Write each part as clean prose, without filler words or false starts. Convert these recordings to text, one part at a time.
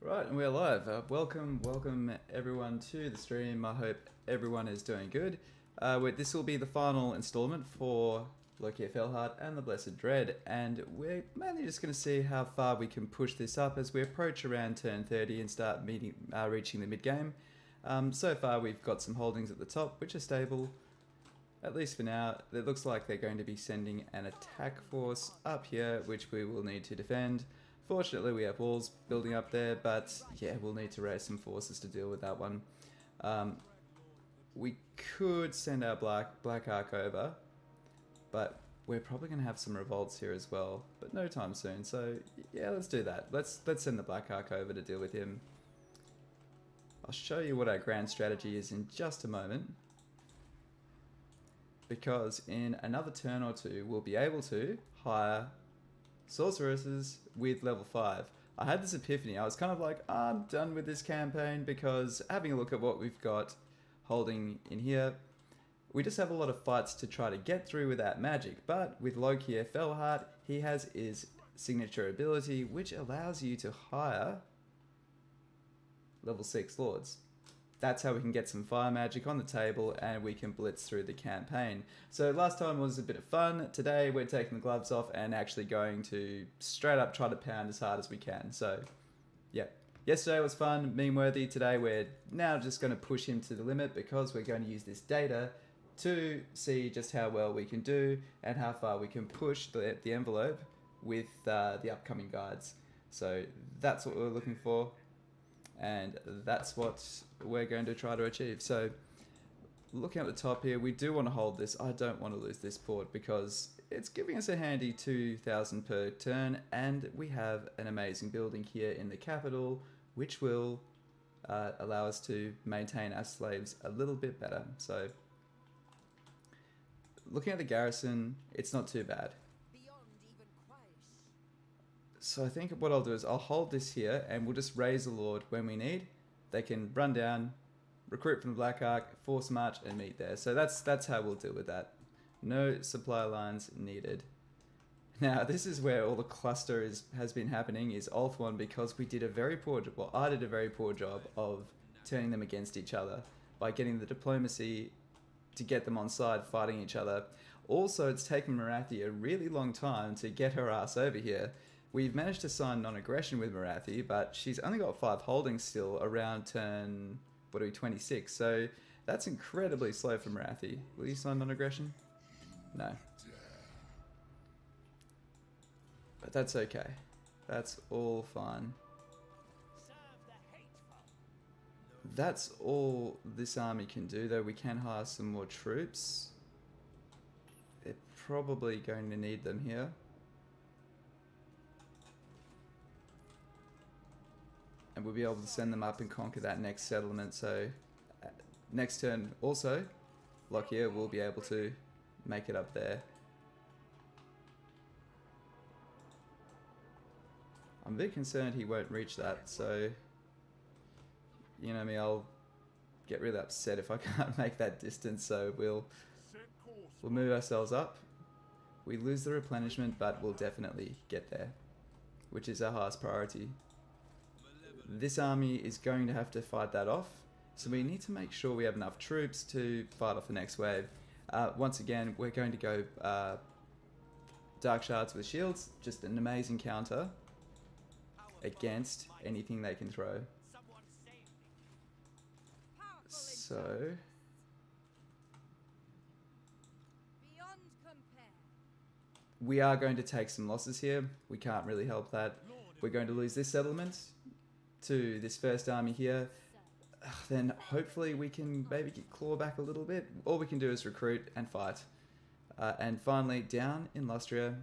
Right, and we're live. Welcome everyone to the stream. I hope everyone is doing good. This will be the final installment for Loki Felhard and the Blessed Dread, and we're mainly just going to see how far we can push this up as we approach around turn 30 and start reaching the mid-game. So far we've got some holdings at the top, which are stable, at least for now. It looks like they're going to be sending an attack force up here, which we will need to defend. Fortunately, we have walls building up there, but yeah, we'll need to raise some forces to deal with that one. We could send our Black Ark over, but we're probably going to have some revolts here as well, but no time soon. So yeah, let's do that. Let's send the Black Ark over to deal with him. I'll show you what our grand strategy is in just a moment, because in another turn or two, we'll be able to hire sorceresses with level 5. I had this epiphany. I was kind of like, I'm done with this campaign, because having a look at what we've got holding in here, we just have a lot of fights to try to get through without magic. But with Loki Felhard, he has his signature ability, which allows you to hire level 6 lords. That's how we can get some fire magic on the table and we can blitz through the campaign. So last time was a bit of fun. Today we're taking the gloves off and actually going to straight up try to pound as hard as we can. So yeah, yesterday was fun, meme worthy. Today we're now just going to push him to the limit, because we're going to use this data to see just how well we can do and how far we can push the envelope with the upcoming guides. So that's what we're looking for, and that's what we're going to try to achieve. So looking at the top here, we do want to hold this. I don't want to lose this port, because it's giving us a handy 2,000 per turn, and we have an amazing building here in the capital, which will allow us to maintain our slaves a little bit better. So looking at the garrison, it's not too bad. So I think what I'll do is I'll hold this here and we'll just raise the Lord when we need. They can run down, recruit from the Black Ark, force march and meet there. So that's how we'll deal with that. No supply lines needed. Now this is where all the cluster has been happening, is Ulthuan, because we did a very poor job, well I did a very poor job of turning them against each other by getting the diplomacy to get them on side fighting each other. Also, it's taken Marathi a really long time to get her ass over here. We've managed to sign non-aggression with Marathi, but she's only got 5 holdings still around turn, 26. So that's incredibly slow for Marathi. Will you sign non-aggression? No. But that's okay. That's all fine. That's all this army can do, though we can hire some more troops. They're probably going to need them here. And we'll be able to send them up and conquer that next settlement. So next turn also, Lockyer will be able to make it up there. I'm a bit concerned he won't reach that, so you know me, I'll get really upset if I can't make that distance. So we'll move ourselves up. We lose the replenishment, but we'll definitely get there, which is our highest priority. This army is going to have to fight that off, so we need to make sure we have enough troops to fight off the next wave. Once again, we're going to go Dark Shards with shields, just an amazing counter against anything they can throw. So we are going to take some losses here. We can't really help that. We're going to lose this settlement to this first army here. Then hopefully we can maybe claw back a little bit. All we can do is recruit and fight. And finally, down in Lustria,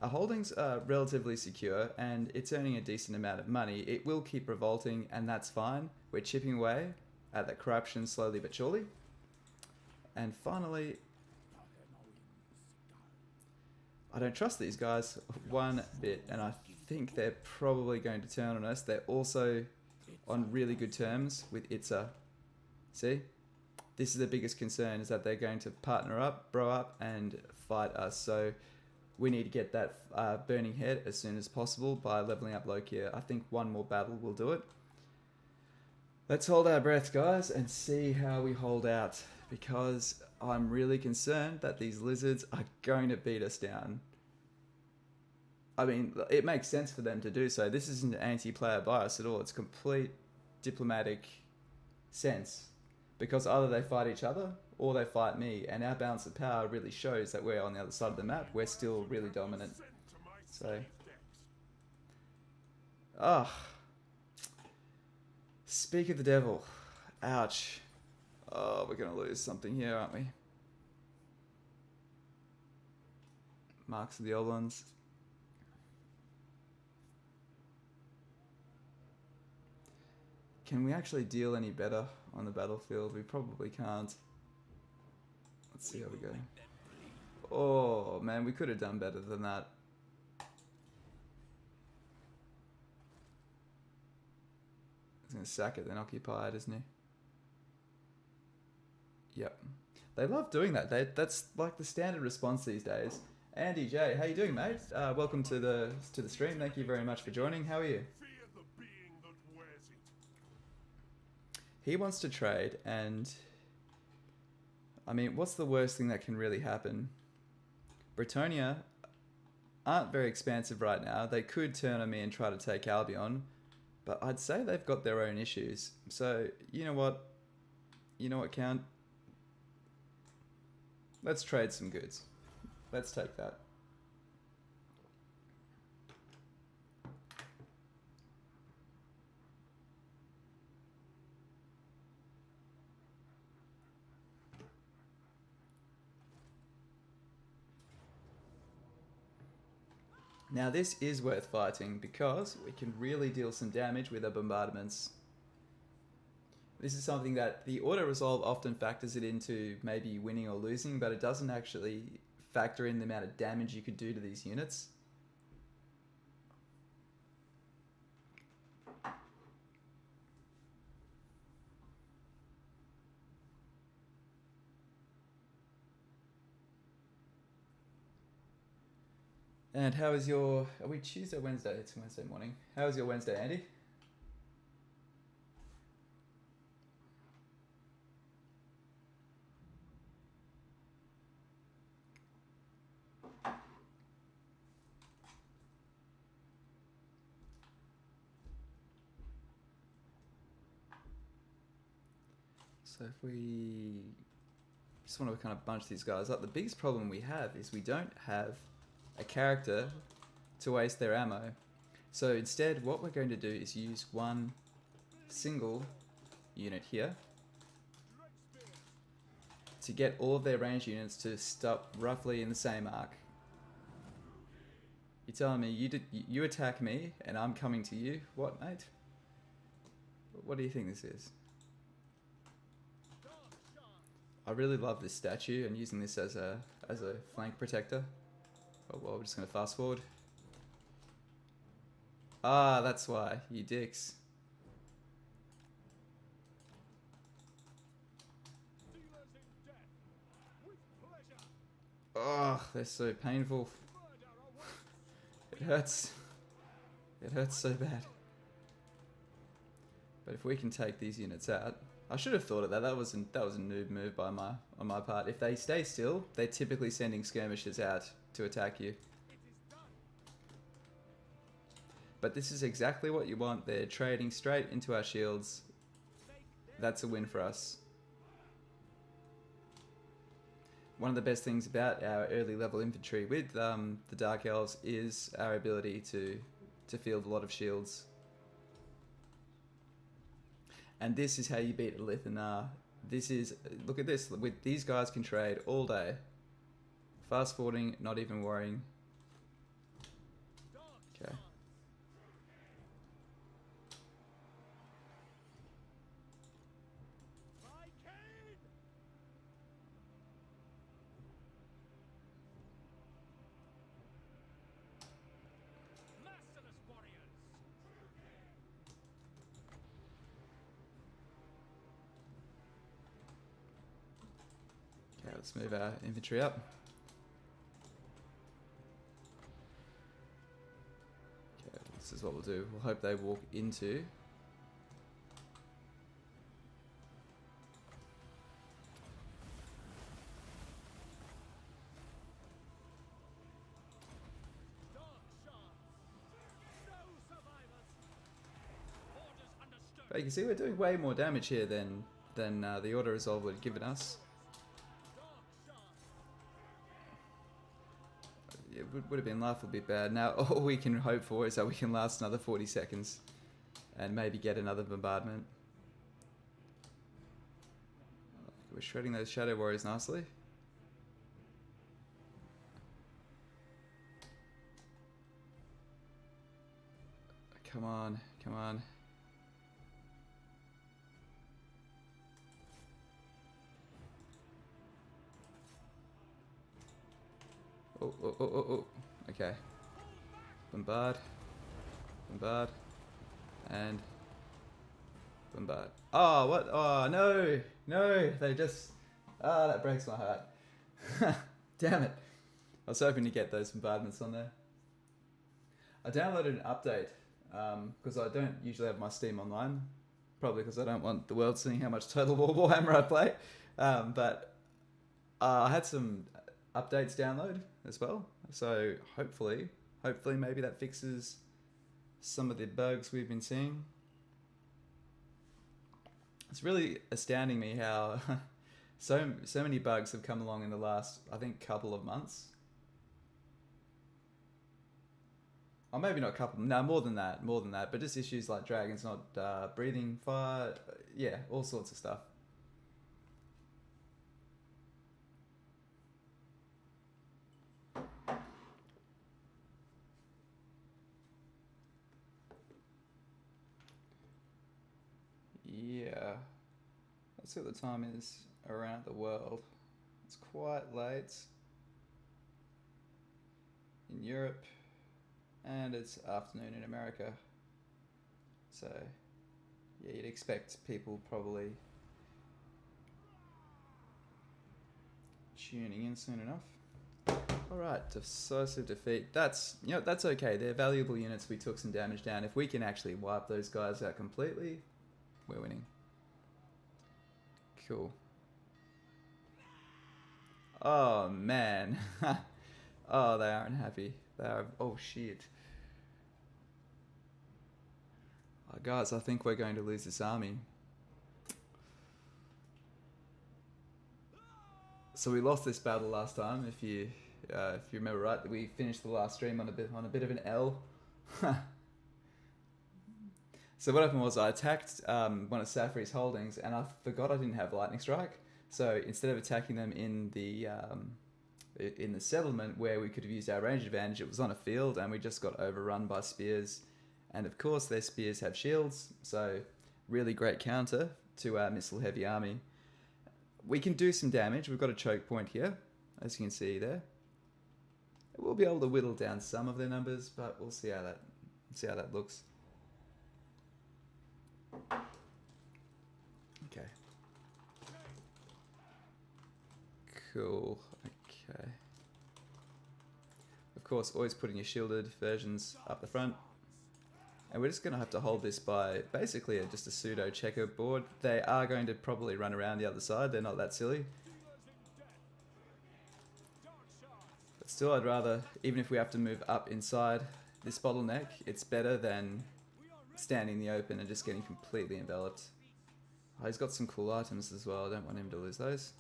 our holdings are relatively secure and it's earning a decent amount of money. It will keep revolting, and that's fine. We're chipping away at that corruption slowly but surely. And finally, I don't trust these guys one bit, and I think they're probably going to turn on us. They're also on really good terms with Itza. See? This is the biggest concern, is that they're going to partner up, bro up, and fight us. So we need to get that burning head as soon as possible by leveling up Lokia. I think one more battle will do it. Let's hold our breath, guys, and see how we hold out, because I'm really concerned that these lizards are going to beat us down. I mean, it makes sense for them to do so. This isn't anti-player bias at all. It's complete diplomatic sense, because either they fight each other or they fight me, and our balance of power really shows that we're on the other side of the map. We're still really dominant. So, speak of the devil. Ouch. Oh, we're gonna lose something here, aren't we? Marks of the old ones. Can we actually deal any better on the battlefield? We probably can't. Let's see how we go. Oh man, we could have done better than that. He's gonna sack it then occupied, isn't he? Yep. They love doing that. That's like the standard response these days. Andy J, how you doing, mate? Welcome to the stream. Thank you very much for joining. How are you? He wants to trade, and I mean, what's the worst thing that can really happen? Bretonia aren't very expansive right now. They could turn on me and try to take Albion, but I'd say they've got their own issues. So, you know what? You know what, Count? Let's trade some goods. Let's take that. Now this is worth fighting because we can really deal some damage with our bombardments. This is something that the auto-resolve often factors it into maybe winning or losing, but it doesn't actually factor in the amount of damage you could do to these units. And how is your... Are we Tuesday or Wednesday? It's Wednesday morning. How is your Wednesday, Andy? So if we just want to kind of bunch these guys up, the biggest problem we have is we don't have a character to waste their ammo. So instead, what we're going to do is use one single unit here to get all of their ranged units to stop roughly in the same arc. You're telling me you attack me and I'm coming to you? What, mate? What do you think this is? I really love this statue and using this as a flank protector. Oh well, we're just gonna fast forward. Ah, that's why, you dicks. Oh, they're so painful. It hurts. It hurts so bad. But if we can take these units out, I should have thought of that. That was a noob move on my part. If they stay still, they're typically sending skirmishers out to attack you. But this is exactly what you want. They're trading straight into our shields. That's a win for us. One of the best things about our early level infantry with the Dark Elves is our ability to field a lot of shields. And this is how you beat Ulthuan. This is, look at this, with these guys can trade all day. Fast forwarding, not even worrying. Okay. Okay, let's move our infantry up. what we'll do. We'll hope they walk into. But you can see we're doing way more damage here than the auto resolve would have given us. It would have been laughably bad. Now all we can hope for is that we can last another 40 seconds and maybe get another bombardment. We're shredding those Shadow Warriors nicely. Come on, come on. Oh. Okay. Bombard. Bombard. And bombard. Oh, what? Oh, no. No. They just... Ah, that breaks my heart. Damn it. I was hoping to get those bombardments on there. I downloaded an update because I don't usually have my Steam online. Probably because I don't want the world seeing how much Total War Warhammer I play. But I had some updates download as well, so hopefully maybe that fixes some of the bugs we've been seeing. It's really astounding me how so many bugs have come along in the last, I think, couple of months. Or maybe not couple, no, more than that, but just issues like dragons not breathing fire, yeah, all sorts of stuff. Yeah, let's see what the time is around the world. It's quite late in Europe, and it's afternoon in America. So, yeah, you'd expect people probably tuning in soon enough. Alright, decisive defeat. That's okay. They're valuable units. We took some damage down. If we can actually wipe those guys out completely, we're winning. Cool. Oh, man. Oh, they aren't happy. They are... Oh, shit. Oh, guys, I think we're going to lose this army. So we lost this battle last time, if you remember right. We finished the last stream on a bit of an L. So what happened was I attacked one of Safri's holdings, and I forgot I didn't have Lightning Strike. So instead of attacking them in the settlement where we could have used our range advantage, it was on a field, and we just got overrun by spears. And of course, their spears have shields, so really great counter to our missile-heavy army. We can do some damage. We've got a choke point here, as you can see there. We'll be able to whittle down some of their numbers, but we'll see how that looks. Okay. Cool. Okay. Of course, always putting your shielded versions up the front. And we're just going to have to hold this by basically just a pseudo checkerboard. They are going to probably run around the other side. They're not that silly. But still, I'd rather, even if we have to move up inside this bottleneck, it's better than standing in the open and just getting completely enveloped. Oh, he's got some cool items as well. I don't want him to lose those.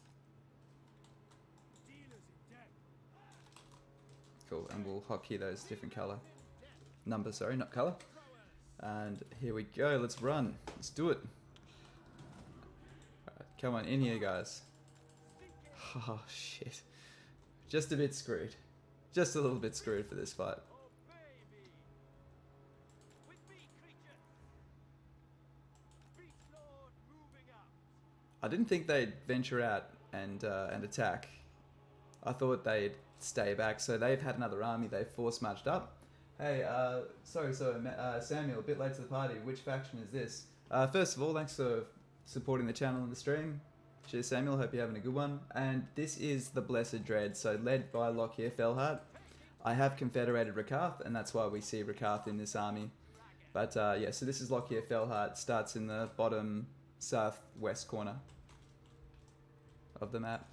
Cool, and we'll hotkey those different color. Numbers, sorry, not color. And here we go, let's run. Let's do it. Alright, come on, in here, guys. Oh, shit. Just a bit screwed. Just a little bit screwed for this fight. I didn't think they'd venture out and attack. I thought they'd stay back, so they've had another army. They've force marched up. Hey, sorry, Samuel, a bit late to the party. Which faction is this? First of all, thanks for supporting the channel and the stream. Cheers, Samuel. Hope you're having a good one. And this is the Blessed Dread, so led by Lockyer Felhart. I have confederated Rakarth, and that's why we see Rakarth in this army. But yeah, so this is Lockyer Fellhart. Starts in the bottom southwest corner of the map.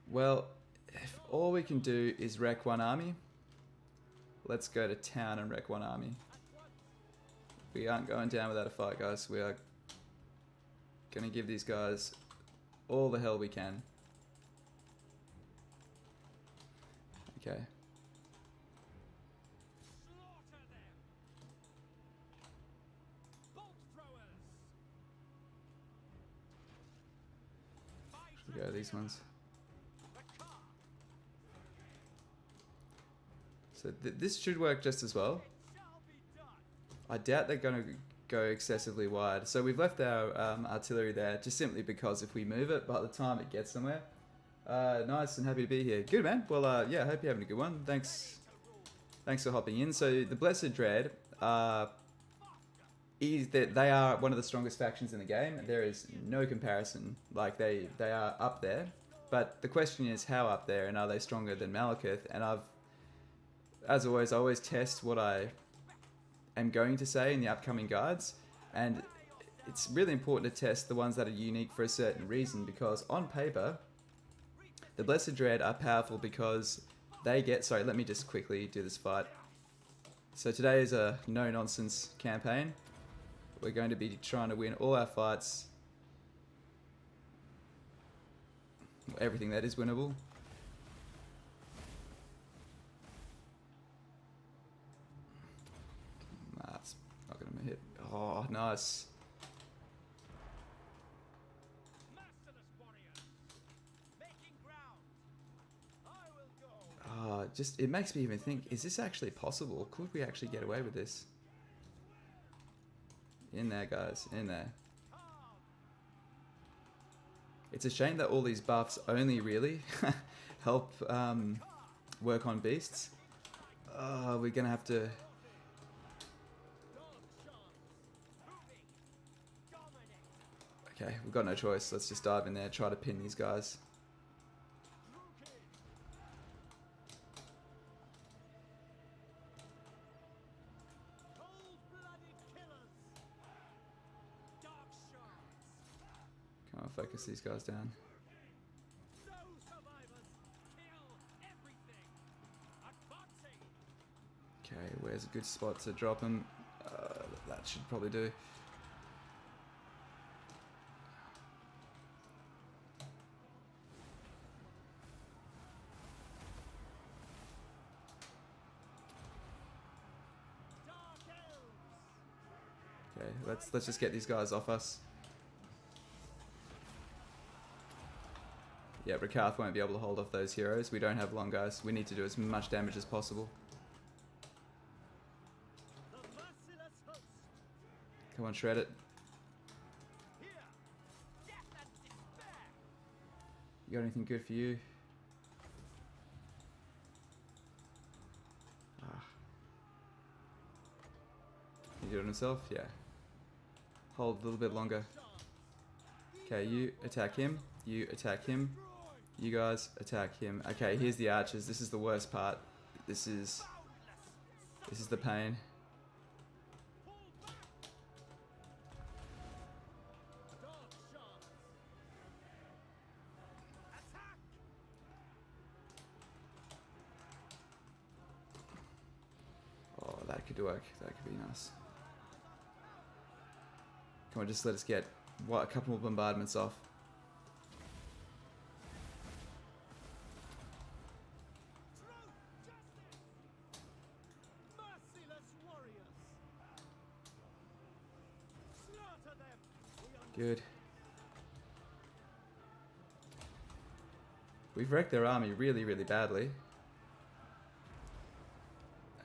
Well, if all we can do is wreck one army, let's go to town and wreck one army. We aren't going down without a fight, guys. We are going to give these guys all the hell we can. Okay. Should we go these ones? So this should work just as well. I doubt they're going to go excessively wide. So we've left our artillery there just simply because if we move it, by the time it gets somewhere. Nice and happy to be here. Good, man. Well, yeah, I hope you're having a good one. Thanks for hopping in. So the Blessed Dread, they are one of the strongest factions in the game. There is no comparison. Like, they are up there. But the question is, how up there, and are they stronger than Malekith? And as always, I always test what I am going to say in the upcoming guides, and it's really important to test the ones that are unique for a certain reason, because on paper, the Blessed Dread are powerful because they get... Sorry, let me just quickly do this fight. So today is a no-nonsense campaign. We're going to be trying to win all our fights. Everything that is winnable. That's not going to hit. Oh, nice. It makes me even think, is this actually possible? Could we actually get away with this? In there, guys. In there. It's a shame that all these buffs only really help work on beasts. We're going to have to... Okay, we've got no choice. Let's just dive in there, try to pin these guys. Come on, focus these guys down. Okay, where's a good spot to drop them? That should probably do. Okay, let's just get these guys off us. Yeah, Rakath won't be able to hold off those heroes. We don't have long, guys. We need to do as much damage as possible. Come on, shred it. You got anything good for you? Can he do it himself? Yeah. Hold a little bit longer. Okay, you attack him. You attack him. You guys attack him. Okay, here's the archers. This is the worst part. This is the pain. Oh, that could work. That could be nice. Come on, just let us get a couple more bombardments off. Good. We've wrecked their army really, really badly.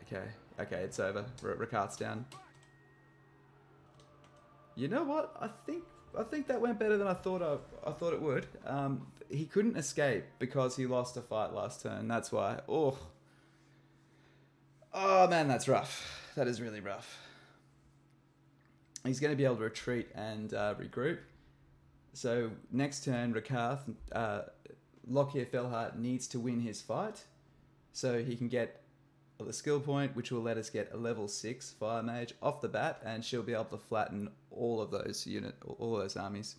Okay, it's over. Rakath's down. You know what? I think that went better than I thought it would. He couldn't escape because he lost a fight last turn. That's why. Oh man, that's rough. That is really rough. He's going to be able to retreat and regroup. So next turn, Rakath, Lockyer Fellhart needs to win his fight, so he can get the skill point, which will let us get a level 6 fire mage off the bat, and she'll be able to flatten all of those all of those armies.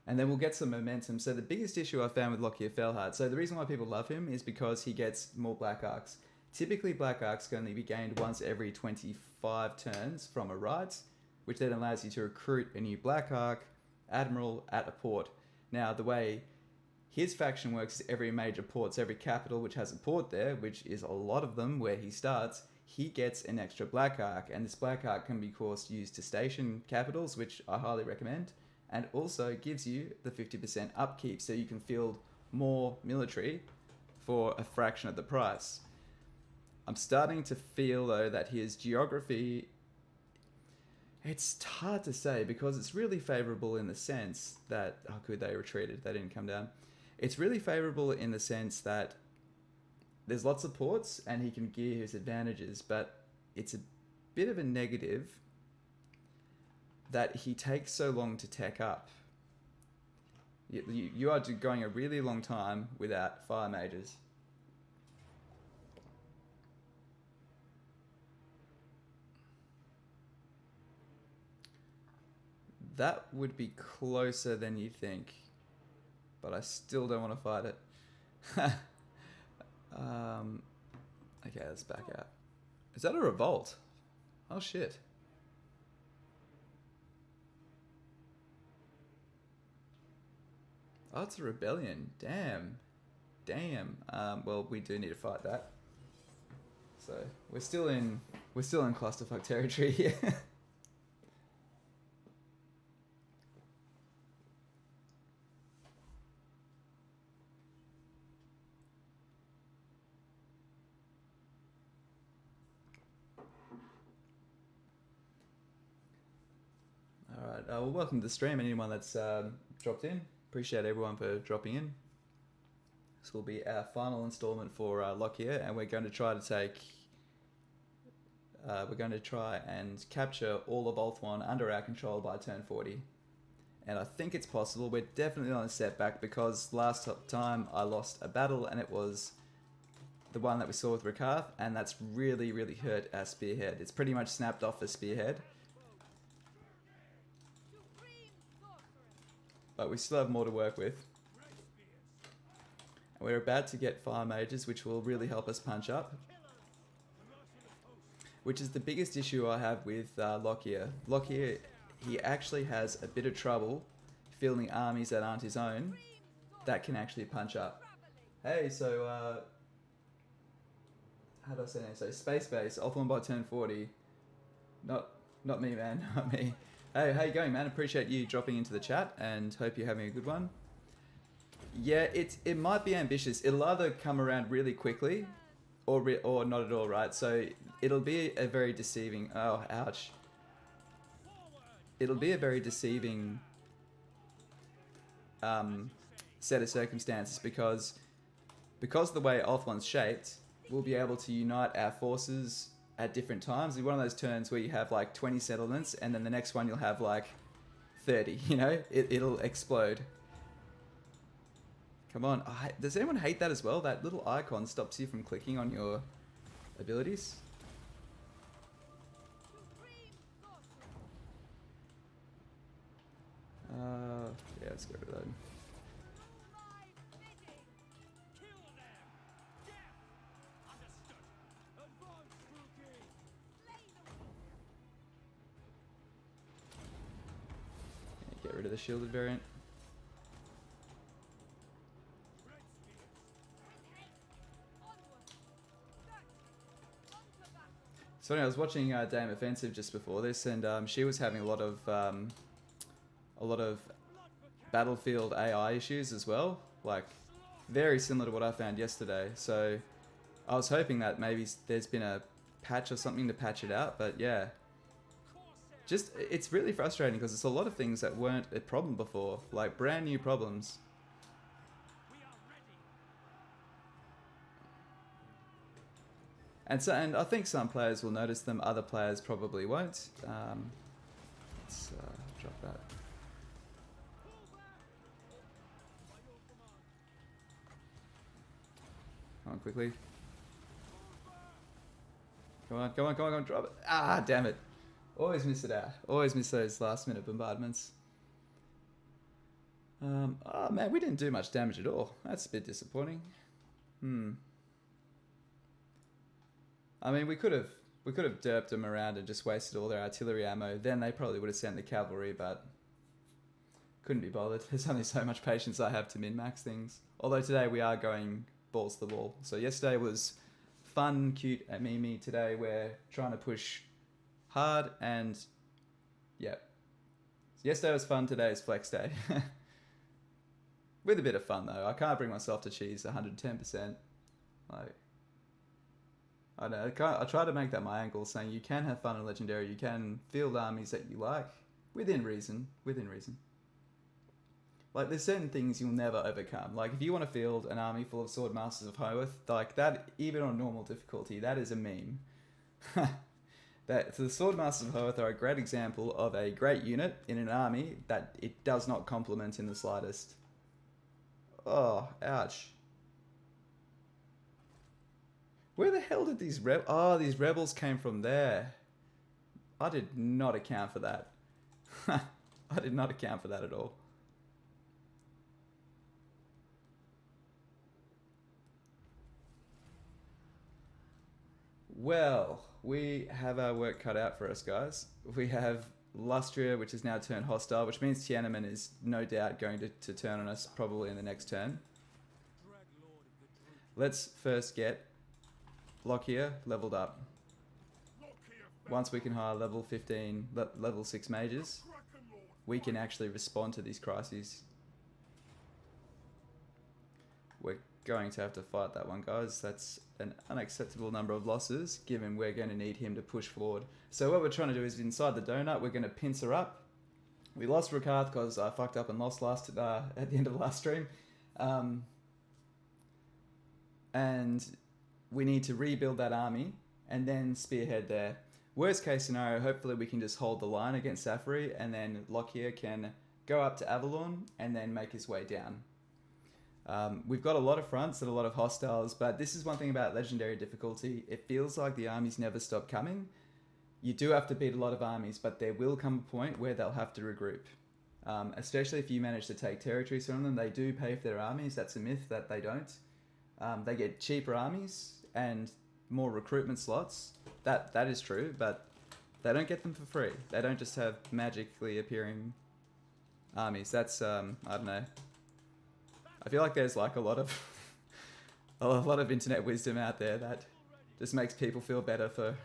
And then we'll get some momentum. So the biggest issue I found with Lockyer Felhard, so the reason why people love him is because he gets more Black Arcs. Typically, Black Arcs can only be gained once every 25 turns from a right, which then allows you to recruit a new Black Arc Admiral at a port. Now, the way his faction works is every major port, so every capital which has a port there, which is a lot of them where he starts, he gets an extra Black Arc, and this Black Arc can be, of course, used to station capitals, which I highly recommend, and also gives you the 50% upkeep, so you can field more military for a fraction of the price. I'm starting to feel, though, that his geography, it's hard to say because it's really favourable in the sense that, oh good, they retreated, they didn't come down. It's really favourable in the sense that there's lots of ports and he can gear his advantages, but it's a bit of a negative that he takes so long to tech up. You are going a really long time without fire mages. That would be closer than you think, but I still don't want to fight it. Okay, let's back out. Is that a revolt? Oh shit. Oh, it's a rebellion. Damn. Well, we do need to fight that. So we're still in clusterfuck territory here. Alright, well, welcome to the stream, anyone that's dropped in. Appreciate everyone for dropping in. This will be our final installment for Lockyer, and we're going to try and capture all of Ulthuan under our control by turn 40. And I think it's possible. We're definitely on a setback because last time I lost a battle, and it was the one that we saw with Rakarth, and that's really, really hurt our spearhead. It's pretty much snapped off the spearhead. But we still have more to work with. And we're about to get fire mages, which will really help us punch up. Which is the biggest issue I have with Lockyer. Lockyer, he actually has a bit of trouble fielding armies that aren't his own that can actually punch up. Hey, so how do I say that? So space base, Ulthuan by turn 40. Not me, man, not me. Hey, how you going, man? Appreciate you dropping into the chat and hope you're having a good one. Yeah, it might be ambitious. It'll either come around really quickly or not at all, right? So it'll be a very deceiving... Oh, ouch. It'll be a very deceiving set of circumstances because of the way Ulthuan's shaped, we'll be able to unite our forces at different times. It's one of those turns where you have like 20 settlements and then the next one you'll have like 30, you know? It'll explode. Come on. Does anyone hate that as well? That little icon stops you from clicking on your abilities. Yeah, let's get rid of that. Get rid of the shielded variant. So anyway, I was watching Dame Offensive just before this, and she was having a lot of battlefield AI issues as well, like very similar to what I found yesterday. So I was hoping that maybe there's been a patch or something to patch it out, but yeah. Just, it's really frustrating because it's a lot of things that weren't a problem before, like brand new problems. And I think some players will notice them, other players probably won't. Let's drop that. Come on, quickly. Come on, come on, come on, come on, drop it. Ah, damn it. Always miss it out. Always miss those last minute bombardments. Oh man, we didn't do much damage at all. That's a bit disappointing. I mean, we could have derped them around and just wasted all their artillery ammo. Then they probably would have sent the cavalry, but couldn't be bothered. There's only so much patience I have to min-max things. Although today we are going balls to the wall. So yesterday was fun, cute at Mimi. Today we're trying to push hard and yeah. Yesterday was fun, today is flex day. With a bit of fun though. I can't bring myself to cheese 110%. Like, I don't know, I try to make that my angle, saying you can have fun in Legendary, you can field armies that you like, within reason. Like, there's certain things you'll never overcome. Like, if you want to field an army full of Sword Masters of Hoeth, like that, even on normal difficulty, that is a meme. So the Sword Masters of Hoeth are a great example of a great unit in an army that it does not complement in the slightest. Oh, ouch. Where the hell did these these rebels came from there. I did not account for that. I did not account for that at all. Well, we have our work cut out for us, guys. We have Lustria, which is now turned hostile, which means Tiananmen is no doubt going to turn on us probably in the next turn. Let's first get Lockyer leveled up. Once we can hire level 15, level 6 mages, we can actually respond to these crises. We're going to have to fight that one, guys. That's an unacceptable number of losses, given we're going to need him to push forward. So what we're trying to do is, inside the donut, we're going to pincer up. We lost Rukarth because I fucked up and lost at the end of the last stream. And we need to rebuild that army and then spearhead there. Worst case scenario, hopefully we can just hold the line against Safari, and then Lockyer can go up to Avalon and then make his way down. We've got a lot of fronts and a lot of hostiles, but this is one thing about Legendary difficulty. It feels like the armies never stop coming. You do have to beat a lot of armies, but there will come a point where they'll have to regroup. Especially if you manage to take territories from them. They do pay for their armies. That's a myth that they don't. They get cheaper armies and more recruitment slots. That is true, but they don't get them for free. They don't just have magically appearing armies. That's I don't know. I feel like there's like a lot of internet wisdom out there that just makes people feel better for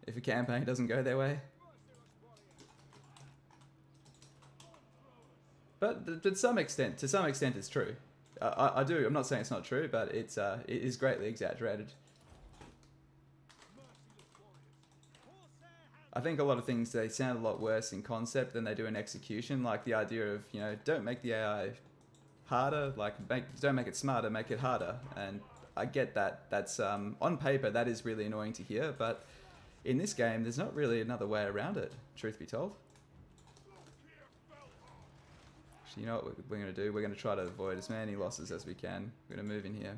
if a campaign doesn't go their way. But to some extent, it's true. I'm not saying it's not true, but it is greatly exaggerated. I think a lot of things, they sound a lot worse in concept than they do in execution. Like the idea of, don't make the AI harder, don't make it smarter, make it harder. And I get that. That's on paper that is really annoying to hear, but in this game there's not really another way around it, truth be told. Actually, you know what we're going to do? We're going to try to avoid as many losses as we can. We're going to move in here.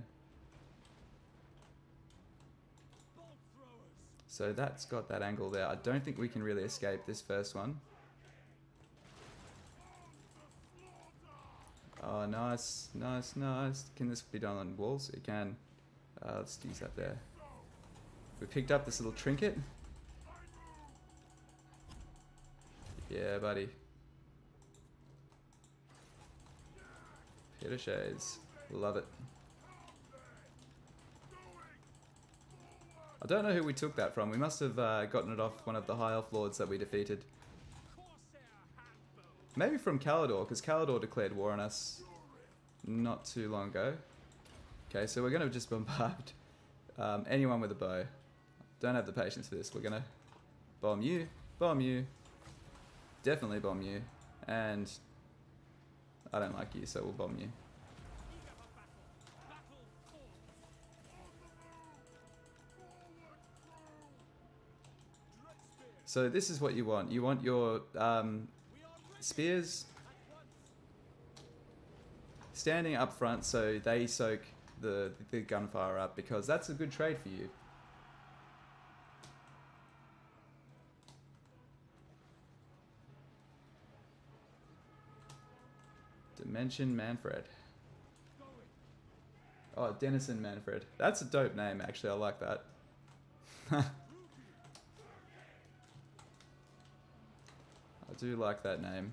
So that's got that angle there. I don't think we can really escape this first one. Oh, nice, nice, nice. Can this be done on walls? It can. Let's use that there. We picked up this little trinket. Yeah, buddy. Peter Shades. Love it. I don't know who we took that from. We must have gotten it off one of the High Elf Lords that we defeated. Maybe from Kalador, because Kalador declared war on us not too long ago. Okay, so we're going to just bombard anyone with a bow. Don't have the patience for this. We're going to bomb you, definitely bomb you, and I don't like you, so we'll bomb you. So this is what you want. You want your spears standing up front so they soak the gunfire up, because that's a good trade for you. Dimension Manfred. Oh, Denison Manfred. That's a dope name, actually. I like that. I do like that name.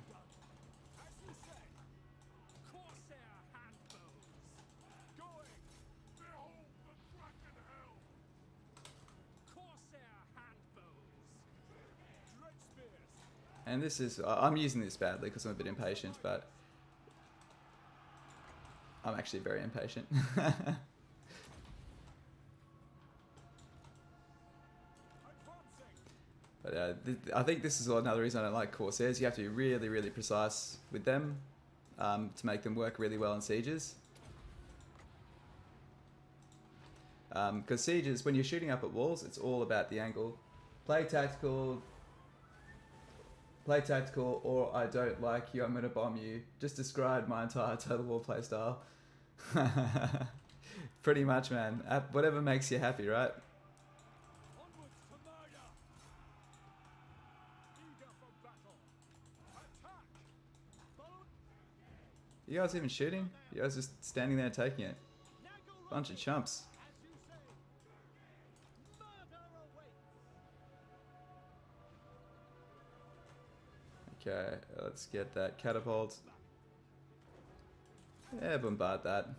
And this is, I'm using this badly because I'm a bit impatient, but I'm actually very impatient. But I think this is another reason I don't like Corsairs. You have to be really, really precise with them to make them work really well in sieges. Because sieges, when you're shooting up at walls, it's all about the angle. Play tactical, or I don't like you, I'm going to bomb you. Just describe my entire Total War playstyle. Pretty much, man. Whatever makes you happy, right? You guys even shooting? You guys just standing there taking it? Bunch of chumps. Okay, let's get that catapult. Yeah, bombard that.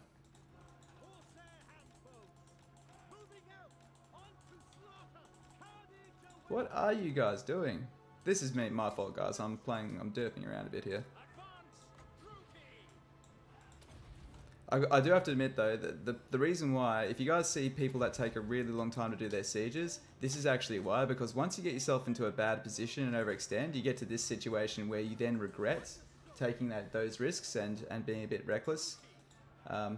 What are you guys doing? This is my fault, guys. I'm derping around a bit here. I do have to admit though that the reason why, if you guys see people that take a really long time to do their sieges, this is actually why, because once you get yourself into a bad position and overextend, you get to this situation where you then regret taking those risks and being a bit reckless. I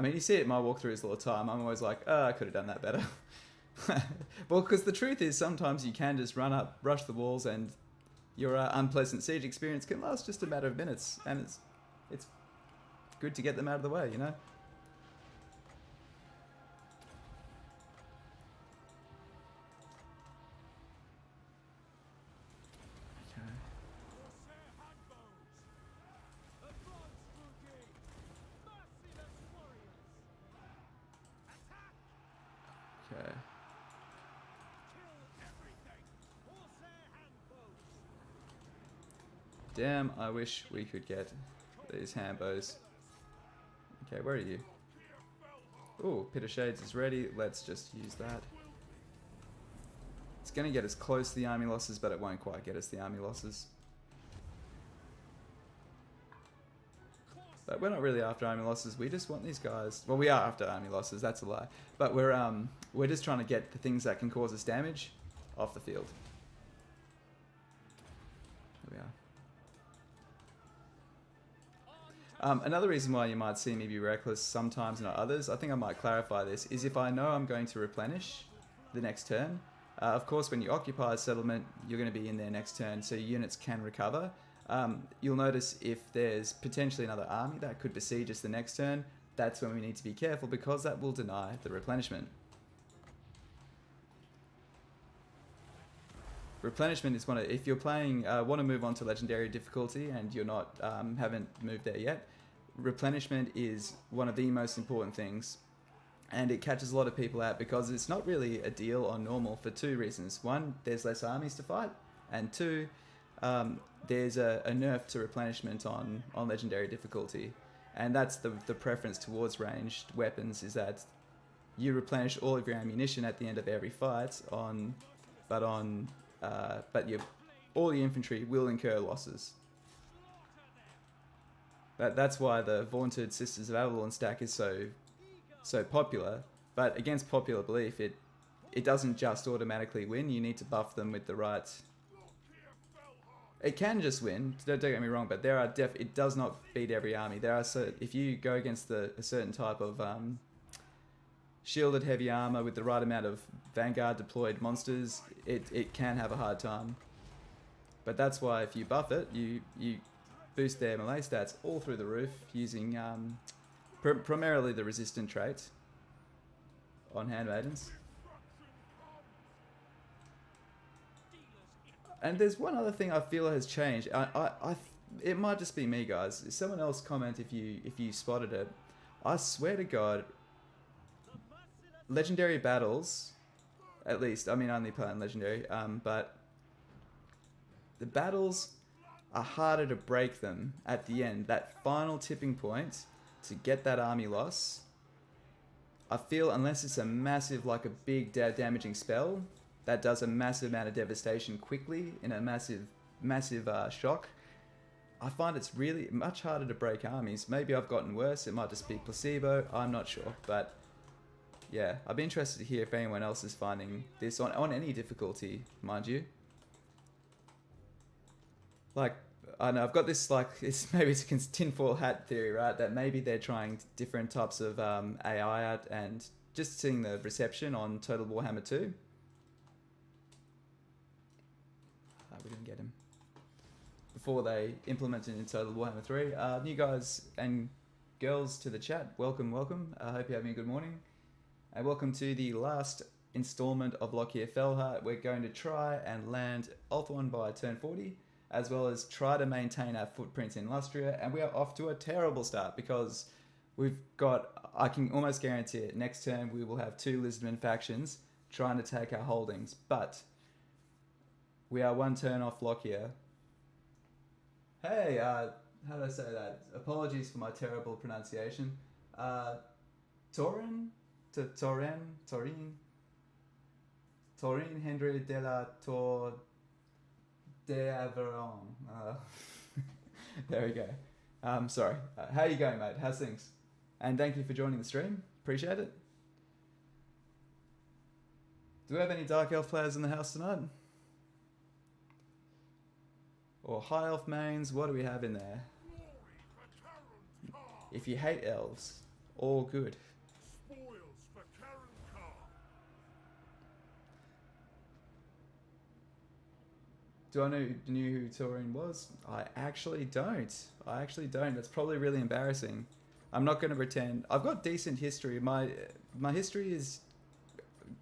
mean, you see it in my walkthroughs all the time. I'm always like, oh, I could have done that better. Well, because the truth is sometimes you can just run up, rush the walls, and your unpleasant siege experience can last just a matter of minutes, and it's good to get them out of the way, you know? Okay. Damn, I wish we could get these handbows. Okay, where are you? Ooh, Pit of Shades is ready. Let's just use that. It's going to get us close to the army losses, but it won't quite get us the army losses. But we're not really after army losses. We just want these guys. Well, we are after army losses. That's a lie. But we're just trying to get the things that can cause us damage off the field. There we are. Another reason why you might see me be reckless sometimes, not others, I think I might clarify this, is if I know I'm going to replenish the next turn. Of course, when you occupy a settlement, you're going to be in there next turn, so your units can recover. You'll notice if there's potentially another army that could besiege us the next turn, that's when we need to be careful, because that will deny the replenishment. Replenishment is if you're playing, want to move on to legendary difficulty and you're not, haven't moved there yet, replenishment is one of the most important things, and it catches a lot of people out because it's not really a deal on normal for two reasons. One, there's less armies to fight, and two, there's a nerf to replenishment on legendary difficulty, and that's the preference towards ranged weapons, is that you replenish all of your ammunition at the end of every fight but all your infantry will incur losses. That's why the vaunted Sisters of Avalon stack is so popular. But against popular belief, it doesn't just automatically win. You need to buff them with the right. It can just win. Don't get me wrong, but it does not beat every army. If you go against a certain type of shielded heavy armor with the right amount of Vanguard deployed monsters, it can have a hard time. But that's why if you buff it, you boost their melee stats all through the roof using primarily the resistant trait on handmaidens. And there's one other thing I feel has changed. it might just be me, guys. Someone else comment if you spotted it. I swear to God, legendary battles, at least, I mean, only playing legendary, but the battles are harder to break them at the end. That final tipping point to get that army loss, I feel, unless it's a massive, like a big damaging spell that does a massive amount of devastation quickly in a massive shock, I find it's really much harder to break armies. Maybe I've gotten worse. It might just be placebo. I'm not sure. But yeah, I'd be interested to hear if anyone else is finding this on any difficulty, mind you. Like, I know I've got this, like, maybe it's a tinfoil hat theory, right? That maybe they're trying different types of AI out, and just seeing the reception on Total Warhammer 2. We didn't get him. Before they implemented in Total Warhammer 3. New guys and girls to the chat, welcome. I hope you're having a good morning. And welcome to the last installment of Lockyer Fellheart. We're going to try and land Ulthuan by turn 40, as well as try to maintain our footprint in Lustria. And we are off to a terrible start because we've got, I can almost guarantee it, next turn we will have 2 Lisbon factions trying to take our holdings. But we are 1 turn off Lockyer. Hey, how do I say that? Apologies for my terrible pronunciation. Torin Henry de la Tour de Aveyron. There we go. Sorry. How you going, mate? How's things? And thank you for joining the stream. Appreciate it. Do we have any Dark Elf players in the house tonight? Or High Elf mains? What do we have in there? If you hate elves, all good. Do I know who Taurine was? I actually don't. That's probably really embarrassing. I'm not going to pretend. I've got decent history. My history is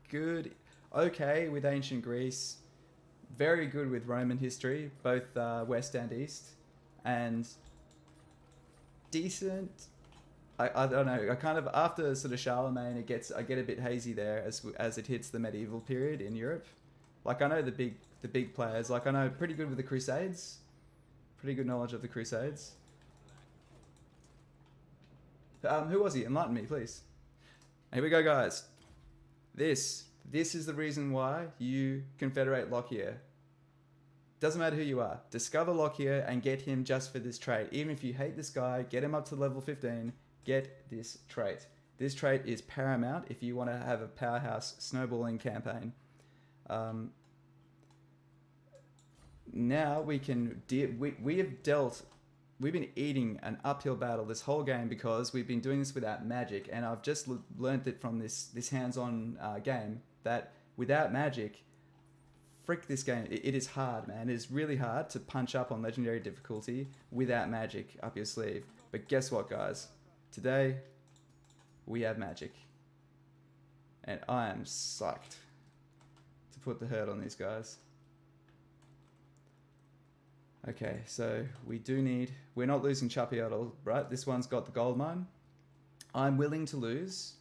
good, okay with ancient Greece, very good with Roman history, both West and East, and decent. I don't know. I kind of, after sort of Charlemagne, I get a bit hazy there as it hits the medieval period in Europe. Like, I know the big players. Like, I know pretty good with the Crusades. Pretty good knowledge of the Crusades. Who was he? Enlighten me, please. Here we go, guys. This is the reason why you confederate Lockyer. Doesn't matter who you are. Discover Lockyer and get him just for this trait. Even if you hate this guy, get him up to level 15. Get this trait. This trait is paramount if you want to have a powerhouse snowballing campaign. Now we can we've been eating an uphill battle this whole game because we've been doing this without magic, and I've just learned it from this hands-on game that without magic, frick this game, it is hard, man. It is really hard to punch up on legendary difficulty without magic up your sleeve. But guess what, guys? Today we have magic, and I am psyched to put the hurt on these guys. Okay, so we're not losing Chapiotl, right? This one's got the gold mine. I'm willing to lose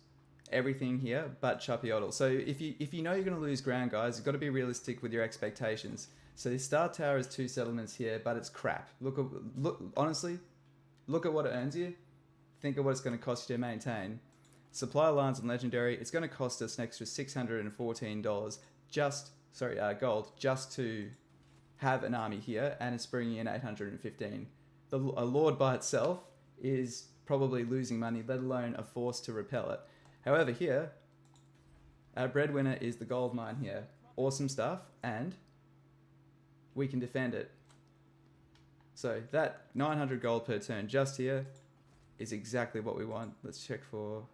everything here but Chapiotl. So if you know you're going to lose ground, guys, you've got to be realistic with your expectations. So the Star Tower is 2 settlements here, but it's crap. Honestly, look at what it earns you. Think of what it's going to cost you to maintain. Supply lines and legendary, it's going to cost us an extra $614 gold just to have an army here, and it's bringing in 815. A lord by itself is probably losing money, let alone a force to repel it. However, here, our breadwinner is the gold mine here. Awesome stuff, and we can defend it. So that 900 gold per turn just here is exactly what we want. Let's check for...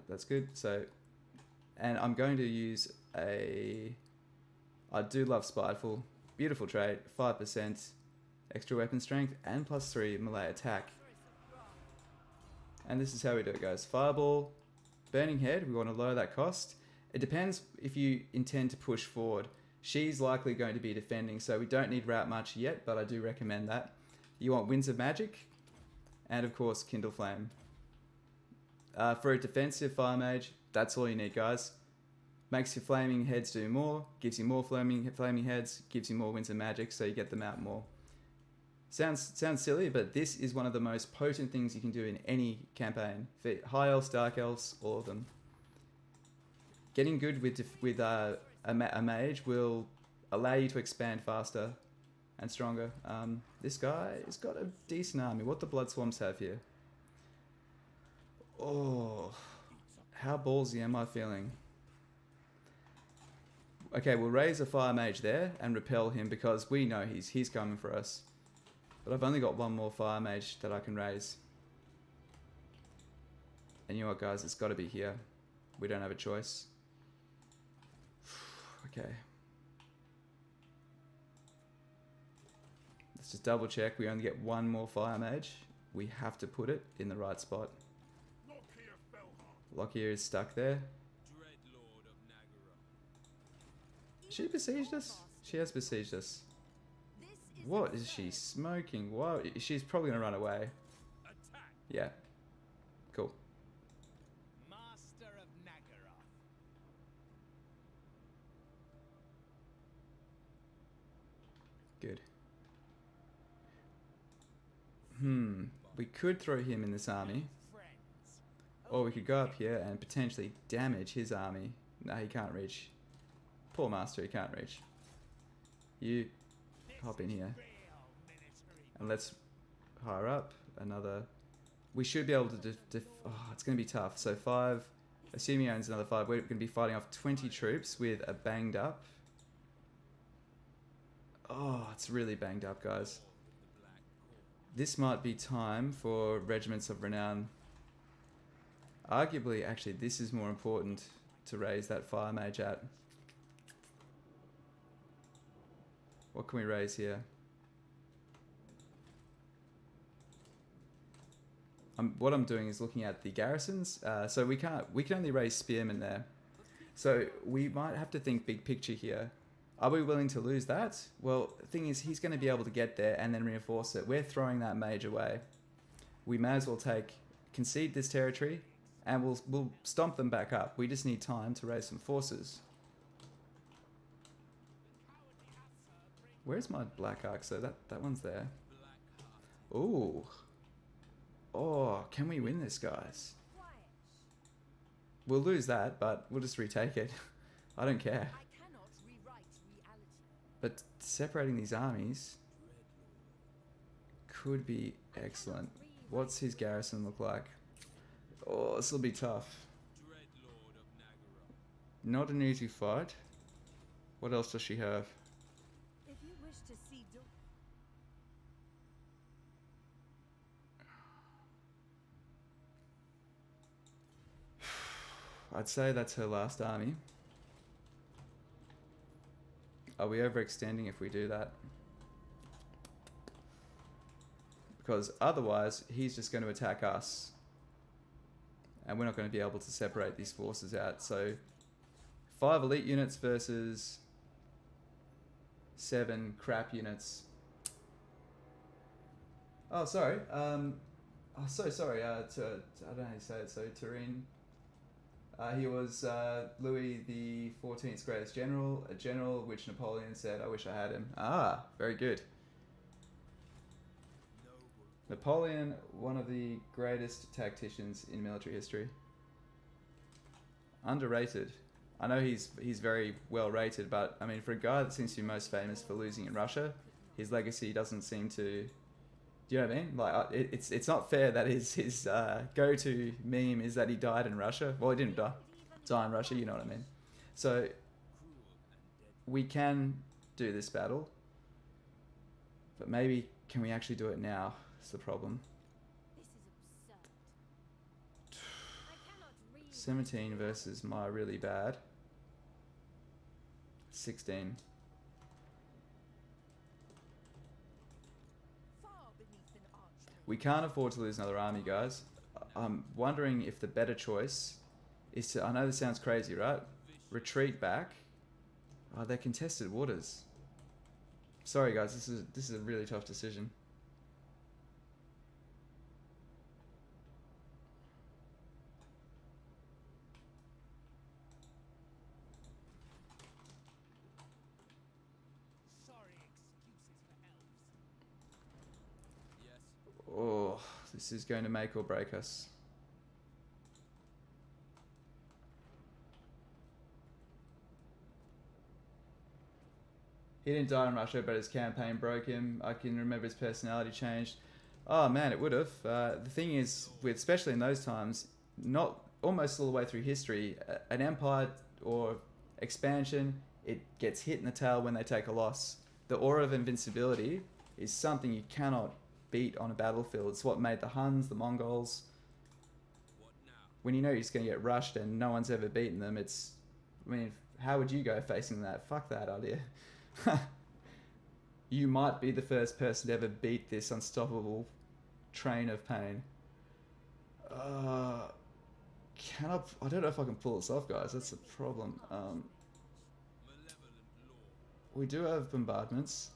that's good. So, and I'm going to use a... I do love Spiteful. Beautiful trait. 5% extra weapon strength and +3 melee attack. And this is how we do it, guys. Fireball, Burning Head. We want to lower that cost. It depends if you intend to push forward. She's likely going to be defending, so we don't need route much yet, but I do recommend that. You want Winds of Magic, and of course Kindle Flame. For a defensive fire mage, that's all you need, guys. Makes your flaming heads do more, gives you more flaming heads, gives you more Winds of Magic, so you get them out more. Sounds silly, but this is one of the most potent things you can do in any campaign. For High Elves, Dark Elves, all of them. Getting good with a mage will allow you to expand faster and stronger. This guy has got a decent army. What the Blood Swarms have here? Oh, how ballsy am I feeling? Okay, we'll raise a fire mage there and repel him because we know he's coming for us. But I've only got one more fire mage that I can raise. And you know what, guys? It's got to be here. We don't have a choice. Okay. Let's just double check. We only get one more fire mage. We have to put it in the right spot. Lockyer is stuck there. She besieged us? She has besieged us. What is she smoking? Whoa, she's probably gonna run away. Yeah. Cool. Master of Nagaroth. Good. We could throw him in this army. Or we could go up here and potentially damage his army. No, he can't reach. Poor Master, he can't reach. You hop in here. And let's hire up another. We should be able to oh, it's going to be tough. So 5, assuming he owns another 5, we're going to be fighting off 20 troops with a banged up. Oh, it's really banged up, guys. This might be time for Regiments of Renown. Arguably, actually, this is more important to raise that fire mage at. What can we raise here? What I'm doing is looking at the garrisons. So we can only raise spearmen there. So we might have to think big picture here. Are we willing to lose that? Well, the thing is, he's going to be able to get there and then reinforce it. We're throwing that mage away. We may as well concede this territory, and we'll stomp them back up. We just need time to raise some forces. Where's my Black Arc? So that one's there. Ooh. Oh, can we win this, guys? We'll lose that, but we'll just retake it. I don't care. But separating these armies could be excellent. What's his garrison look like? Oh, this will be tough. Not an easy fight. What else does she have? If you wish to see I'd say that's her last army. Are we overextending if we do that? Because otherwise, he's just going to attack us. And we're not going to be able to separate these forces out. So, 5 elite units versus 7 crap units. Oh, sorry. Oh, so sorry. I don't know how you say it. So, Turin. He was Louis the 14th's greatest general, a general which Napoleon said, I wish I had him. Ah, very good. Napoleon, one of the greatest tacticians in military history. Underrated. I know he's very well rated, but I mean, for a guy that seems to be most famous for losing in Russia, his legacy doesn't seem to. Do you know what I mean? Like, it's not fair that his go-to meme is that he died in Russia. Well, he didn't die in Russia, you know what I mean. So, we can do this battle. But maybe, can we actually do it now? That's the problem. this is absurd. I cannot read. 17 versus my really bad. 16. We can't afford to lose another army, guys. I'm wondering if the better choice is to... I know this sounds crazy, right? Retreat back. Oh, they're contested waters. Sorry, guys. This is a really tough decision. This is going to make or break us. He didn't die in Russia, but his campaign broke him. I can remember his personality changed. Oh man, it would have. The thing is, with especially in those times, not almost all the way through history, an empire or expansion, it gets hit in the tail when they take a loss. The aura of invincibility is something you cannot beat on a battlefield. It's what made the Huns, the Mongols. When you know you're just going to get rushed and no one's ever beaten them, it's... I mean, how would you go facing that? Fuck that idea. You might be the first person to ever beat this unstoppable train of pain. Can I don't know if I can pull this off, guys. That's the problem. We do have bombardments.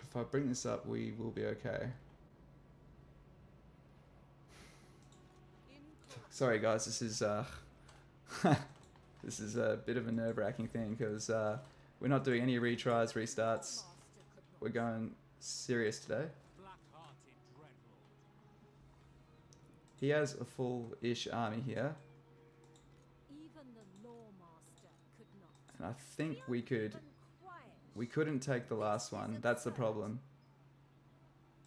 If I bring this up, we will be okay. Sorry guys, this is this is a bit of a nerve-wracking thing because we're not doing any retries, restarts. We're going serious today. He has a full-ish army here. And I think we couldn't take the last one. That's the problem.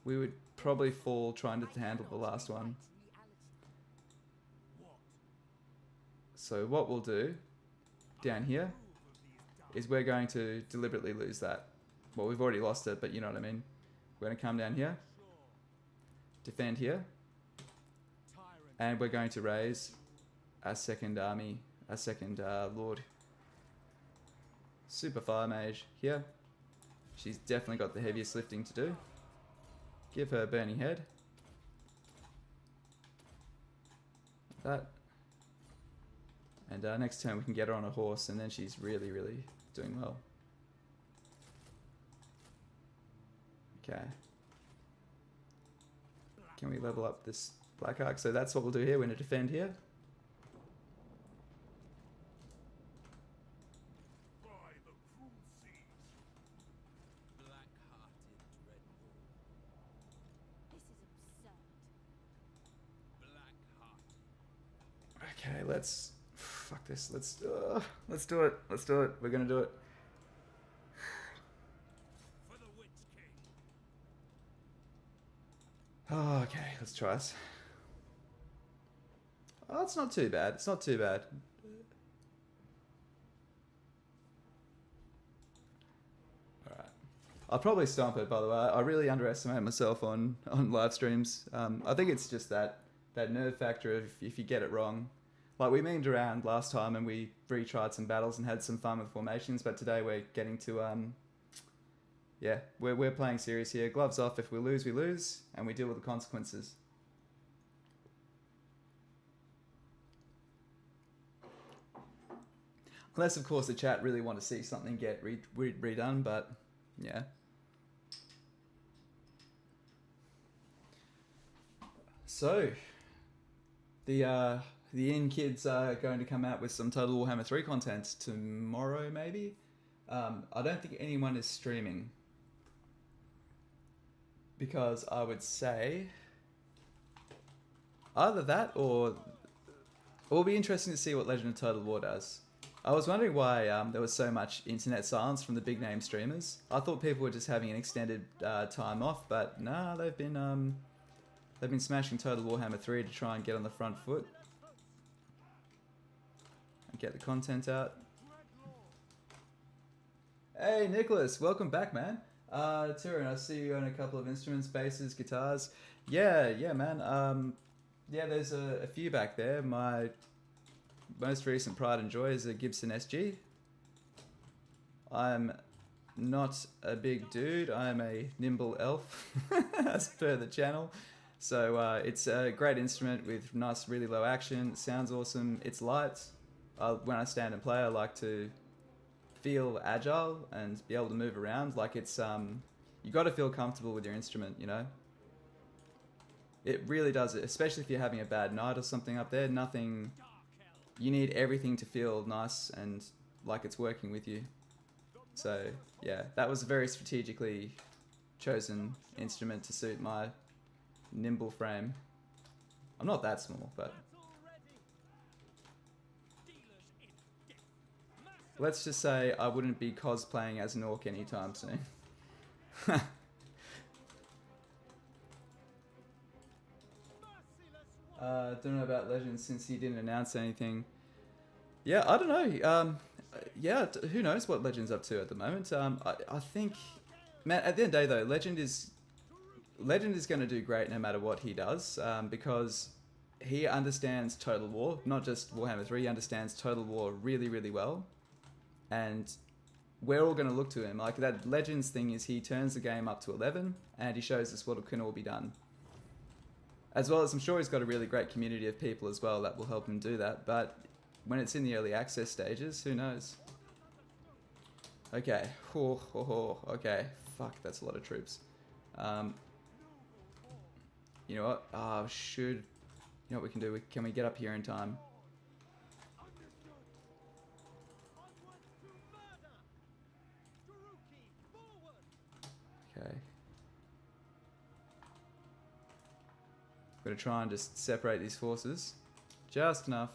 We would probably fall trying to handle the last one. So what we'll do down here is we're going to deliberately lose that. Well, we've already lost it, but you know what I mean. We're going to come down here, defend here, and we're going to raise our second army, our second lord. Super Fire Mage here. She's definitely got the heaviest lifting to do. Give her Burning Head. That. And next turn we can get her on a horse and then she's really, really doing well. Okay. Can we level up this Black Arc? So that's what we'll do here. We're going to defend here. Okay, let's... Fuck this. Let's do it. Let's do it. We're gonna do it. Oh, okay, let's try this. Oh, it's not too bad. It's not too bad. Alright. I'll probably stomp it, by the way. I really underestimate myself on live streams. I think it's just that nerve factor of if you get it wrong. Like, we meaned around last time and we retried some battles and had some fun with formations, but today we're getting to, yeah, we're playing serious here. Gloves off. If we lose, and we deal with the consequences. Unless, of course, the chat really want to see something get redone, but, yeah. So, the Inn kids are going to come out with some Total Warhammer 3 content tomorrow, maybe? I don't think anyone is streaming. Because I would say... either that or... It will be interesting to see what Legend of Total War does. I was wondering why there was so much internet silence from the big name streamers. I thought people were just having an extended time off, but nah, they've been smashing Total Warhammer 3 to try and get on the front foot. Get the content out. Hey Nicholas, welcome back, man. Tyrion, I see you own a couple of instruments, basses, guitars. Yeah, man. Yeah, there's a few back there. My most recent pride and joy is a Gibson SG. I'm not a big dude. I'm a nimble elf, as per the channel. So it's a great instrument with nice, really low action. It sounds awesome. It's light. When I stand and play, I like to feel agile and be able to move around. Like it's, you got to feel comfortable with your instrument, you know? It really does it, especially if you're having a bad night or something up there. Nothing you need everything to feel nice and like it's working with you. So yeah, that was a very strategically chosen instrument to suit my nimble frame. I'm not that small, but let's just say I wouldn't be cosplaying as an orc anytime soon. Don't know about Legends since he didn't announce anything. Yeah, I don't know. Yeah, who knows what Legend's up to at the moment. I think, man, at the end of the day though, Legend is going to do great no matter what he does, because he understands Total War, not just Warhammer 3. He understands Total War really, really well, and we're all going to look to him. Like, that Legends thing is he turns the game up to 11 and he shows us what can all be done. As well as I'm sure he's got a really great community of people as well that will help him do that, but when it's in the early access stages, who knows? Okay. Okay. Fuck, that's a lot of troops. You know what? You know what we can do? Can we get up here in time? Okay. I'm gonna try and just separate these forces. Just enough.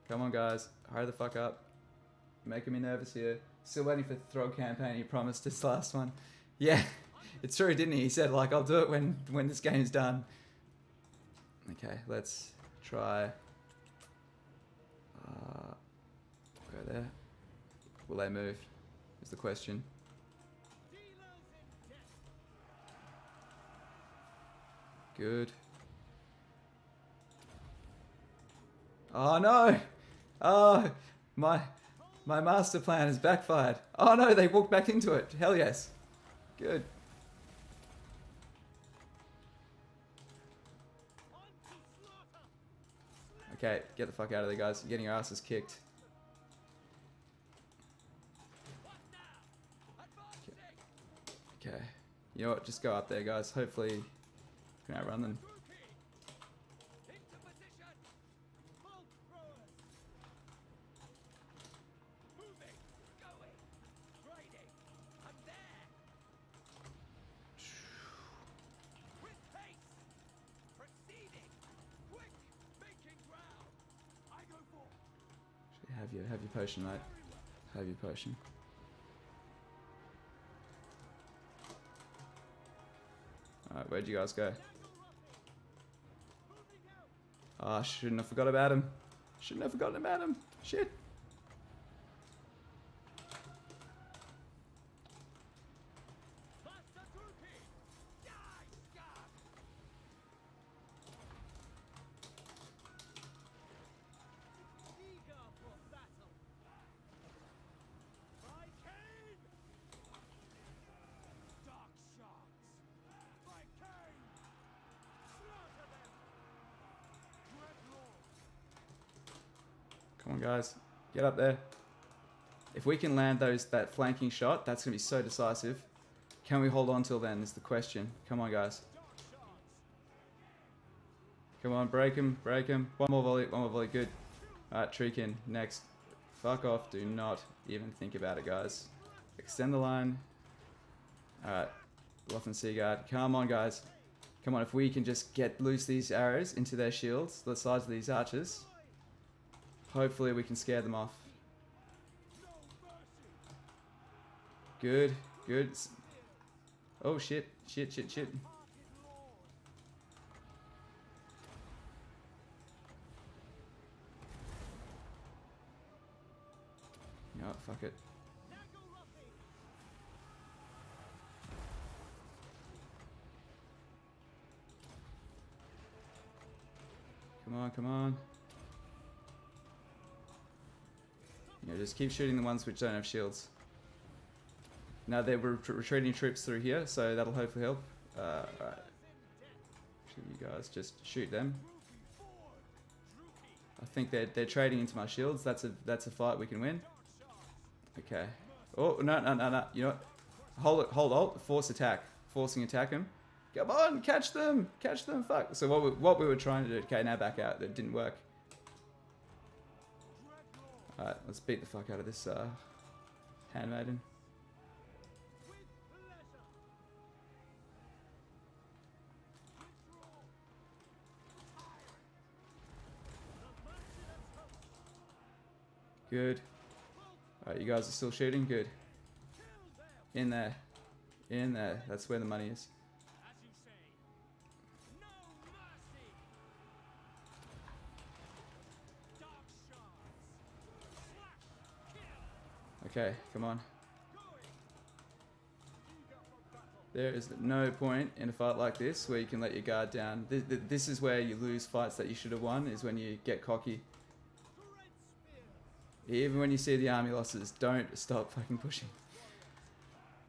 Come on, guys. Hurry the fuck up. Making me nervous here. Still waiting for the throw campaign he promised his last one. Yeah, it's true, didn't he? He said, like, I'll do it when this game's done. Okay, let's try. Go there. Will they move? Is the question. Good. Oh no! Oh, my master plan has backfired. Oh no, they walked back into it. Hell yes. Good. Okay, get the fuck out of there, guys. You're getting your asses kicked. Okay. You know what? Just go up there, guys. Hopefully, you can outrun them. Have your potion, mate. Have your potion. Alright, where'd you guys go? Ah, shouldn't have forgot about him. Shouldn't have forgotten about him. Shit. Come on, guys. Get up there. If we can land that flanking shot, that's going to be so decisive. Can we hold on till then is the question. Come on, guys. Come on, break him, break him. One more volley, good. Alright, Treekin, next. Fuck off, do not even think about it, guys. Extend the line. Alright, Ulthuan Seaguard. Come on, guys. Come on, if we can just get loose these arrows into their shields, the sides of these archers. Hopefully we can scare them off. Good, good. Oh shit, shit. You know what, fuck it. Come on. You know, just keep shooting the ones which don't have shields. Now they're retreating troops through here, so that'll hopefully help. Alright. You guys just shoot them. I think they're trading into my shields. That's a fight we can win. Okay. Oh no. You know what? Hold. Force attack. Forcing attack them. Come on, catch them. Fuck. So what we were trying to do. Okay, now back out. That didn't work. Alright, let's beat the fuck out of this handmaiden. Good. Alright, you guys are still shooting? Good. In there. In there. That's where the money is. Okay, come on. There is no point in a fight like this where you can let your guard down. This is where you lose fights that you should have won, is when you get cocky. Even when you see the army losses, don't stop fucking pushing.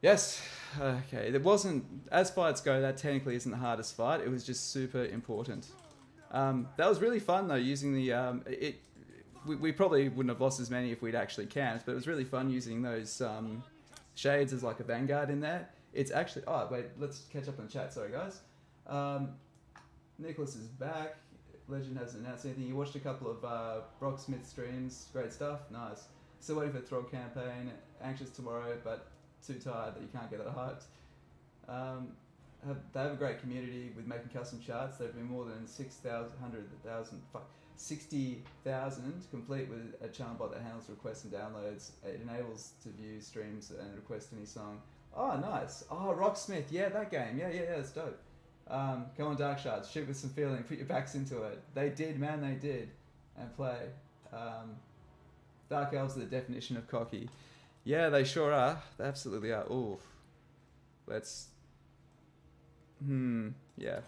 Yes, okay, it wasn't, as fights go, that technically isn't the hardest fight, it was just super important. That was really fun though, using the, we probably wouldn't have lost as many if we'd actually camped, but it was really fun using those shades as like a vanguard in there. It's actually, oh wait, let's catch up on chat, sorry guys. Nicholas is back. Legend hasn't announced anything. You watched a couple of Brock Smith streams, great stuff, nice. Still waiting for the Throg campaign, anxious tomorrow, but too tired that you can't get that hyped. They have a great community with making custom charts. There have been more than 60,000 complete with a channel bot that handles requests and downloads. It enables to view streams and request any song. Oh, nice. Oh, Rocksmith. Yeah, that game. Yeah, that's dope. Come on, Dark Shards. Shoot with some feeling. Put your backs into it. They did, man. They did. And play. Dark Elves are the definition of cocky. Yeah, they sure are. They absolutely are. Ooh. Let's... yeah.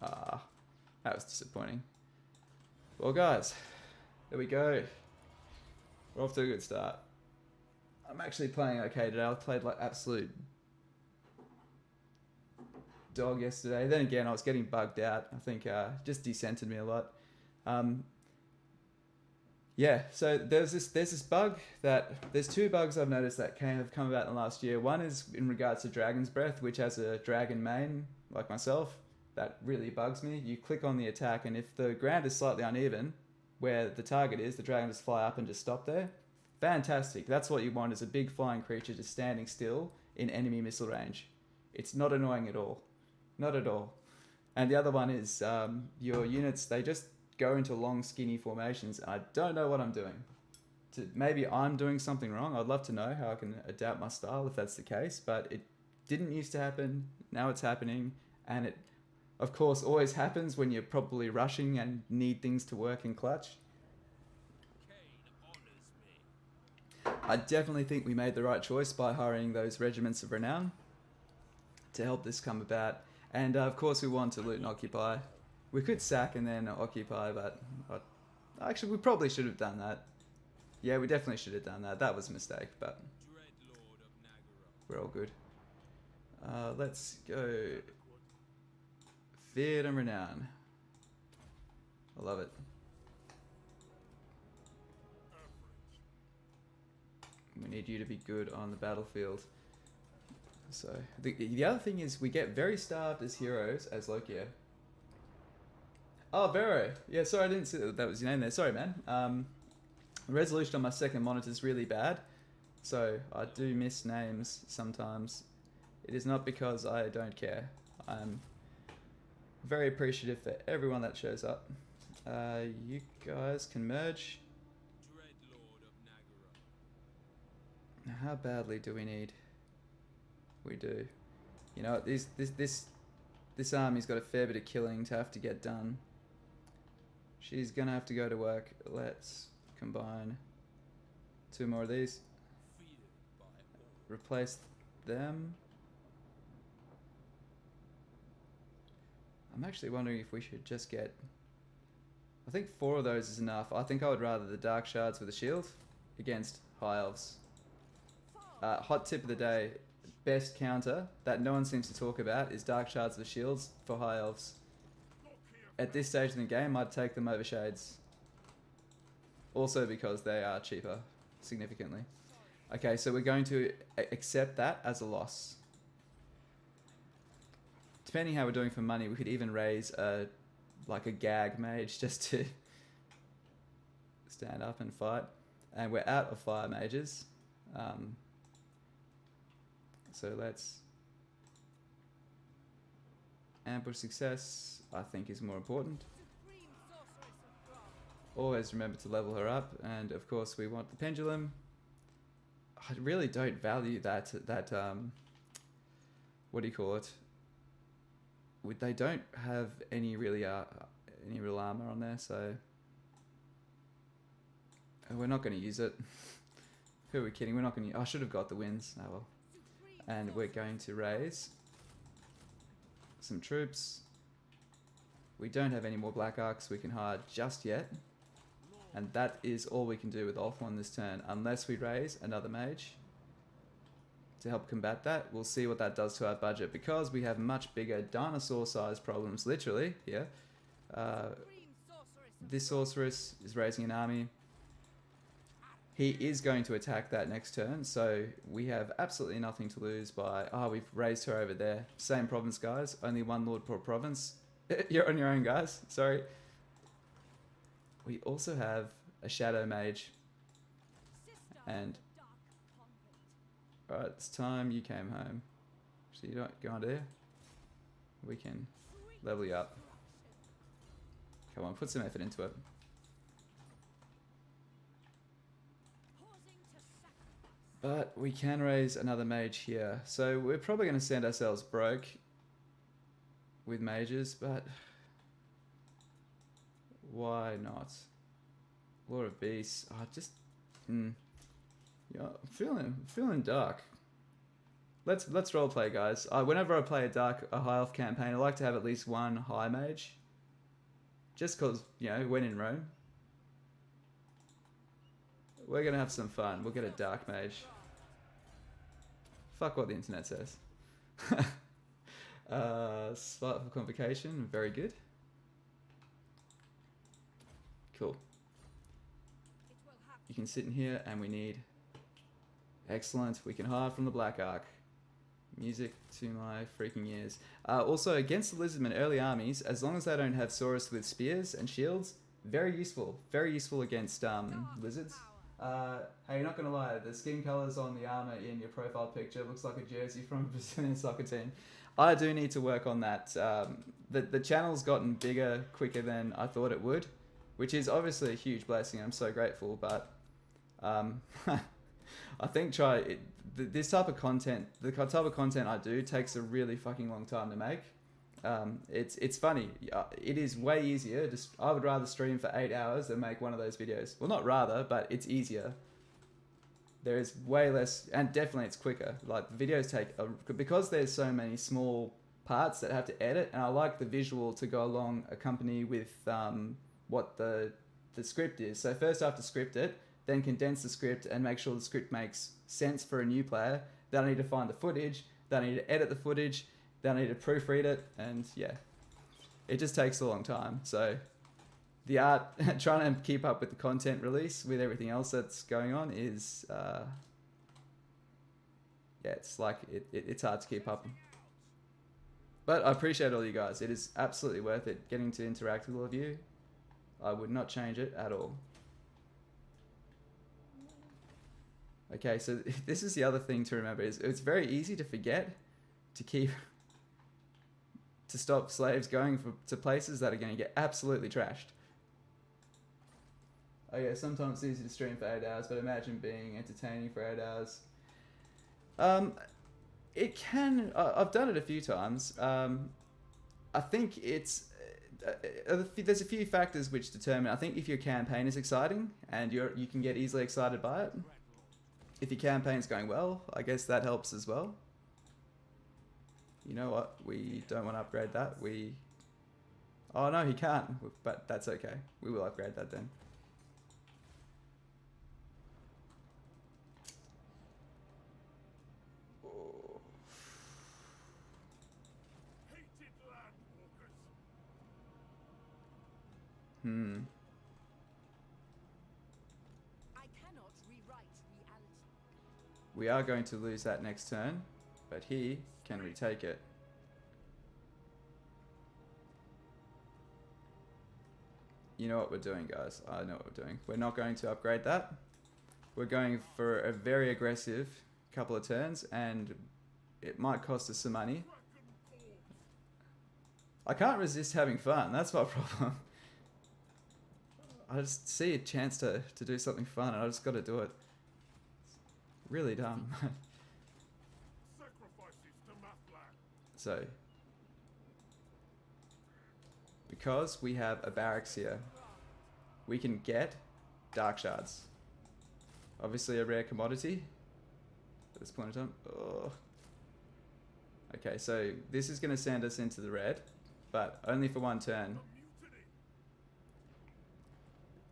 Ah, that was disappointing. Well, guys, there we go. We're off to a good start. I'm actually playing okay today. I played like absolute dog yesterday. Then again, I was getting bugged out. I think just decentered me a lot. Yeah, so there's this bug there's two bugs I've noticed that have come about in the last year. One is in regards to Dragon's Breath, which has a dragon main, like myself. That really bugs me. You click on the attack, and if the ground is slightly uneven, where the target is, the dragon just fly up and just stop there. Fantastic. That's what you want, is a big flying creature just standing still in enemy missile range. It's not annoying at all. Not at all. And the other one is your units, they just go into long skinny formations. I don't know what I'm doing. Maybe I'm doing something wrong. I'd love to know how I can adapt my style if that's the case, but it didn't used to happen. Now it's happening, and it of course always happens when you're probably rushing and need things to work in clutch. I definitely think we made the right choice by hiring those regiments of renown to help this come about. And of course we want to loot and occupy. We could sack and then occupy, but actually we probably should have done that. Yeah, we definitely should have done that. That was a mistake, but we're all good. Let's go Feared and Renown. I love it. We need you to be good on the battlefield. So the other thing is we get very starved as heroes as Lokia. Oh, Vero. Yeah, sorry, I didn't see that was your name there. Sorry, man. The resolution on my second monitor is really bad, so I do miss names sometimes. It is not because I don't care. I'm very appreciative for everyone that shows up. You guys can merge. Now, how badly do we need? We do. You know, this army's got a fair bit of killing to have to get done. She's gonna have to go to work. Let's combine two more of these. Replace them. I'm actually wondering if we should just get... I think 4 of those is enough. I think I would rather the Dark Shards with a shield against High Elves. Hot tip of the day. Best counter that no one seems to talk about is Dark Shards with shields for High Elves. At this stage in the game, I'd take them over Shades. Also because they are cheaper, significantly. Okay, so we're going to accept that as a loss. Depending how we're doing for money, we could even raise a like a gag mage just to stand up and fight. And we're out of fire mages. So let's ambush success, I think, is more important. Supreme sorceress of God. Always remember to level her up, and of course we want the pendulum. I really don't value that what do you call it? They don't have any real armor on there, so we're not going to use it. Who are we kidding? We're not going to. I should have got the wins. Oh well. Supreme And we're going to raise some troops. We don't have any more black arcs we can hire just yet. And that is all we can do with Ulthuan this turn, unless we raise another mage to help combat that. We'll see what that does to our budget, because we have much bigger dinosaur-sized problems, literally, here. Supreme sorceress of This sorceress is raising an army. He is going to attack that next turn, so we have absolutely nothing to lose by... Oh, we've raised her over there. Same province, guys. Only one lord per province. You're on your own, guys. Sorry. We also have a shadow mage. sister And... of dark convent. Alright, it's time you came home. So you don't go on there. We can Sweet level you up. destruction. Come on, put some effort into it. Pausing to sacrifice. But we can raise another mage here. So we're probably going to send ourselves broke with mages, but why not? Lord of Beasts. Oh, just... Yeah, I'm feeling dark. Let's roleplay, guys. Whenever I play a high elf campaign, I like to have at least one high mage. Just cause, you know, when in Rome. We're gonna have some fun. We'll get a dark mage. Fuck what the internet says. Spiteful Convocation, very good. Cool. It will happen. You can sit in here, and we need... Excellent. We can hire from the Black Ark. Music to my freaking ears. Also, against the Lizardmen early armies, as long as they don't have Saurus with spears and shields, very useful. Very useful against lizards. Hey, you're not gonna lie, the skin colors on the armor in your profile picture looks like a jersey from a Brazilian soccer team. I do need to work on that. The channel's gotten bigger quicker than I thought it would, which is obviously a huge blessing. I'm so grateful, but I think this type of content, the type of content I do, takes a really fucking long time to make. It's funny. It is way easier. I would rather stream for 8 hours than make one of those videos. Well, not rather, but it's easier. There is way less, and definitely it's quicker. Like, the videos take because there's so many small parts that have to edit, and I like the visual to go along, accompany with what the script is. So first I have to script it, then condense the script and make sure the script makes sense for a new player. Then I need to find the footage. Then I need to edit the footage. Then I need to proofread it. And yeah, it just takes a long time. So the art, trying to keep up with the content release with everything else that's going on is, yeah, it's like, it's hard to keep up. But I appreciate all you guys. It is absolutely worth it getting to interact with all of you. I would not change it at all. Okay, so this is the other thing to remember, is it's very easy to forget to stop slaves going to places that are going to get absolutely trashed. Oh yeah, sometimes it's easy to stream for 8 hours, but imagine being entertaining for 8 hours. It can, I've done it a few times. I think it's, there's a few factors which determine. I think if your campaign is exciting and you can get easily excited by it. If your campaign's going well, I guess that helps as well. You know what? We don't want to upgrade that. Oh no, he can't. But that's okay. We will upgrade that then. I cannot rewrite reality. We are going to lose that next turn, but he can retake it. You know what we're doing, guys. I know what we're doing. We're not going to upgrade that. We're going for a very aggressive couple of turns, and it might cost us some money. I can't resist having fun. That's my problem. I just see a chance to do something fun, and I just got to do it. It's really dumb. So, because we have a barracks here, we can get dark shards. Obviously a rare commodity at this point in time. Oh. Okay, so this is going to send us into the red, but only for one turn.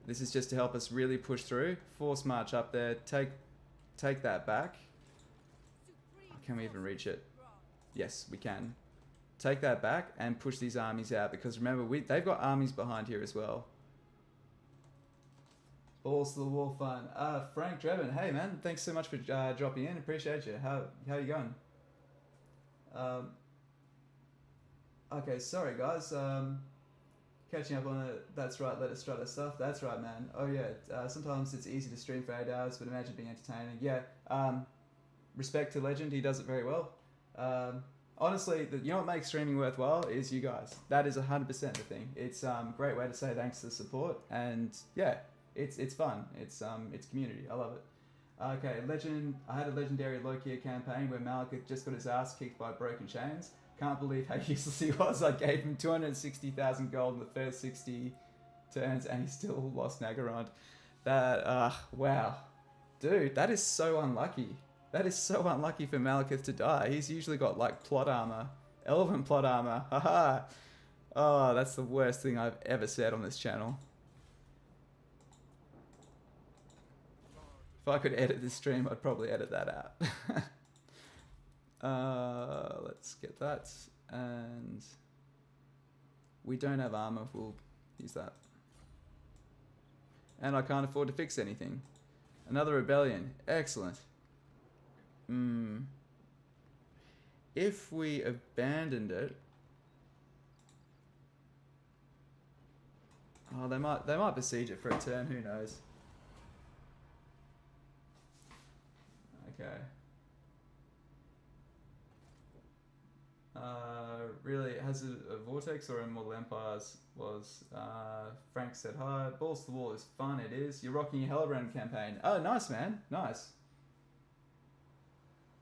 This is just to help us really push through. Force march up there. Take that back. Oh, can we even reach it? Yes, we can. Take that back and push these armies out, because remember, they've got armies behind here as well. Balls to the wall fun. Frank Drebin, hey man, thanks so much for dropping in. Appreciate you. How you going? Okay, sorry guys. Catching up on it. That's right. Let us try that stuff. That's right, man. Oh yeah. Sometimes it's easy to stream for 8 hours, but imagine being entertaining. Yeah. Respect to Legend. He does it very well. Honestly, you know what makes streaming worthwhile is you guys. That is 100% the thing. It's a great way to say thanks to the support, and yeah, it's fun. It's community. I love it. Okay, Legend. I had a legendary Lokia campaign where Malekith just got his ass kicked by Broken Chains. Can't believe how useless he was. I gave him 260,000 gold in the first 60 turns, and he still lost Nagaron. That wow, dude, that is so unlucky. That is so unlucky for Malekith to die. He's usually got like plot armor, elven plot armor. Haha. Oh, that's the worst thing I've ever said on this channel. If I could edit this stream, I'd probably edit that out. Let's get that. And we don't have armor. We'll use that. And I can't afford to fix anything. Another rebellion. Excellent. If we abandoned it, oh, they might besiege it for a turn. Who knows? Okay. Really, has a vortex or Immortal Empires was? Frank said hi. Balls to the wall is fun. It is. You're rocking your Hellbrand campaign. Oh, nice, man. Nice.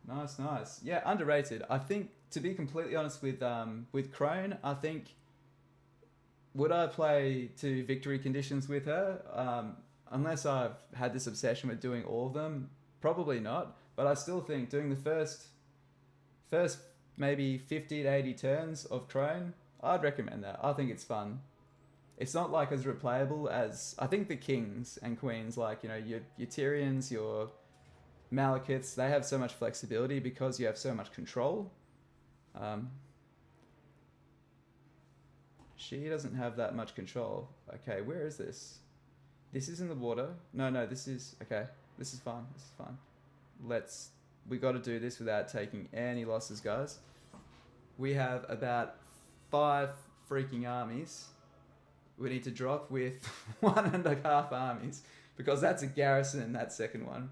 Nice. Yeah, underrated. I think, to be completely honest with Crone, I think, would I play to victory conditions with her? Unless I've had this obsession with doing all of them, probably not. But I still think doing the first maybe 50 to 80 turns of Crone, I'd recommend that. I think it's fun. It's not like as replayable as, I think, the kings and queens, like, you know, your Tyrions, your Malekiths, they have so much flexibility because you have so much control. She doesn't have that much control. Okay, where is this? This is in the water. No, this is, okay. This is fine. We got to do this without taking any losses, guys. We have about 5 freaking armies. We need to drop with 1.5 armies, because that's a garrison in that second one.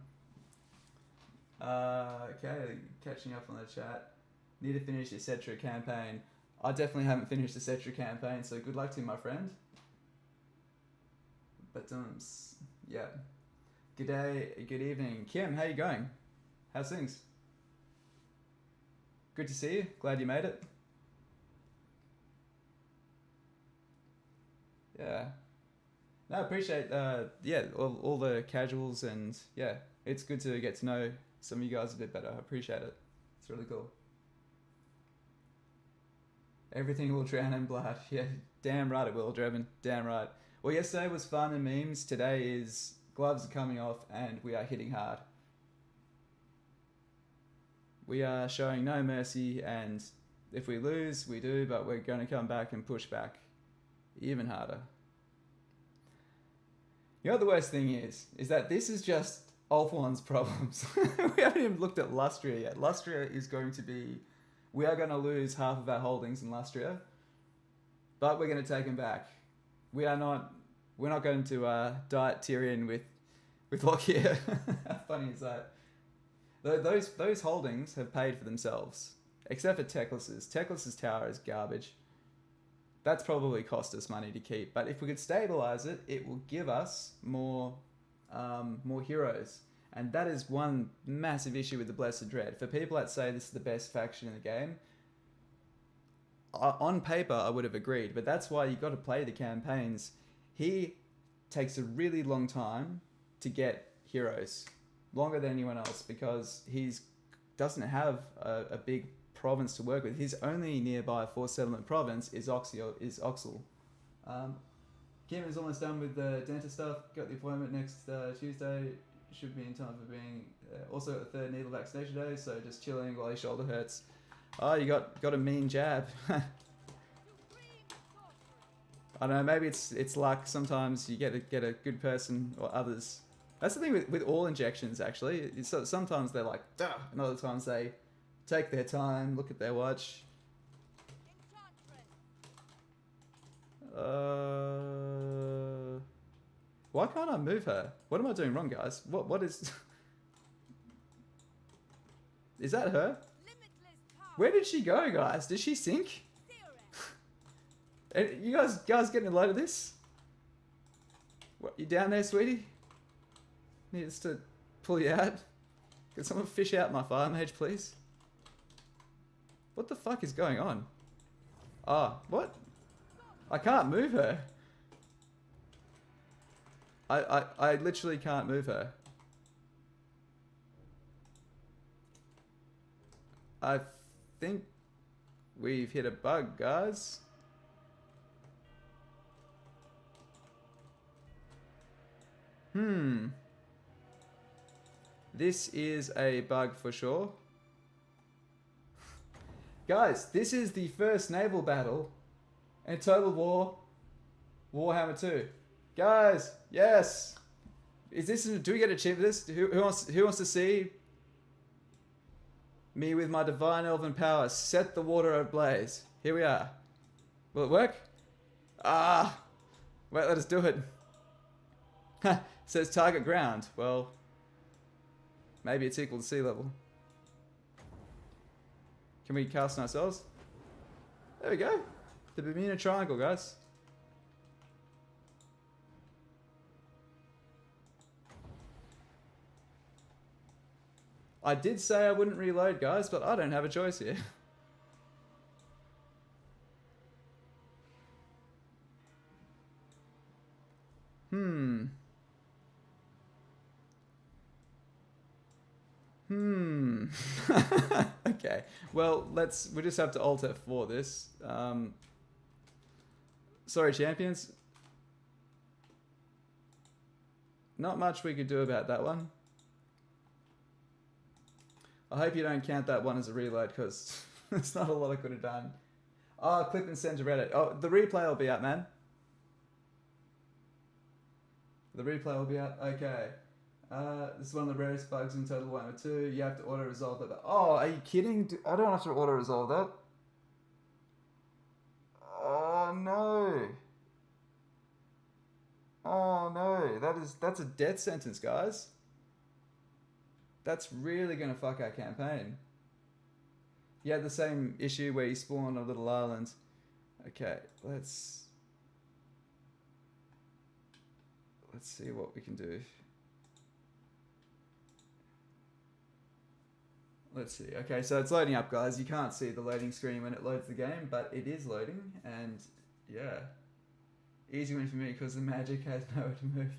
Okay, catching up on the chat. Need to finish the Cetra campaign. I definitely haven't finished the Cetra campaign, so good luck to you, my friend. But yeah. Good day, good evening. Kim, how you going? How's things? Good to see you. Glad you made it. Yeah. No, I appreciate all the casuals, and yeah, it's good to get to know some of you guys a bit better. I appreciate it. It's really cool. Everything will drown in blood. Yeah, damn right it will, Drebin. Damn right. Well, yesterday was fun and memes. Today is gloves are coming off and we are hitting hard. We are showing no mercy, and if we lose, we do, but we're going to come back and push back even harder. You know what the worst thing is that this is just Ulthuan's problems. We haven't even looked at Lustria yet. Lustria is going to be... We are going to lose half of our holdings in Lustria, but we're going to take them back. We are not we're not going to diet Tyrion with Lockyer. How funny is that? Those holdings have paid for themselves, except for Teclis's. Teclis's tower is garbage. That's probably cost us money to keep, but if we could stabilize it, it will give us more heroes. And that is one massive issue with the Blessed Dread. For people that say this is the best faction in the game, on paper I would have agreed, but that's why you got to play the campaigns. He takes a really long time to get heroes, longer than anyone else, because he's doesn't have a big province to work with. His only nearby 4-settlement province is Oxel. Kim is almost done with the dentist stuff. Got the appointment next Tuesday. Should be in time for being also at the third needle vaccination day. So just chilling while his shoulder hurts. Oh, you got a mean jab. I don't know. Maybe it's luck. Sometimes you get a good person or others. That's the thing with all injections. Actually, sometimes they're like, duh, and other times they take their time, look at their watch. Why can't I move her? What am I doing wrong, guys? What is... Is that her? Where did she go, guys? Did she sink? You guys getting a load of this? What, you down there, sweetie? Need us to pull you out? Can someone fish out my fire mage, please? What the fuck is going on? Ah, what? I can't move her. I literally can't move her. I think we've hit a bug, guys. This is a bug for sure. Guys, this is the first naval battle in Total War Warhammer 2. Guys, yes. Is this? Do we get a chip for this? Who wants to see me with my divine elven power set the water ablaze? Here we are. Will it work? Ah! Wait, let us do it. Says target ground. Well, maybe it's equal to sea level. Can we cast on ourselves? There we go. The Bermuda Triangle, guys. I did say I wouldn't reload, guys, but I don't have a choice here. Okay. Well, we just have to alt F4 this. Sorry, champions. Not much we could do about that one. I hope you don't count that one as a reload, because there's not a lot I could have done. Oh, clip and send to Reddit. Oh, the replay will be out, man. The replay will be out. Okay. This is one of the rarest bugs in Total Warhammer 2. You have to auto-resolve that. Oh, are you kidding? I don't have to auto-resolve that. Oh, no. Oh, no. That's a death sentence, guys. That's really going to fuck our campaign. You had the same issue where you spawn on a little island. Okay, let's see what we can do. Let's see. Okay, so it's loading up, guys. You can't see the loading screen when it loads the game, but it is loading, and yeah. Easy win for me because the magic has nowhere to move.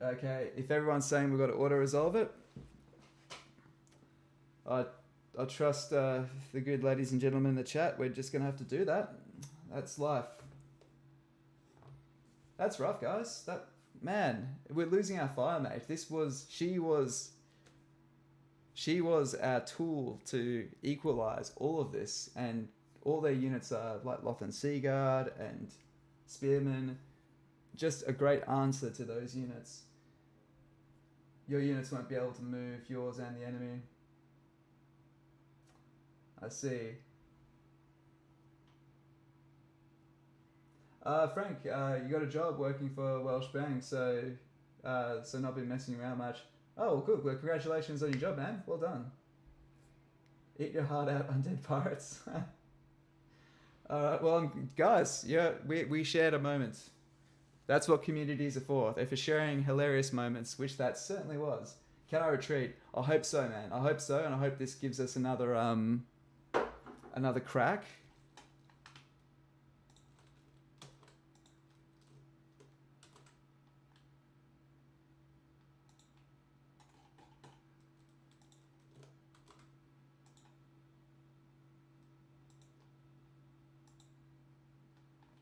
Okay, if everyone's saying we've got to auto-resolve it, I trust the good ladies and gentlemen in the chat. We're just going to have to do that. That's life. That's rough, guys. Man, we're losing our fire mage. She was our tool to equalize all of this, and all their units are like Lothan Seaguard and Spearmen. Just a great answer to those units. Your units won't be able to move, yours and the enemy. I see. Frank, you got a job working for Welsh Bank, so not been messing around much. Oh, good. Well, congratulations on your job, man. Well done. Eat your heart out, undead pirates. Well, guys, yeah, we shared a moment. That's what communities are for. They're for sharing hilarious moments, which that certainly was. Can I retreat? I hope so, man. I hope so, and I hope this gives us another crack.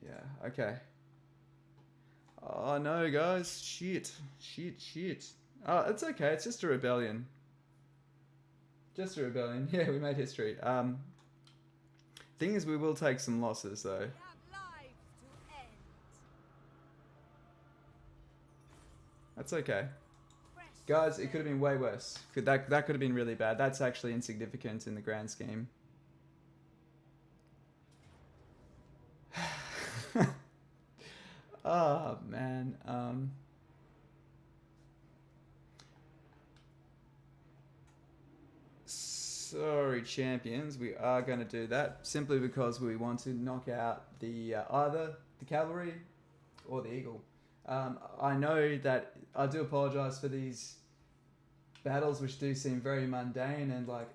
Yeah, okay. Oh no, guys. Shit. Oh, it's okay. It's just a rebellion. Just a rebellion. Yeah, we made history. Thing is, we will take some losses, though. We have lives to end. That's okay. Fresh Guys, it could have been way worse. That could have been really bad. That's actually insignificant in the grand scheme. Oh, man. Sorry, champions. We are going to do that simply because we want to knock out the either the cavalry or the eagle. I know that I do apologize for these battles, which do seem very mundane and like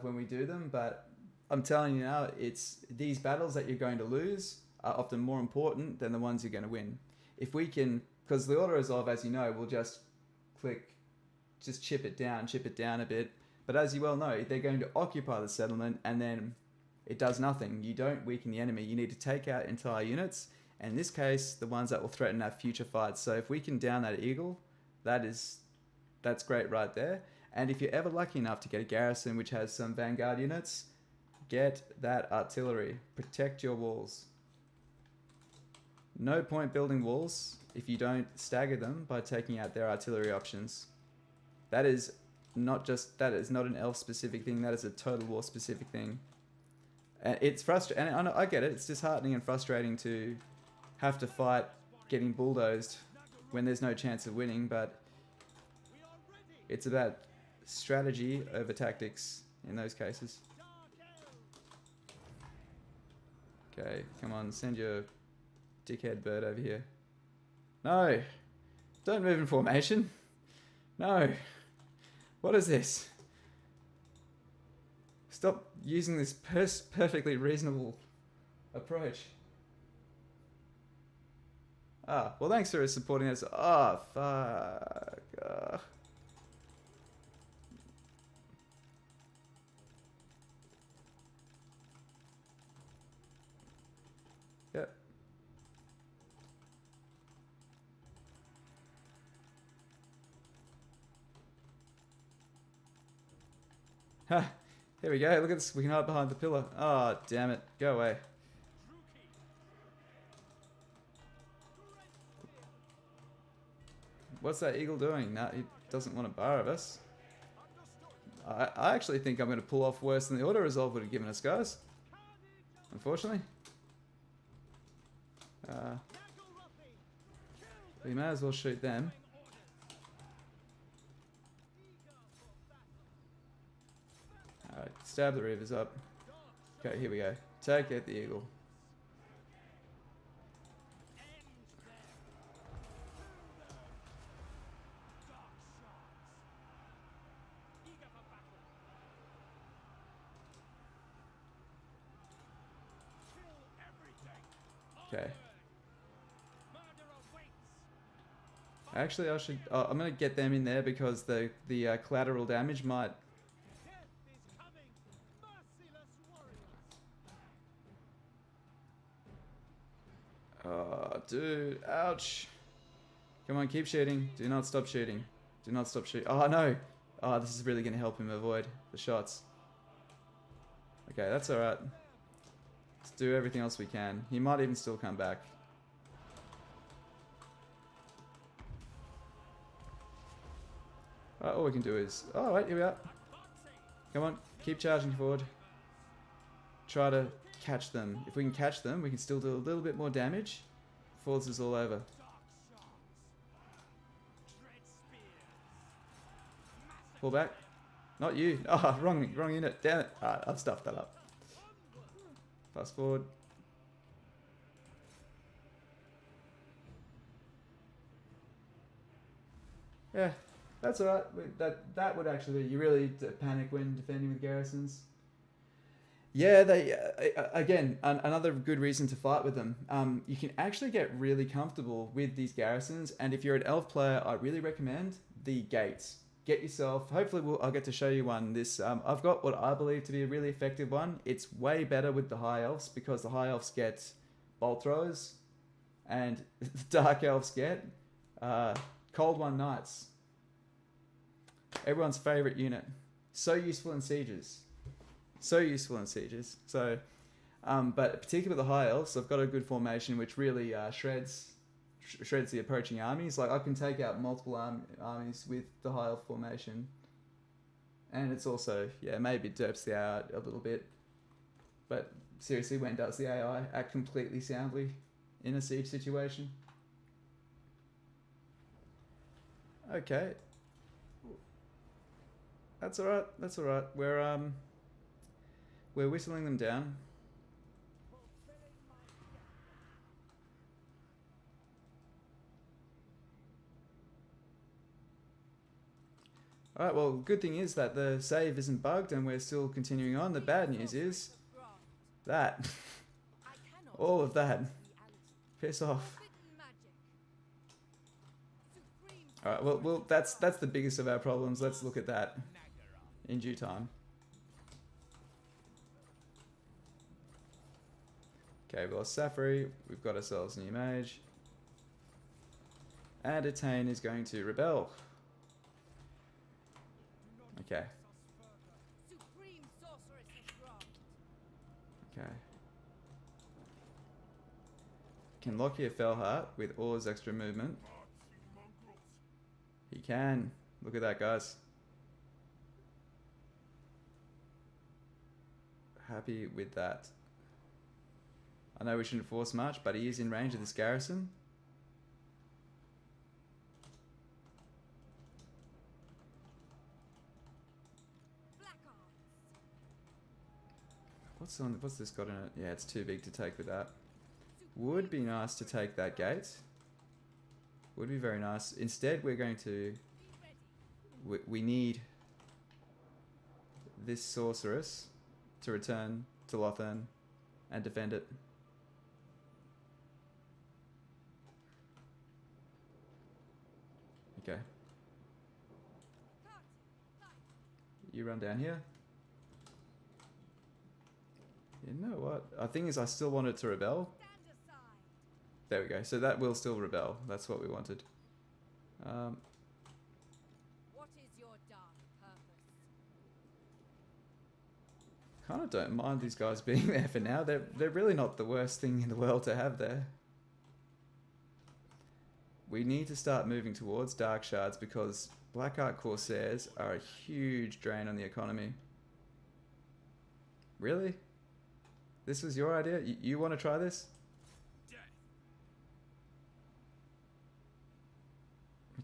when we do them, but I'm telling you now, it's these battles that you're going to lose are often more important than the ones you're going to win. If we can, because the auto resolve, as you know, will just chip it down a bit. But as you well know, they're going to occupy the settlement and then it does nothing. You don't weaken the enemy. You need to take out entire units. And in this case, the ones that will threaten our future fights. So if we can down that eagle, that's great right there. And if you're ever lucky enough to get a garrison which has some vanguard units, get that artillery. Protect your walls. No point building walls if you don't stagger them by taking out their artillery options. That is not an elf specific thing, that is a total war specific thing. And it's frustrating, and I get it, it's disheartening and frustrating to have to fight getting bulldozed when there's no chance of winning, but it's about strategy over tactics in those cases. Okay, come on, send your dickhead bird over here. No! Don't move in formation! No! What is this? Stop using this perfectly reasonable approach. Ah, well thanks for supporting us. Ah, fuck. Yep. Ha! Here we go. Look at this. We can hide behind the pillar. Oh, damn it. Go away. What's that eagle doing? No, he doesn't want to bar of us. I actually think I'm going to pull off worse than the auto resolve would have given us, guys. Unfortunately. We may as well shoot them. Alright, stab the reavers up. Okay, here we go. Take out the eagle. Okay. Actually, I should. I'm gonna get them in there because the collateral damage might. Oh, dude, ouch! Come on, keep shooting. Do not stop shooting. Do not stop shooting. Oh no! Oh, this is really gonna help him avoid the shots. Okay, that's all right. Let's do everything else we can. He might even still come back. All we can do is... Oh, wait, here we are. Come on, keep charging forward. Try to catch them. If we can catch them, we can still do a little bit more damage. before this is all over. Pull back. Not you. Oh, wrong unit. Damn it. Alright, I've stuffed that up. Fast forward. Yeah, that's alright. That would actually be, you really panic when defending with garrisons. Yeah, they again another good reason to fight with them. You can actually get really comfortable with these garrisons, and if you're an elf player, I really recommend the gates. Get yourself. Hopefully, I'll get to show you one. This I've got what I believe to be a really effective one. It's way better with the high elves because the high elves get bolt throwers, and the dark elves get cold one knights. Everyone's favorite unit. So useful in sieges. So useful in sieges. So, but particularly with the high elves, I've got a good formation which really shreds the approaching armies. Like I can take out multiple armies with the high elf formation, and it's also maybe derps the AI out a little bit. But seriously, when does the AI act completely soundly in a siege situation? Okay. That's alright. That's alright. We're whistling them down. Alright, well, good thing is that the save isn't bugged and we're still continuing on. The bad news is that all of that. Piss off. Alright, well, that's the biggest of our problems. Let's look at that in due time. Okay, well, Safri, we've got ourselves a new mage. And Attain is going to rebel. Okay. Okay. Can Lockyer Fellheart with all his extra movement. He can. Look at that, guys. Happy with that. I know we shouldn't force much, but he is in range of this garrison. What's this got in it? Yeah, it's too big to take with that. Would be nice to take that gate. Would be very nice. Instead, we're going to... We need this sorceress to return to Ulthuan and defend it. Okay. You run down here. You know what? I think is I still wanted to rebel. There we go. So that will still rebel. That's what we wanted. What is your dark purpose? Kind of don't mind these guys being there for now. They're really not the worst thing in the world to have there. We need to start moving towards Dark Shards because Black Art Corsairs are a huge drain on the economy. Really? This was your idea? You want to try this?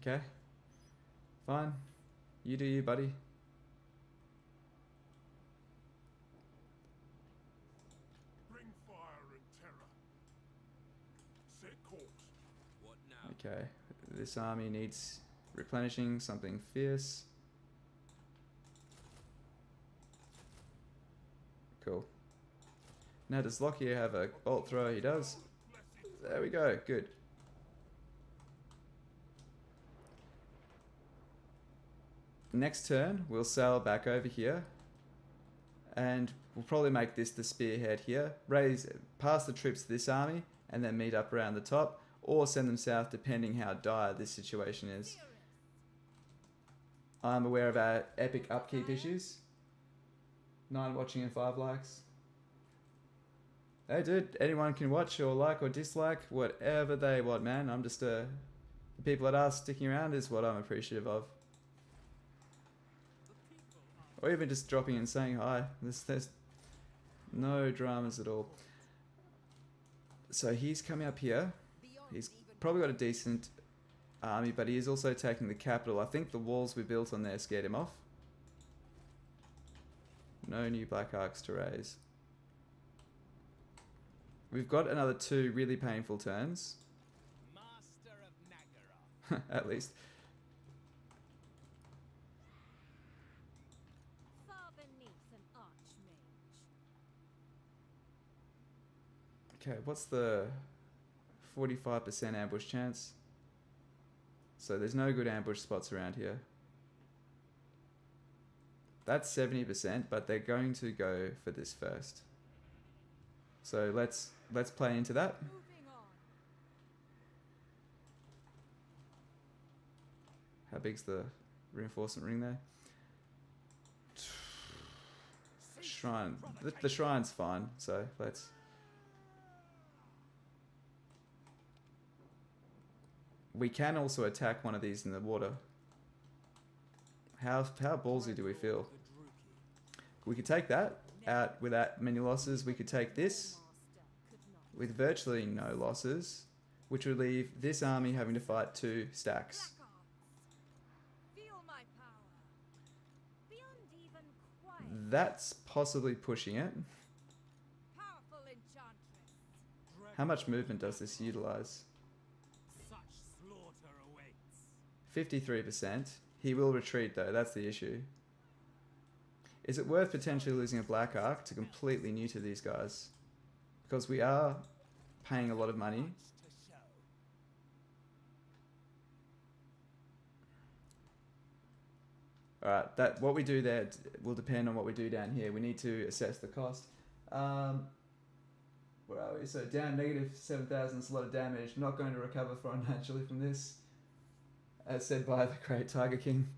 Okay. Fine. You do you, buddy. Bring fire and terror. Set course. What now? Okay. This army needs replenishing, something fierce. Cool. Now does Lockyer have a bolt thrower? He does. There we go. Good. Next turn, we'll sail back over here. And we'll probably make this the spearhead here. Pass the troops to this army and then meet up around the top. Or send them south depending how dire this situation is. I'm aware of our epic upkeep issues. 9 watching and 5 likes. Hey dude, anyone can watch or like or dislike whatever they want, man. I'm just the people that are sticking around is what I'm appreciative of. Or even just dropping and saying hi. There's no dramas at all. So he's coming up here. He's probably got a decent army, but he is also taking the capital. I think the walls we built on there scared him off. No new black arcs to raise. We've got another 2 really painful turns. Master of Nagara. At least. Far beneath an archmage. Okay, what's the 45% ambush chance? So there's no good ambush spots around here. That's 70%, but they're going to go for this first. So let's play into that. Moving on. How big's the reinforcement ring there? Shrine. The shrine's fine, so let's... We can also attack one of these in the water. How ballsy do we feel? We could take that out without many losses. We could take this with virtually no losses, which would leave this army having to fight 2 stacks. Black arts. Feel my power. Beyond even quiet. That's possibly pushing it. Powerful enchantress. How much movement does this utilize? Such slaughter awaits. 53%. He will retreat though, that's the issue. Is it worth potentially losing a black arc to completely neuter these guys? Because we are paying a lot of money. Alright, that what we do there will depend on what we do down here. We need to assess the cost. Where are we? So down negative 7,000 is a lot of damage. Not going to recover financially from this. As said by the great Tiger King.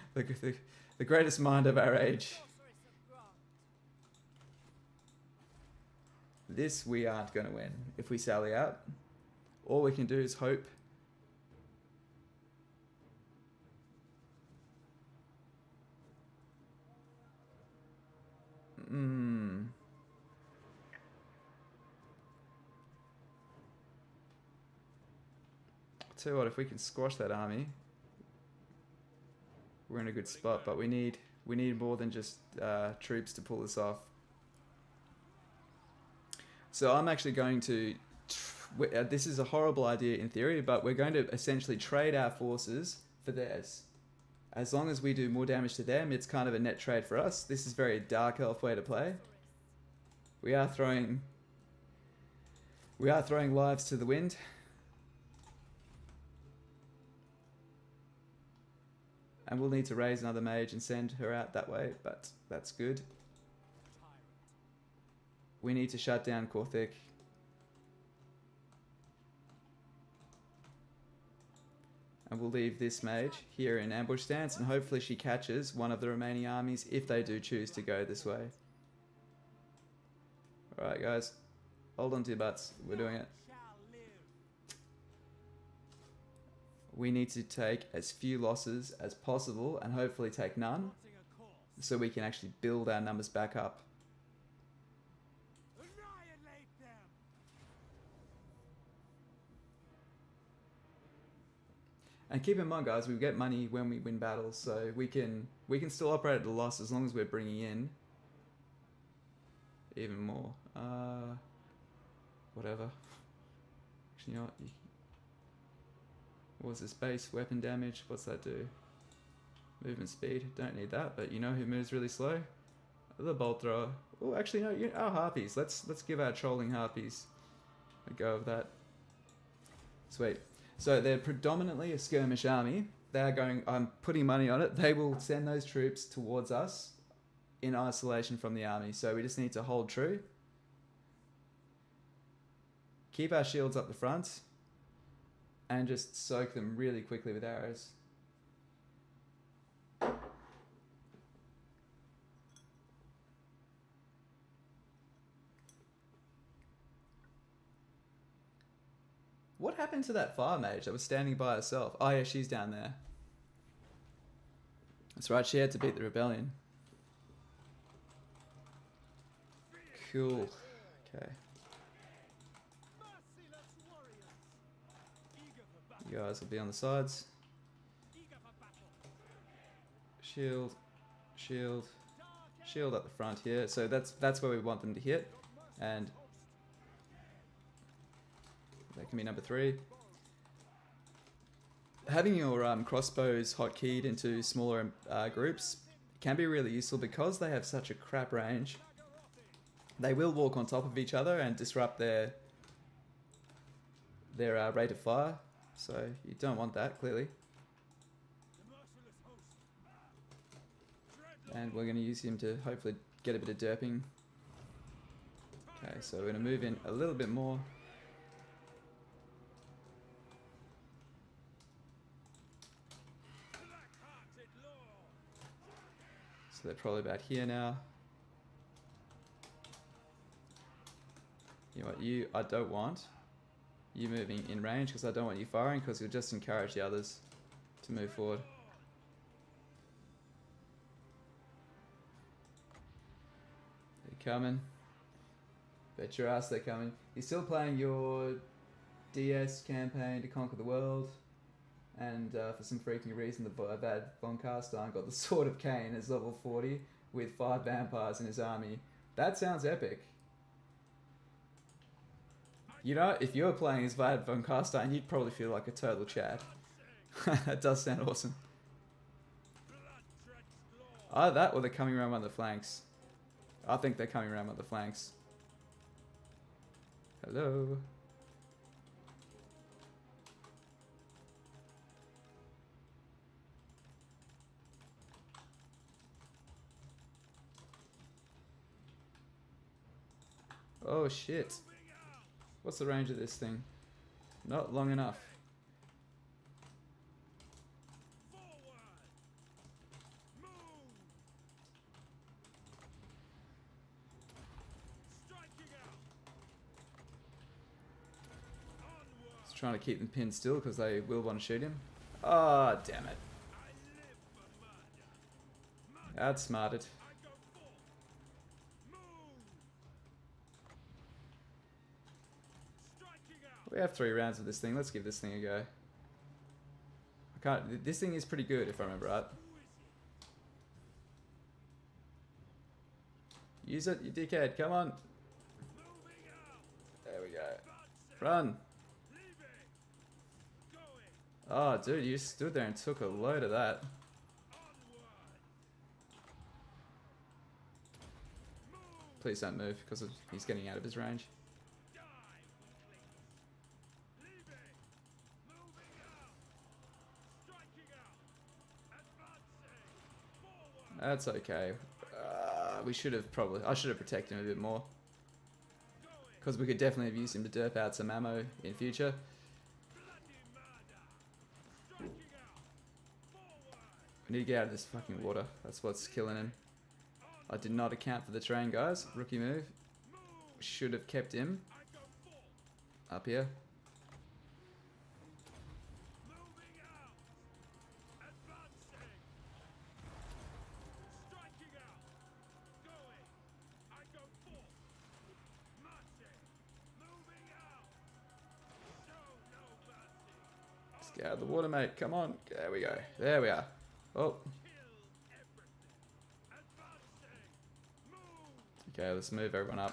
the greatest mind of our age. Sorceress of Grant. This we aren't going to win if we sally out. All we can do is hope. Tell you what, if we can squash that army, we're in a good spot. But we need more than just troops to pull this off. So I'm actually going to. This is a horrible idea in theory, but we're going to essentially trade our forces for theirs. As long as we do more damage to them, it's kind of a net trade for us. This is very dark elf way to play. We are throwing lives to the wind. And we'll need to raise another mage and send her out that way, but that's good. We need to shut down Korthik. And we'll leave this mage here in ambush stance, and hopefully she catches one of the remaining armies if they do choose to go this way. Alright guys, hold on to your butts, we're doing it. We need to take as few losses as possible and hopefully take none, so we can actually build our numbers back up. Annihilate them. And keep in mind guys, we get money when we win battles, so we can still operate at a loss as long as we're bringing in even more. Whatever. Actually, you know what? What was this? Base weapon damage? What's that do? Movement speed. Don't need that, but you know who moves really slow? The bolt thrower. Oh, actually no. Our harpies. Let's give our trolling harpies a go of that. Sweet. So they're predominantly a skirmish army. They are going. I'm putting money on it. They will send those troops towards us in isolation from the army. So we just need to hold true. Keep our shields up the front. And just soak them really quickly with arrows. What happened to that fire mage that was standing by herself? Oh yeah, she's down there. That's right, she had to beat the rebellion. Cool. Okay. You guys will be on the sides. Shield, shield, shield at the front here. So that's where we want them to hit, and that can be number 3. Having your crossbows hotkeyed into smaller groups can be really useful because they have such a crap range. They will walk on top of each other and disrupt their rate of fire. So you don't want that, clearly. And we're going to use him to hopefully get a bit of derping. Okay, so we're going to move in a little bit more. So they're probably about here now. You know what, I don't want you moving in range because I don't want you firing, because you'll just encourage the others to move forward. They're coming. Bet your ass they're coming. You're still playing your DS campaign to conquer the world, and for some freaking reason the bad Von Carstein got the Sword of Cain as level 40 with 5 vampires in his army. That sounds epic. You know, if you were playing as Vlad Von Carstein, you'd probably feel like a total Chad. That does sound awesome. Either that or they're coming around one of the flanks. I think they're coming around one of the flanks. Hello? Oh shit. What's the range of this thing? Not long enough. Just trying to keep them pinned still because they will want to shoot him. Ah, oh, damn it. Outsmarted. We have 3 rounds of this thing. Let's give this thing a go. I can't. This thing is pretty good if I remember right. Use it, you dickhead. Come on. There we go. Run. Oh, dude, you just stood there and took a load of that. Please don't move because he's getting out of his range. That's okay. We should have I should have protected him a bit more. Because we could definitely have used him to derp out some ammo in future. We need to get out of this fucking water. That's what's killing him. I did not account for the terrain, guys. Rookie move. Should have kept him up here. Get out of the water, mate. Come on. There we go. There we are. Oh. Okay, let's move everyone up.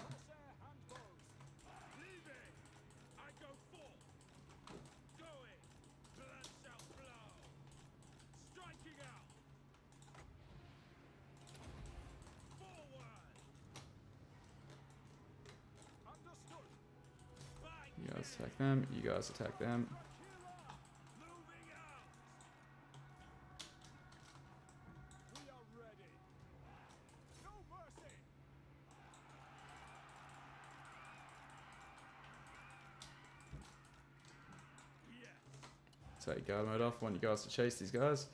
You guys attack them. You guys attack them. Take guard mode off. Want you guys to chase these guys.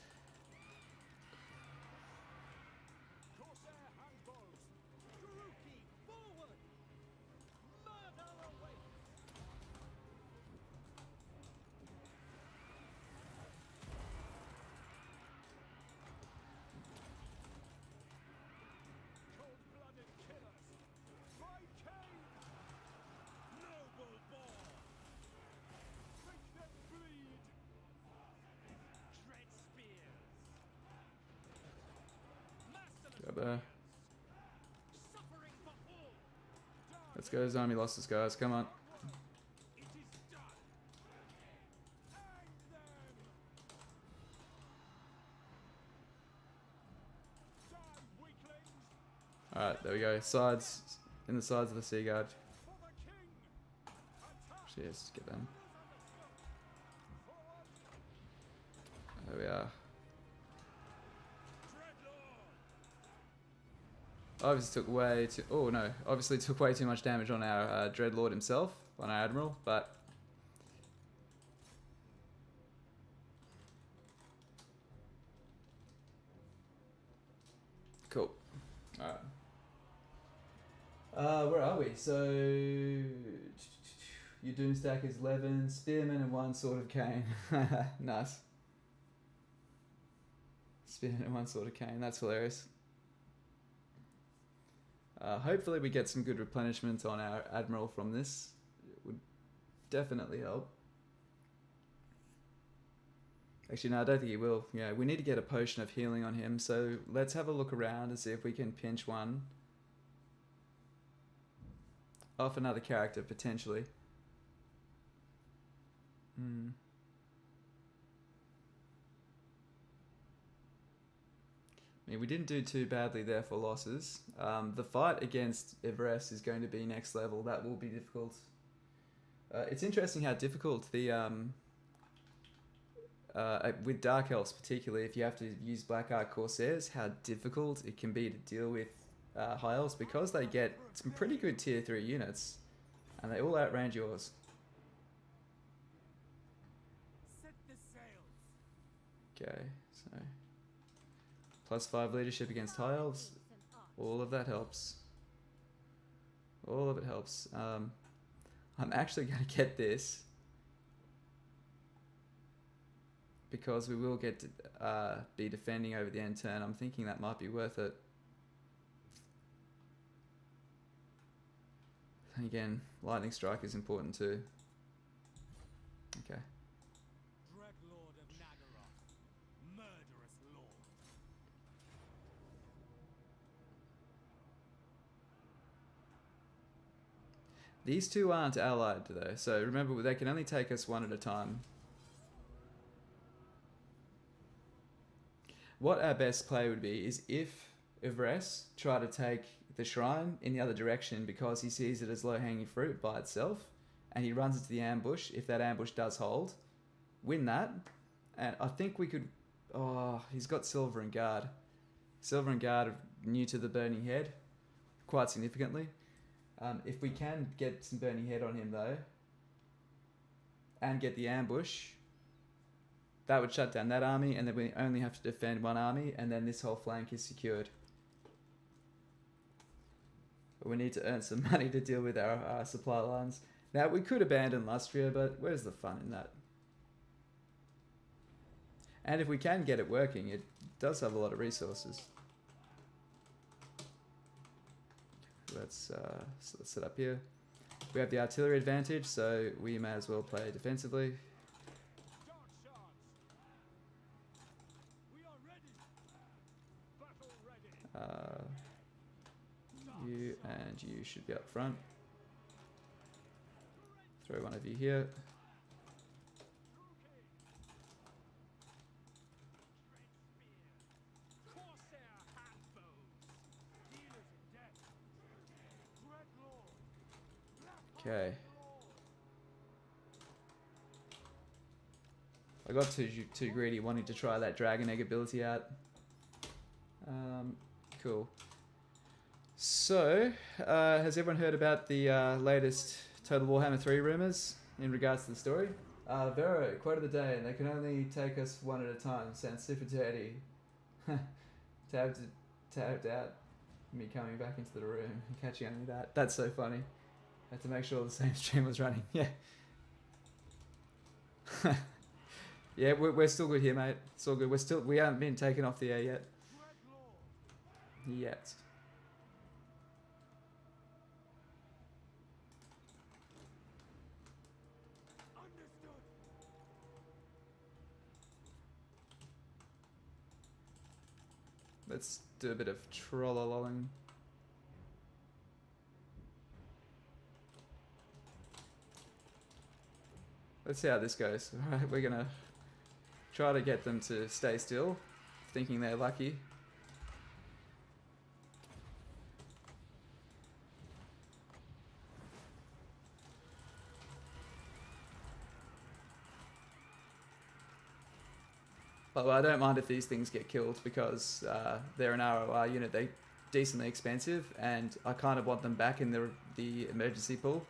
Fair. Let's go, those army losses, guys. Come on. Alright, there we go. Sides. In the sides of the Sea Guard. Actually, let's get them. There we are. Obviously took way too... Oh no, obviously took way too much damage on our Dreadlord himself, on our Admiral, but... Cool. Alright. Where are we? So... Your Doomstack is 11, Spearman and 1 Sword of Cain. Nice. Spearman and 1 Sword of Cain, that's hilarious. Hopefully we get some good replenishment on our Admiral from this. It would definitely help. Actually, no, I don't think he will. Yeah, we need to get a potion of healing on him, so let's have a look around and see if we can pinch one off another character, potentially. I mean, we didn't do too badly there for losses. The fight against Everest is going to be next level. That will be difficult. It's interesting how difficult the... with Dark Elves particularly, if you have to use Black Ark Corsairs, how difficult it can be to deal with High Elves, because they get some pretty good tier 3 units, and they all outrange yours. Set the sails. Okay, so... +5 leadership against High Elves. All of that helps. All of it helps. I'm actually going to get this, because we will get to be defending over the end turn. I'm thinking that might be worth it. And again, Lightning Strike is important too. Okay. Dreadlord of Nagaroth, murderous lord. These two aren't allied though, so remember they can only take us one at a time. What our best play would be is if Everest try to take the shrine in the other direction because he sees it as low-hanging fruit by itself, and he runs into the ambush. If that ambush does hold, win that, and I think we could... Oh, he's got Silver and Guard. Silver and Guard are new to the Burning Head, quite significantly. If we can get some Burning Head on him though, and get the ambush, that would shut down that army, and then we only have to defend one army, and then this whole flank is secured. But we need to earn some money to deal with our supply lines. Now, we could abandon Lustria, but where's the fun in that? And if we can get it working, it does have a lot of resources. Let's set up here. We have the artillery advantage, so we may as well play defensively. You and you should be up front. Throw one of you here. Okay. I got too greedy wanting to try that Dragon Egg ability out. Cool. So, has everyone heard about the latest Total Warhammer 3 rumors in regards to the story? Vero, quote of the day, and they can only take us one at a time. Sounds super dirty. Tabbed out me coming back into the room and catching only that. That's so funny. Had to make sure the same stream was running. Yeah. Yeah, we're still good here, mate. It's all good. We haven't been taken off the air yet. Yet. Let's do a bit of trollololling. Let's see how this goes. Alright, we're gonna try to get them to stay still, thinking they're lucky. But I don't mind if these things get killed because they're an ROR unit. They're decently expensive, and I kind of want them back in the emergency pool.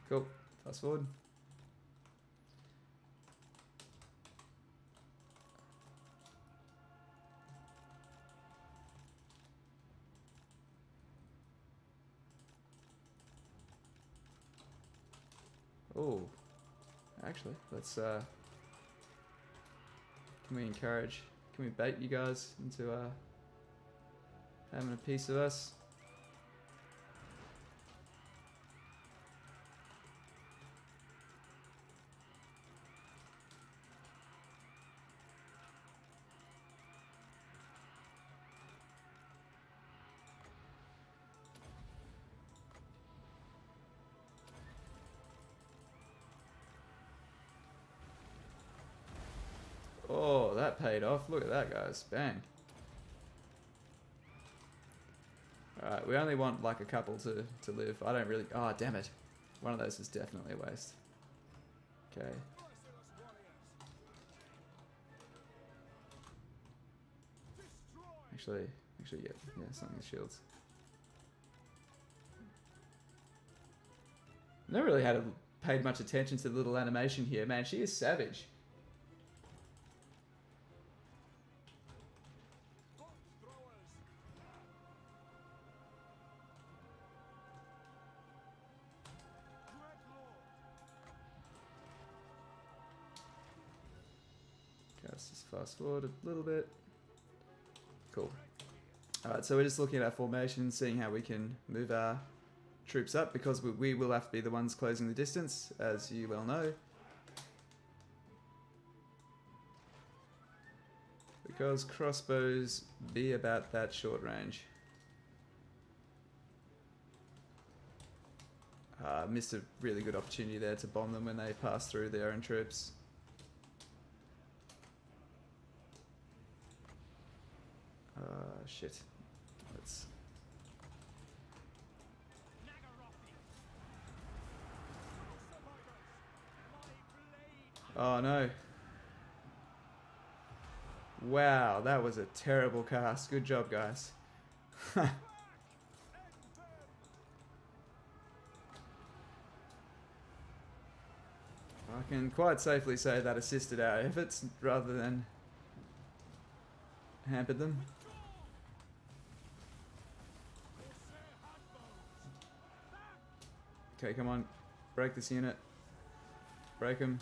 Cool. Fast forward. Oh, actually, let's, can we bait you guys into, having a piece of us? Oh, that paid off. Look at that, guys. Bang. Alright, we only want like a couple to live. I don't really... Oh, damn it. One of those is definitely a waste. Okay. Actually, yeah, something shields. Never really paid much attention to the little animation here. Man, she is savage. Let's just fast forward a little bit. Cool. Alright, so we're just looking at our formation, seeing how we can move our troops up, because we will have to be the ones closing the distance, as you well know. Because crossbows be about that short range. Missed a really good opportunity there to bomb them when they pass through their own troops. Shit. Let's... Oh no. Wow, that was a terrible cast. Good job, guys. I can quite safely say that assisted our efforts rather than hampered them. Okay, come on. Break this unit. Break him.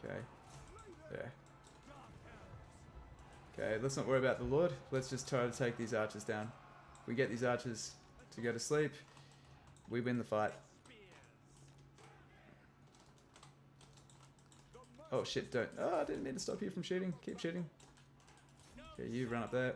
Okay. There. Okay, let's not worry about the Lord. Let's just try to take these archers down. If we get these archers to go to sleep, we win the fight. Oh shit, don't. Oh, I didn't mean to stop you from shooting. Keep shooting. Okay, you run up there.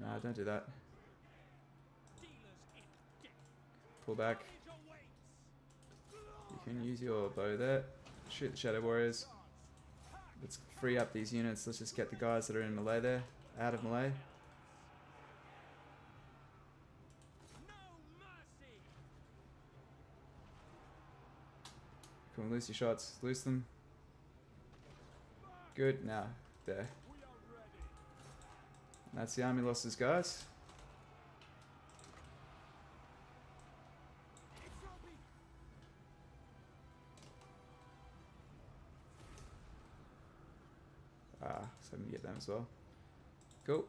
Nah, don't do that. Pull back. You can use your bow there. Shoot the Shadow Warriors. Let's free up these units. Let's just get the guys that are in melee there out of melee. Come on, loose your shots. Loose them. Good. Now, there. That's the army losses, guys. so I'm gonna get them as well. Cool.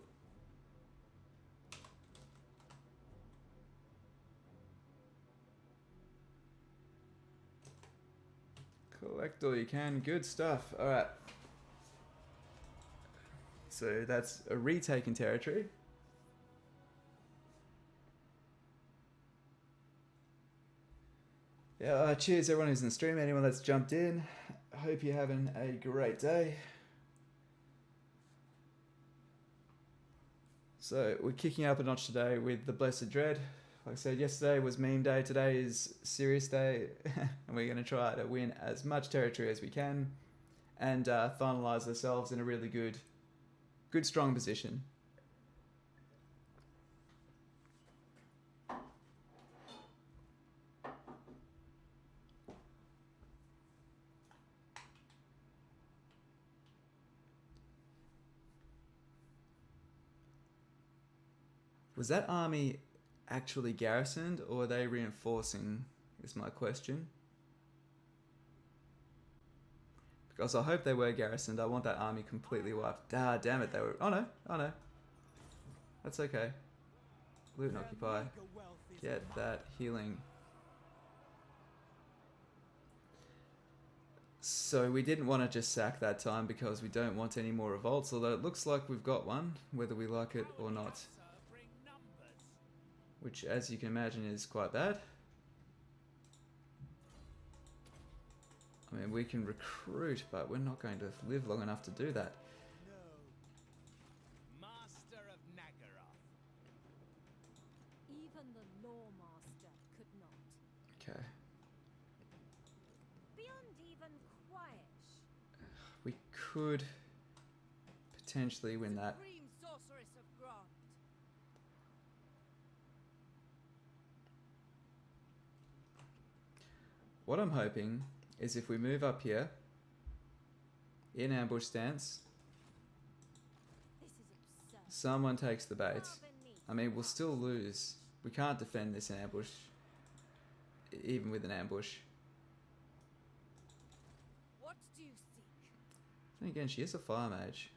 Collect all you can. Good stuff. All right. So that's a retaken territory. Yeah, cheers everyone who's in the stream, anyone that's jumped in. I hope you're having a great day. So we're kicking up a notch today with the Blessed Dread. Like I said, yesterday was meme day, today is serious day, and we're going to try to win as much territory as we can and finalise ourselves in a really good strong position. Was that army actually garrisoned, or are they reinforcing, is my question. Because I hope they were garrisoned. I want that army completely wiped. Ah, damn it, they were... Oh no. That's okay. Loot and occupy. Get that healing. So we didn't want to just sack that time because we don't want any more revolts, although it looks like we've got one, whether we like it or not. Which, as you can imagine, is quite bad. I mean, we can recruit, but we're not going to live long enough to do that. No. Master of Nagaroth. Even the law master could not. Okay. Beyond even quiet. We could potentially win that. Supreme sorceress of Grant. What I'm hoping is if we move up here in ambush stance, This is absurd. someone takes the bait. I mean, we'll still lose. We can't defend this ambush, even with an ambush. What do you seek? Then again, she is a fire mage.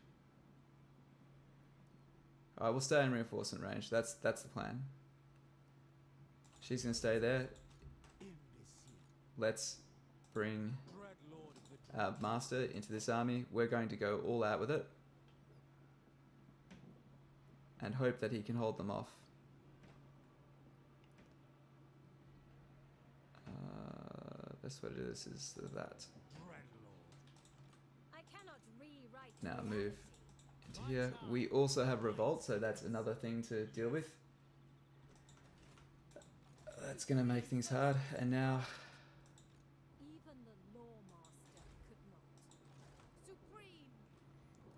Alright, we'll stay in reinforcement range. That's the plan. She's gonna stay there. Let's bring our master into this army. We're going to go all out with it and hope that he can hold them off. Best way to do this is that. I cannot rewrite Now reality. move into here. We also have revolt, so that's another thing to deal with. That's going to make things hard. And now Even the law master could not. Supreme.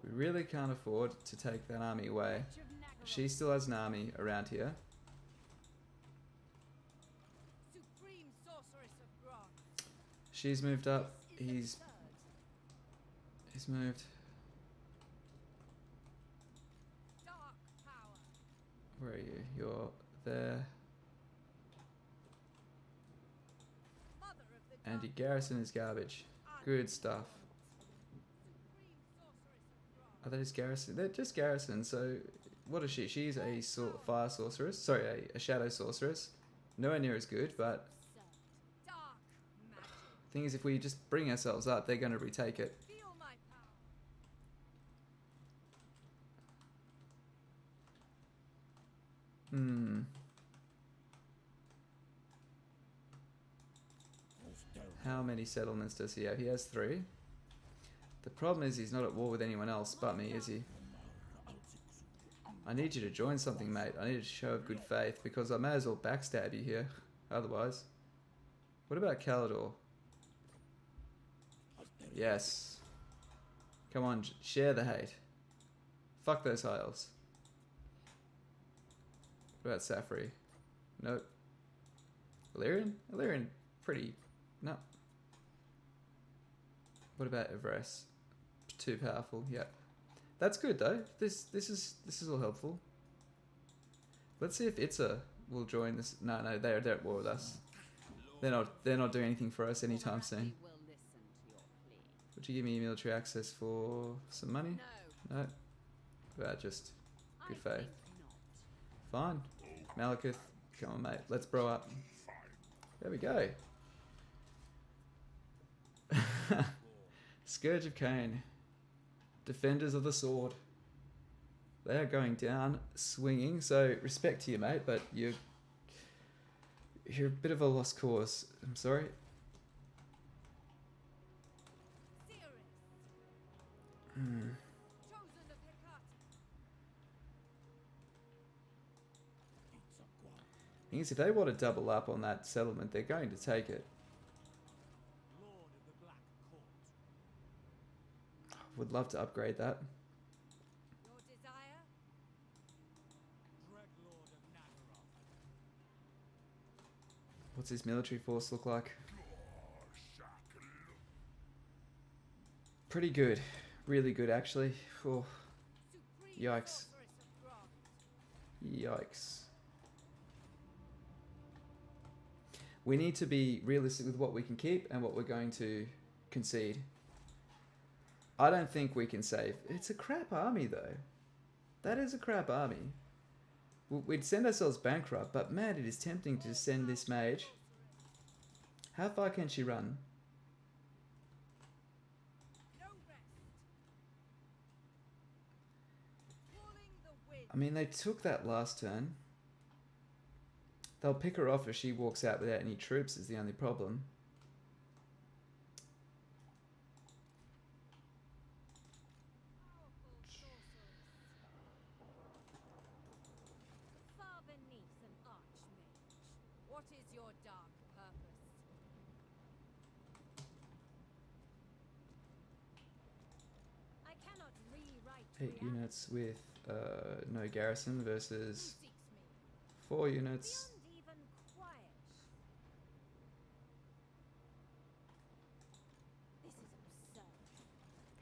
we really can't afford to take that army away. Witch of Nagaroth. She still has an army around here. Supreme sorceress of Grant. She's moved up. This is He's absurd. moved. Dark power. Where are you? You're there. Mother of the Anti dark garrison is garbage. Good stuff. Supreme sorceress of Grant. Are they just garrison? They're just garrison. So what is she? She's a fire sorceress. Sorry, a shadow sorceress. Nowhere near as good, but Absurd. Dark magic. thing is, if we just bring ourselves up, they're going to retake it. Feel my power. How many settlements does he have? He has 3. The problem is he's not at war with anyone else but me, is he? I need you to join something, mate. I need a show of good faith, because I may as well backstab you here. Otherwise. What about Calador? Yes. Come on, share the hate. Fuck those high elves. What about Safri? Nope. Illyrian? Illyrian, pretty... No. What about Everest? Too powerful, yeah. That's good though. This is all helpful. Let's see if Itza will join this. No, they're at war with us. They're not doing anything for us anytime soon. Will listen to your plea. Would you give me military access for some money? No, No. About just good I faith. think not. Fine. Malekith, come on, mate. Let's bro up. There we go. Scourge of Cain. Defenders of the sword. They are going down swinging. So respect to you, mate, but you're a bit of a lost cause. I'm sorry. Seeress, Hmm. chosen of Hecate. Thing is, if they want to double up on that settlement, they're going to take it. Lord of the Black Court. Would love to upgrade that. Your desire? Dread Lord of Nagaroth. What's his military force look like? Pretty good. Really good, actually. Oh, Supreme Yikes. sorceress of Grant. yikes. We need to be realistic with what we can keep and what we're going to concede. I don't think we can save. It's a crap army, though. That is a crap army. We'd send ourselves bankrupt, but man, it is tempting to send this mage. How far can she run? No rest. Calling the wind. I mean, they took that last turn. They'll pick her off if she walks out without any troops is the only problem. Powerful sorceress. Far beneath an archmage. What is your dark purpose? I cannot rewrite 8 reality. units with no garrison Who versus seeks me? 4 units. Beyond even quiet. This is absurd.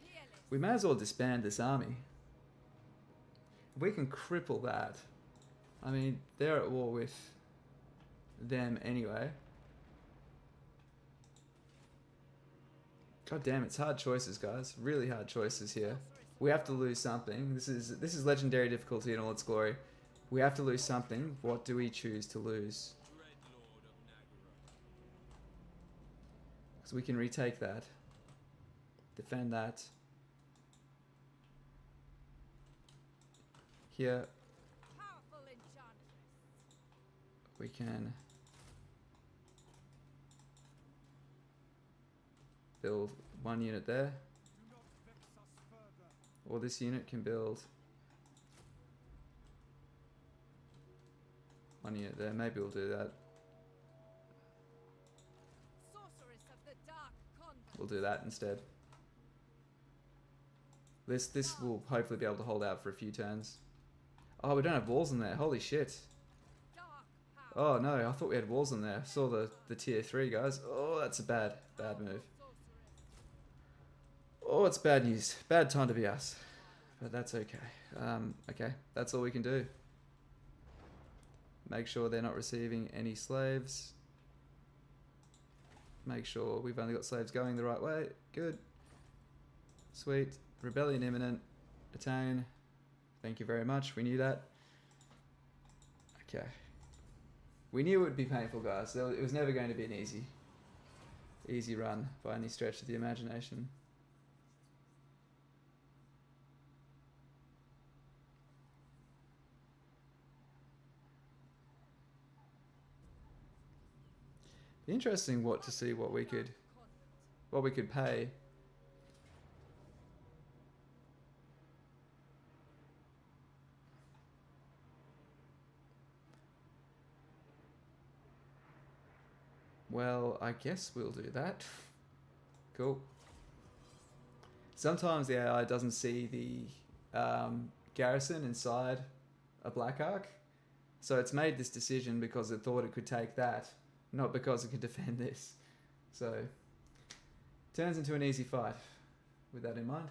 Peerless. We may as well disband this army. If we can cripple that. I mean, they're at war with them anyway. God damn, it's hard choices, guys. Really hard choices here. We have to lose something. This is legendary difficulty in all its glory. We have to lose something. What do we choose to lose? Dread Lord of Nagaroth. Because we can retake that. Defend that. Here, Powerful enchantress. we can build 1 unit there. Do not vex us further. Or this unit can build 1 unit there. Maybe we'll do that. Sorceress of the dark convent. We'll do that instead. This will hopefully be able to hold out for a few turns. Oh, we don't have walls in there. Holy shit. Dark power. Oh no, I thought we had walls in there. Saw the tier 3 guys. Oh, that's a bad move. Sorceress. Oh, it's bad news. Bad time to be us. But that's okay. Okay, that's all we can do. Make sure they're not receiving any slaves. Make sure we've only got slaves going the right way. Good. Sweet. Rebellion imminent. Attain. Thank you very much. We knew that. Okay. We knew it would be painful, guys. It was never going to be an easy run by any stretch of the imagination. Be interesting to see what we could pay. Well, I guess we'll do that. Cool. Sometimes the AI doesn't see the garrison inside a Black Ark, so it's made this decision because it thought it could take that, not because it could defend this. So, turns into an easy fight with that in mind.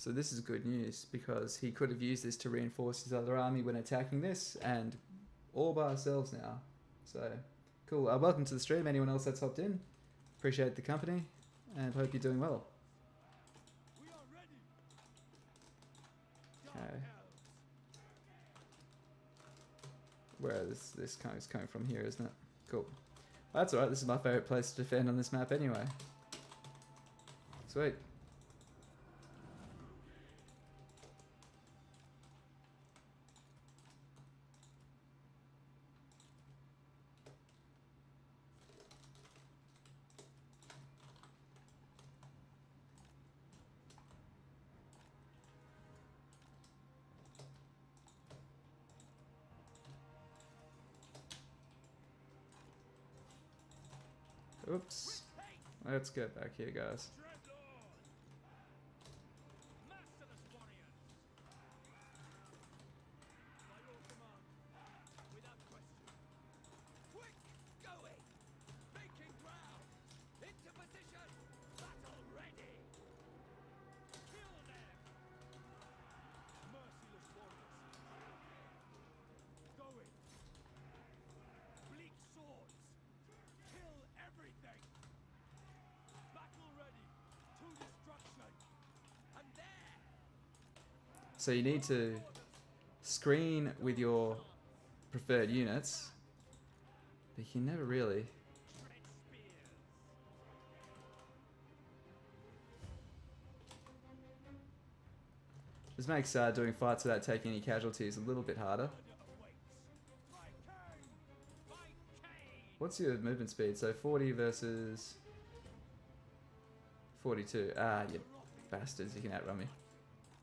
So this is good news because he could have used this to reinforce his other army when attacking this, and all by ourselves now. So cool. Welcome to the stream. Anyone else that's hopped in? Appreciate the company and hope you're doing well. We are ready. Okay. Where this kind is coming from here, isn't it? Cool. That's alright. This is my favorite place to defend on this map anyway. Sweet. Oops. Let's get back here, guys. Masterless warriors. By your command. Without question. Quick going. Making ground. Into position. Battle ready. Kill them. Merciless warriors. Going. Bleak swords. Kill everything. Battle ready. To destruction. And there. So you need to screen with your preferred units, but you can never really. Tread spears. This makes doing fights without taking any casualties a little bit harder. Awaits. By Cain. By Cain. What's your movement speed? So 40 versus 42. Ah, you bastards, you can outrun me.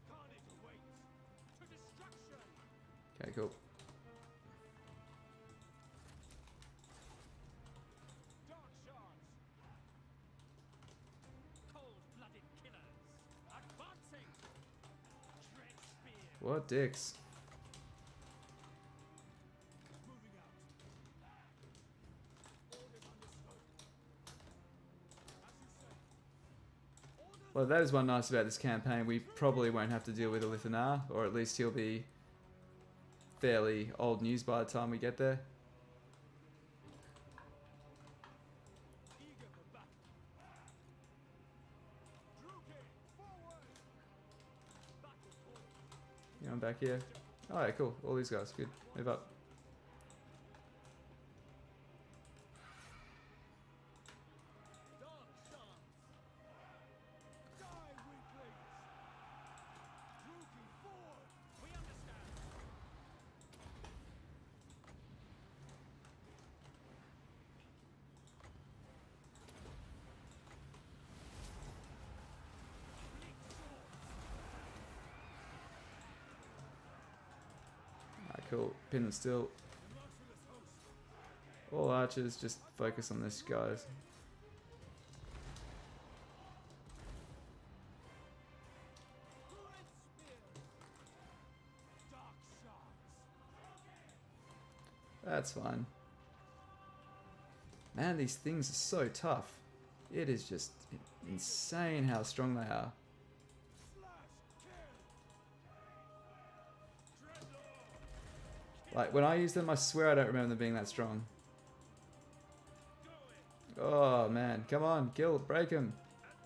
Carnage awaits. To destruction. Okay, cool. Dark shards. Cold-blooded killers. Advancing. Tread spear. What dicks? Moving out. Orders understood. As you say. Orders. Well, that is one nice about this campaign. We probably won't have to deal with Ulthuan, or at least he'll be fairly old news by the time we get there. Eager for battle. Druki, forward. Battle call. Yeah, I'm back here. Alright, cool. All these guys, good. Move up. Dark shards. Die, weaklings. Druki, forward. We understand. Bleak swords. Alright, cool. Pin them still. Merciless host. All archers, just focus on this, guys. Red spears. Dark shards. That's fine. Man, these things are so tough. It is just insane how strong they are. Slash kill. Dreadlord. Like, when I use them, I swear I don't remember them being that strong. Oh, man. Come on, kill, break him.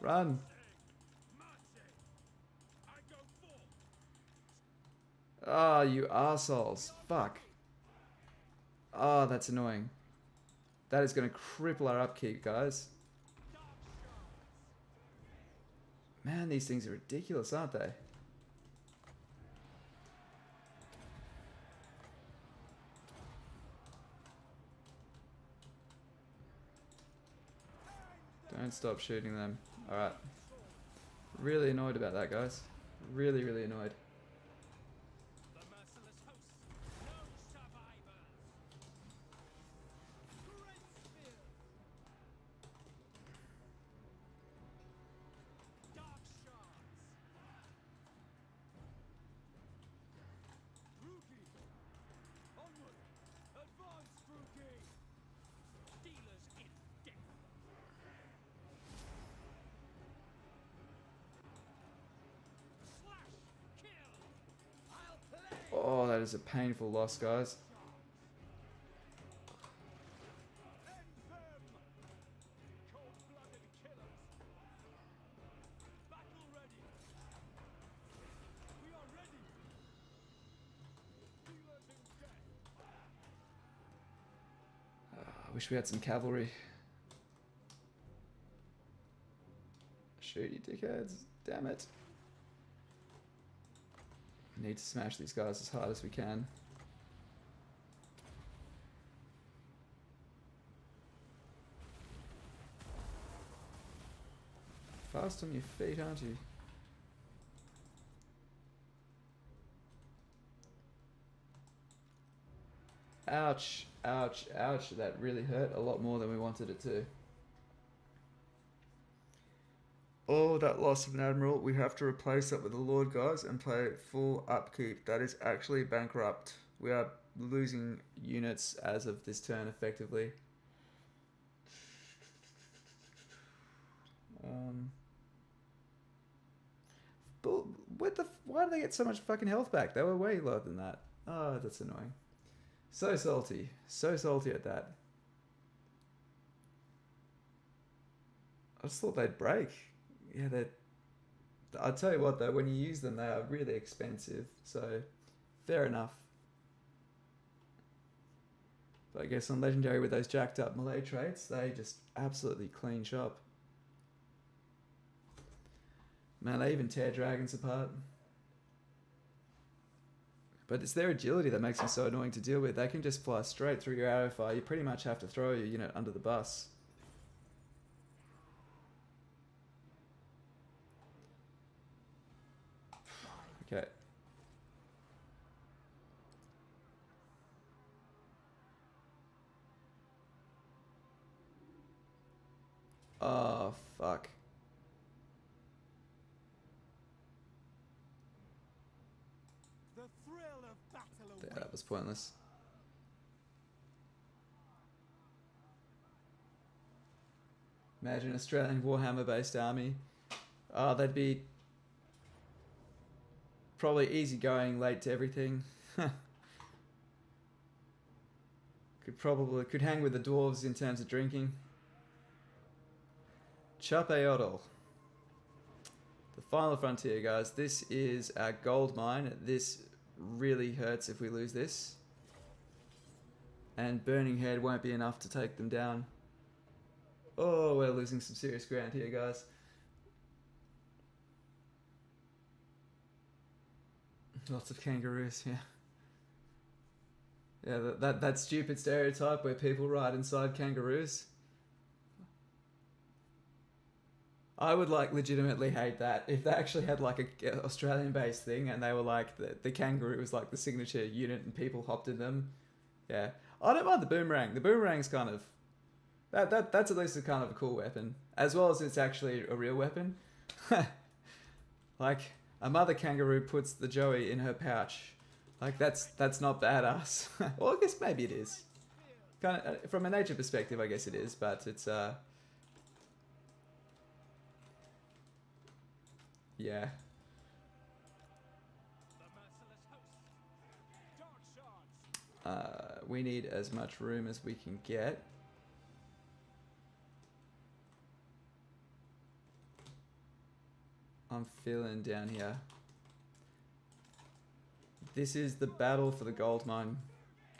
Run. I go full. Ah, you arseholes. Fuck. Ah, that's annoying. That is going to cripple our upkeep, guys. Dark shards. Man, these things are ridiculous, aren't they? Don't stop shooting them. Alright. Really annoyed about that, guys. Really, really annoyed. The merciless host. No survivors. Red spears. Dark shards. Druki. Onward. Advance, Druki. Dealers in death. That is a painful loss, guys. End them! Cold-blooded killers! Battle ready! We are ready! Dealers in death! I wish we had some cavalry. Shoot, you dickheads. Damn it. We need to smash these guys as hard as we can. Fast on your feet, aren't you? Ouch, ouch, ouch. That really hurt a lot more than we wanted it to. Oh, that loss of an admiral. We have to replace that with a lord, guys, and play full upkeep. That is actually bankrupt. We are losing units as of this turn, effectively. But why do they get so much fucking health back? They were way lower than that. Oh, that's annoying. So salty. So salty at that. I just thought they'd break. Yeah, they're... I'll tell you what though, when you use them, they are really expensive. So, fair enough. But I guess on Legendary with those jacked up melee traits, they just absolutely clean shop. Man, they even tear dragons apart. But it's their agility that makes them so annoying to deal with. They can just fly straight through your arrow fire. You pretty much have to throw your unit under the bus. Okay. Oh, fuck. The thrill of battle Yeah, awaits. that was pointless. Imagine Australian Warhammer based army. They'd be probably easygoing, late to everything. Could hang with the dwarves in terms of drinking. Chapeodol. The final frontier, guys. This is our gold mine. This really hurts if we lose this. And Burning Head won't be enough to take them down. Oh, we're losing some serious ground here, guys. Lots of kangaroos, yeah. Yeah, that stupid stereotype where people ride inside kangaroos. I would like legitimately hate that if they actually had like a Australian based thing and they were like the kangaroo was like the signature unit and people hopped in them. Yeah. I don't mind the boomerang. The boomerang's kind of that's at least a kind of a cool weapon. As well as it's actually a real weapon. Like a mother kangaroo puts the joey in her pouch. Like that's not badass. Well, I guess maybe it is. Kind of from a nature perspective, I guess it is, but it's yeah. The merciless host. Dark shards. We need as much room as we can get. I'm feeling down here. This is the battle for the gold mine.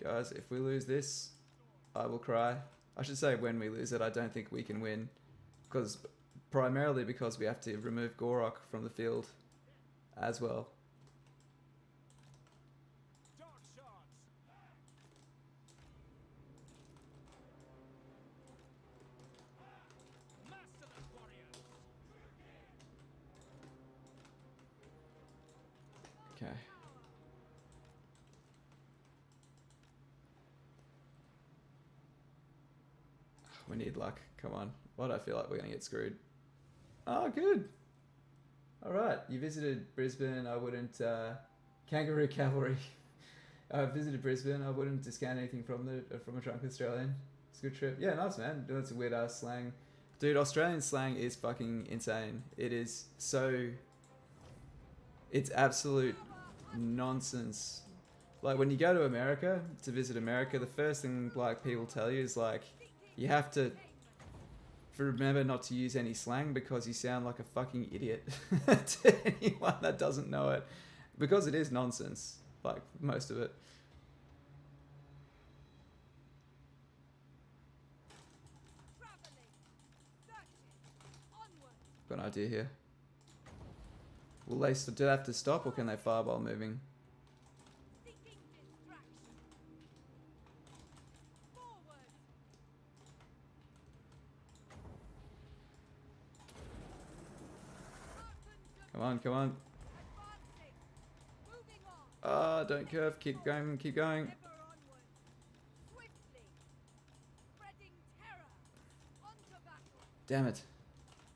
Guys, if we lose this, I will cry. I should say when we lose it, I don't think we can win. Primarily because we have to remove Gorok from the field as well. Dark shards. Merciless warriors. Okay. We need luck. Come on. Why do I feel like we're going to get screwed? Oh, good. All right. You visited Brisbane. I wouldn't... Kangaroo Cavalry. I visited Brisbane. I wouldn't discount anything from a drunk Australian. It's a good trip. Yeah, nice, man. Doing some weird-ass slang. Dude, Australian slang is fucking insane. It is so... It's absolute nonsense. Like when you go to America to visit America, the first thing like people tell you is like you have to remember not to use any slang because you sound like a fucking idiot to anyone that doesn't know it, because it is nonsense, like most of it. Traveling. Searching. Onward. Got an idea here. Will they do they have to stop or can they fire while moving? Seeking distraction. Forward. Come on, come on. Advancing. Moving on. Ah, don't curve. Keep going, keep going. Ever onward. Swiftly. Spreading terror. Onto battle. Damn it.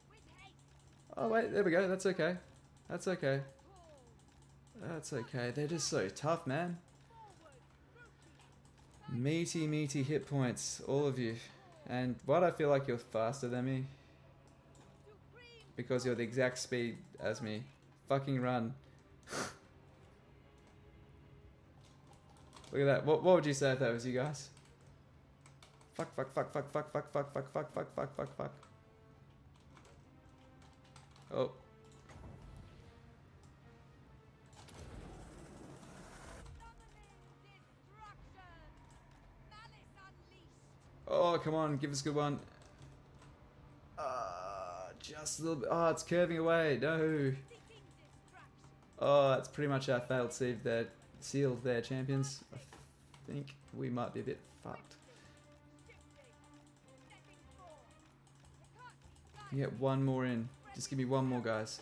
With haste. Oh wait, there we go. That's okay. That's okay. Call. That's okay. They're just so tough, man. Forward. Meaty, meaty hit points, all of you. And why do I feel like you're faster than me? Supreme. Because you're the exact speed as me. Fucking run. Look at that. What would you say if that was you guys? Fuck, fuck, fuck, fuck, fuck, fuck, fuck, fuck, fuck, fuck, fuck, fuck, fuck. Oh. Summoning destruction. Malice unleashed. Oh, come on. Give us a good one. Just a little bit. Oh, it's curving away. No. Seeking distraction. Oh, that's pretty much our failed seed there. Sealed there, champions. I think we might be a bit fucked. Shifting. Stepping forward. You get one more in. Just give me one more, guys.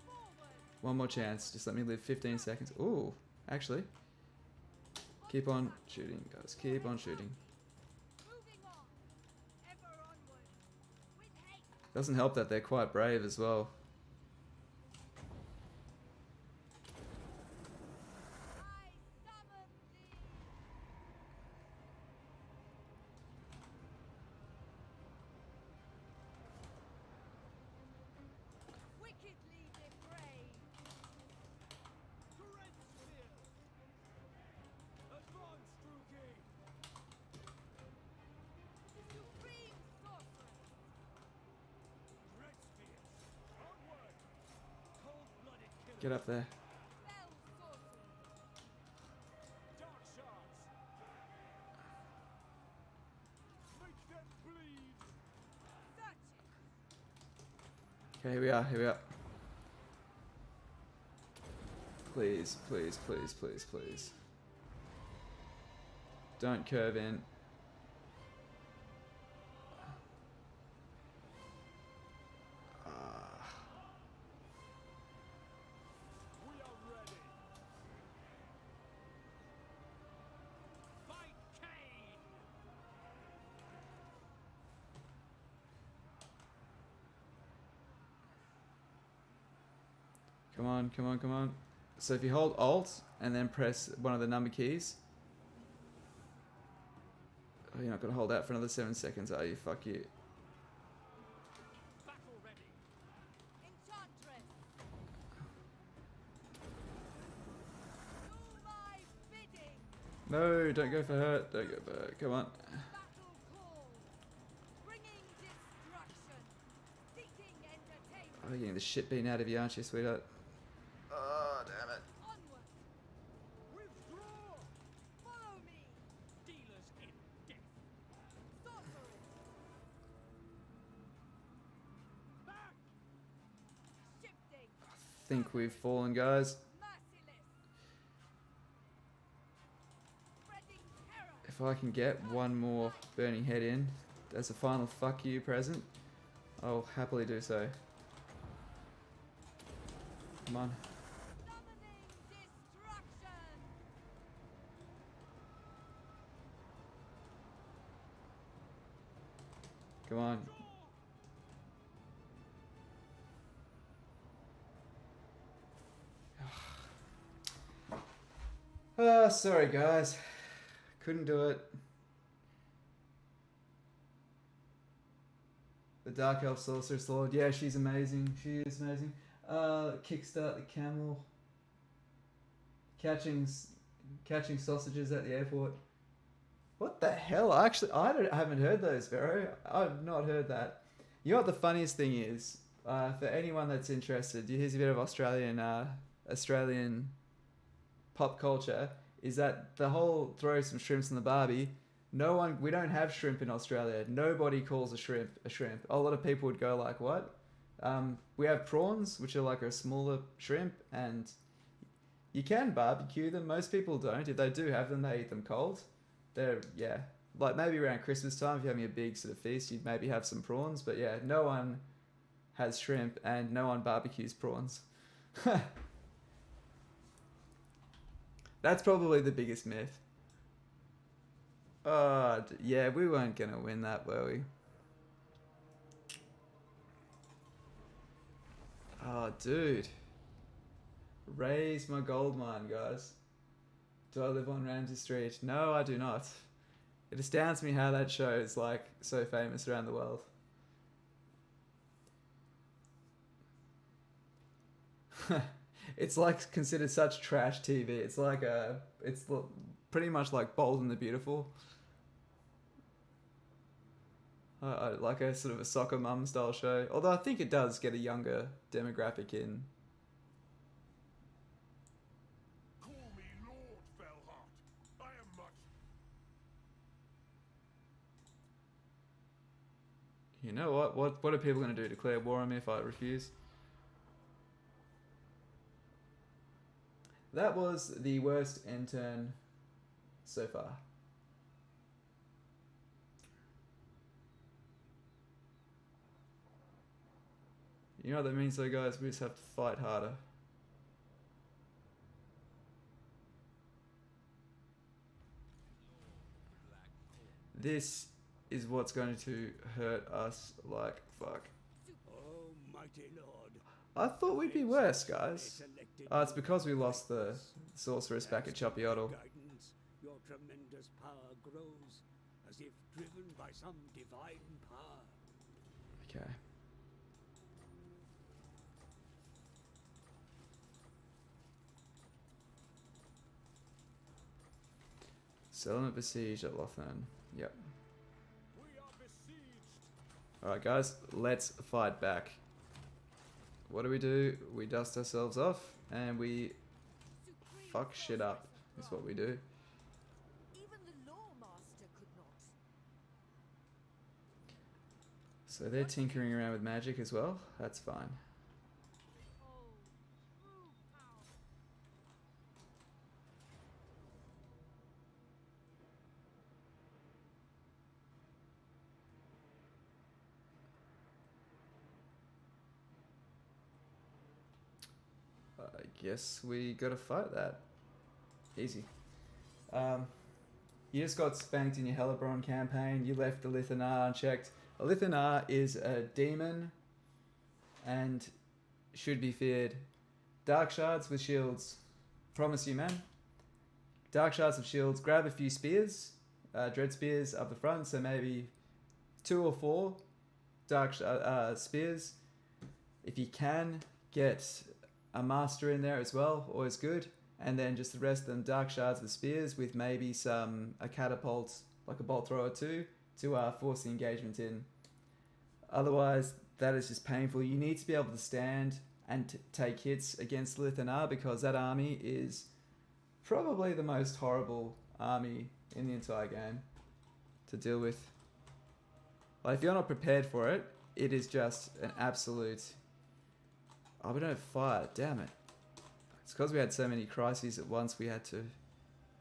Forward. One more chance. Just let me live 15 seconds. Ooh, actually. Keep on shooting, guys. Keep on shooting. Moving on. Ever onward. With haste. Doesn't help that they're quite brave as well. I summon thee. Wickedly depraved. Torrent spear. Advance, Druki. Supreme sorceress. Red spears. Onward. Cold-blooded killer. Get up there. Spell sorcery. Dark shards. Make them bleed. Searching. Okay, here we are. Here we are. Please, please, please, please, please. Don't curve in. We are ready. Fight Cain. Come on, come on, come on. So if you hold Alt and then press one of the number keys. Oh, you're not going to hold out for another 7 seconds, are you? Fuck you. Battle ready. Enchantress. Do my bidding. No, don't go for her. Don't go for her. Come on. Battle call. Bringing destruction. Seeking entertainment. Oh, you're getting the shit beaten out of you, aren't you, sweetheart? Oh, damn it. Onward. Withdraw. Follow me. Dealers in death. Sorceress. Back. Shifting. Think we've fallen, guys. Merciless. Spreading terror. If I can get one more burning head in as a final fuck you present, I'll happily do so. Come on. Summoning destruction. Come on. Sorry guys. Couldn't do it. The Dark Elf Sorceress Lord. Yeah, she's amazing. She is amazing. Kickstart the camel. Catching's catching sausages at the airport. What the hell? I haven't heard those, Vero. I've not heard that. You know what the funniest thing is? For anyone that's interested, here's a bit of Australian pop culture. Is that the whole throw some shrimps in the barbie? We don't have shrimp in Australia. Nobody calls a shrimp a shrimp. A lot of people would go like, what? We have prawns, which are like a smaller shrimp, and you can barbecue them. Most people don't. If they do have them, they eat them cold. They're, yeah, like maybe around Christmas time, if you're having a big sort of feast, you'd maybe have some prawns. But yeah, no one has shrimp and no one barbecues prawns. That's probably the biggest myth. Yeah, we weren't going to win that, were we? Oh, dude. Raise my gold mine, guys. Do I live on Ramsey Street? No, I do not. It astounds me how that show is like so famous around the world. It's like considered such trash TV. It's like pretty much like Bold and the Beautiful. Like a sort of a soccer mum style show. Although I think it does get a younger demographic in. Call me Lord Fellheart. I am much. You know what? What are people going to do? Declare war on me if I refuse? That was the worst end turn so far. You know what that means though, guys? We just have to fight harder. This is what's going to hurt us like fuck. Oh, mighty Lord. I thought we'd be worse, guys. It's because we lost the sorceress back at Choppyottle. Guidance, your tremendous power grows as if driven by some divine power. Okay. Settlement besieged at Ulthuan. Yep. We are besieged. Alright guys, let's fight back. What do? We dust ourselves off and we fuck shit up, is what we do. Even the Lawmaster could not. So they're tinkering around with magic as well. That's fine. Oh, true power. I guess we gotta fight that. Easy. You just got spanked in your Hellebron campaign. You left the Lithanar unchecked. A Lithanar is a demon and should be feared. Dark shards with shields. Promise you, man. Dark shards with shields. Grab a few spears. Dread spears up the front. So maybe 2 or 4 dark spears. If you can, get a master in there as well. Always good. And then just the rest of them dark shards with spears with maybe a catapult, like a bolt thrower too, to force the engagement in. Otherwise, that is just painful. You need to be able to stand and take hits against Lithanar because that army is probably the most horrible army in the entire game to deal with. Like, if you're not prepared for it, it is just an absolute... Oh, we don't have fire. Damn it. It's because we had so many crises at once we had to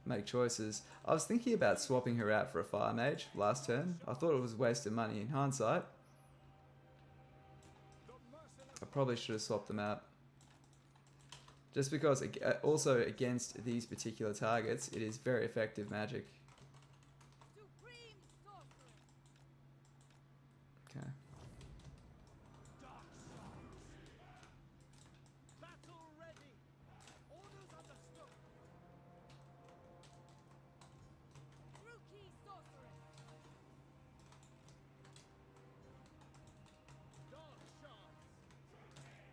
make choices. I was thinking about swapping her out for a fire mage last turn. I thought it was a waste of money in hindsight. I probably should have swapped them out. Just because also against these particular targets, it is very effective magic. Supreme sorcery. Okay. Dark shards. Battle ready. Orders understood. Rookie sorcery. Dark shards.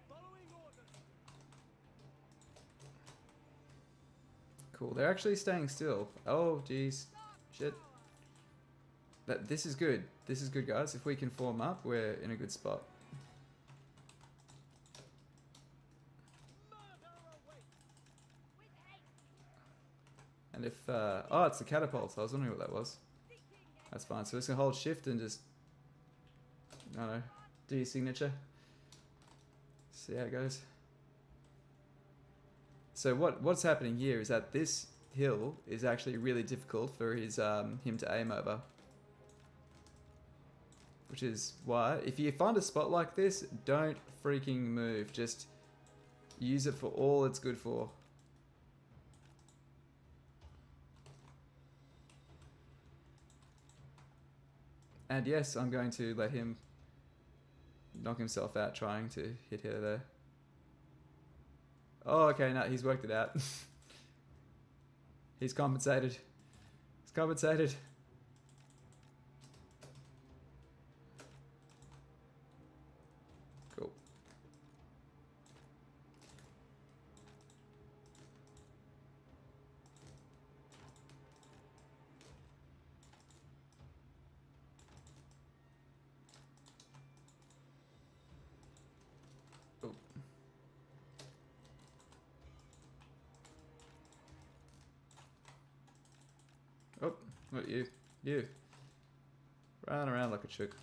Following orders. Cool. They're actually staying still. Oh, jeez. Shit. This is good. This is good, guys. If we can form up, we're in a good spot. And if... oh, it's the catapults. I was wondering what that was. That's fine. So we're just going to hold shift and just... I don't know. Do your signature. See how it goes. So what's happening here is that this hill is actually really difficult for his him to aim over. Which is why, if you find a spot like this, don't freaking move. Just use it for all it's good for. And yes, I'm going to let him knock himself out trying to hit her there. Oh, okay, no, he's worked it out. He's compensated. He's compensated. Cool. Oh. Oh, what you? You. Run around like a chook.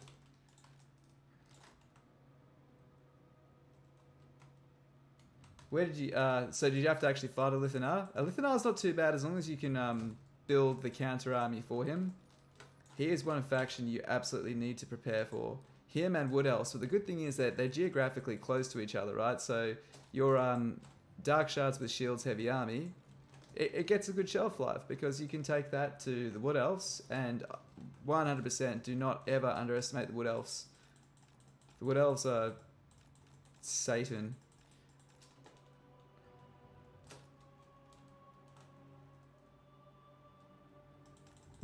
Where did you, so did you have to actually fight a Lithanar? A Lithanar's not too bad as long as you can build the counter army for him. He is one faction you absolutely need to prepare for. Him and Wood Elves. So the good thing is that they're geographically close to each other, right? So your Dark Shards with Shields heavy army, it gets a good shelf life because you can take that to the Wood Elves and 100% do not ever underestimate the Wood Elves. The Wood Elves are Satan.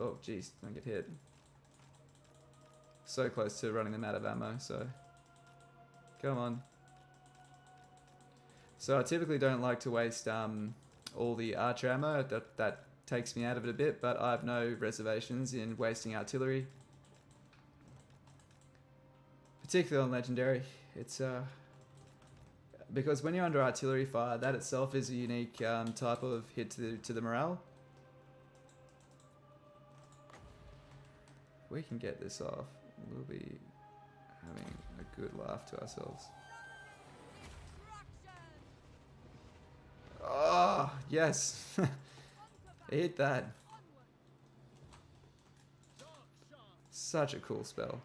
Oh, jeez, don't get hit. So close to running them out of ammo, so... Come on. So I typically don't like to waste all the archer ammo. That takes me out of it a bit, but I have no reservations in wasting artillery. Particularly on Legendary. It's... because when you're under artillery fire, that itself is a unique type of hit to the morale. If we can get this off, we'll be having a good laugh to ourselves. Oh, yes. Hit that. Such a cool spell.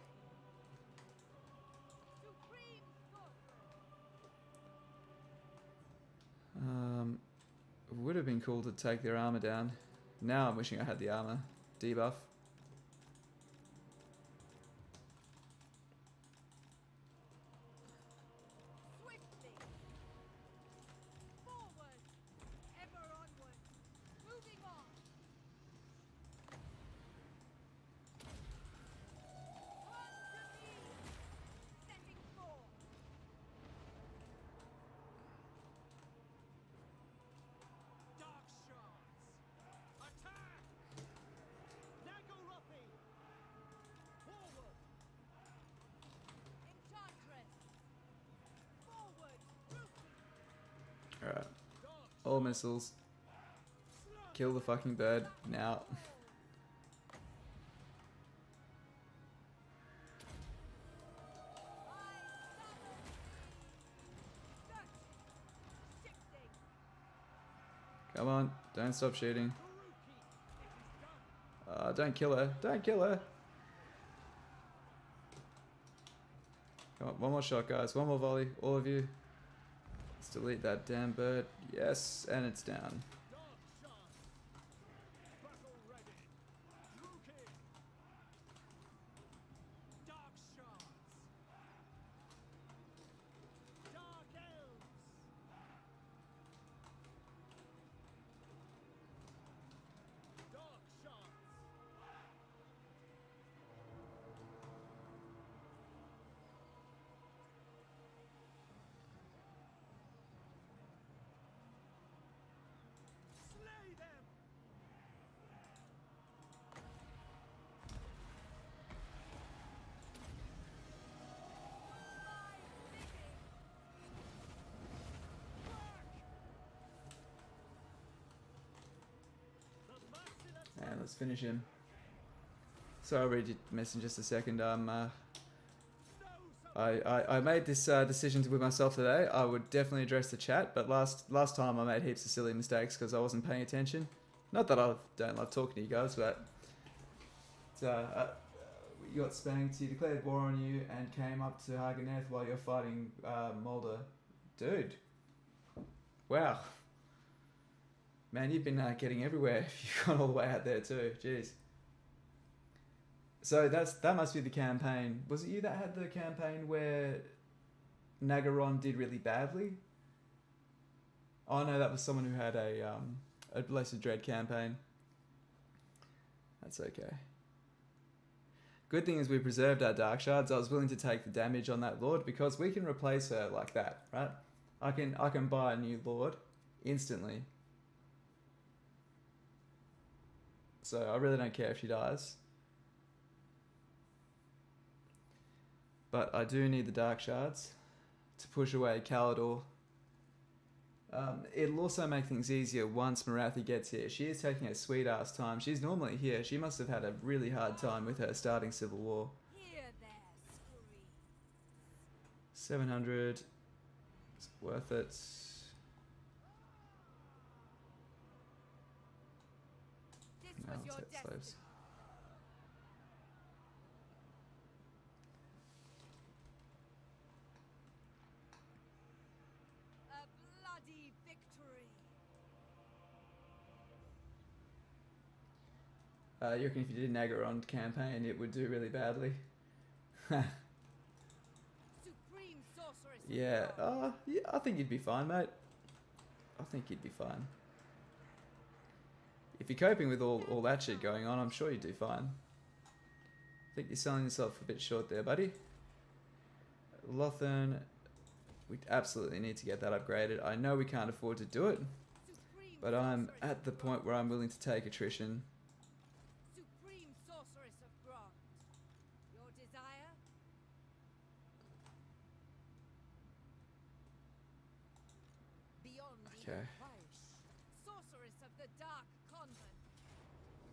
It would have been cool to take their armor down. Now I'm wishing I had the armor debuff. Alright. All missiles. Kill the fucking bird now. Come on, don't stop shooting. Don't kill her. Don't kill her. Come on, one more shot, guys. One more volley. All of you. Let's delete that damn bird. Yes, and it's down. Let's finish him. So I'll read your message in just a second. I made this decision with myself today. I would definitely address the chat, but last time I made heaps of silly mistakes because I wasn't paying attention. Not that I don't love talking to you guys, but you got spanked. He declared war on you and came up to Haganeth while you're fighting Mulder. Dude, wow, man, you've been getting everywhere. You've gone all the way out there too. Jeez. So that must be the campaign. Was it you that had the campaign where Nagaron did really badly? Oh no, that was someone who had a Blessed Dread campaign. That's okay. Good thing is we preserved our Dark Shards. I was willing to take the damage on that Lord because we can replace her like that, right? I can buy a new Lord instantly. So I really don't care if she dies. But I do need the Dark Shards to push away Kalador. It'll also make things easier once Marathi gets here. She is taking a sweet ass time. She's normally here. She must have had a really hard time with her starting Civil War. Hear their screams. 700. It's worth it. This No, was I'll your take destiny. slaves. A bloody victory. You reckon if you did an Agaron campaign, it would do really badly? Supreme sorceress. of Yeah, God. yeah, I think you'd be fine, mate. I think you'd be fine. If you're coping with all that shit going on, I'm sure you'd do fine. I think you're selling yourself a bit short there, buddy. Ulthuan, we absolutely need to get that upgraded. I know we can't afford to do it, Supreme but I'm sorceress at the of point God. where I'm willing to take attrition. Supreme sorceress of Grant. Your desire? Beyond Okay. even price. Sorceress of the Dark Convent.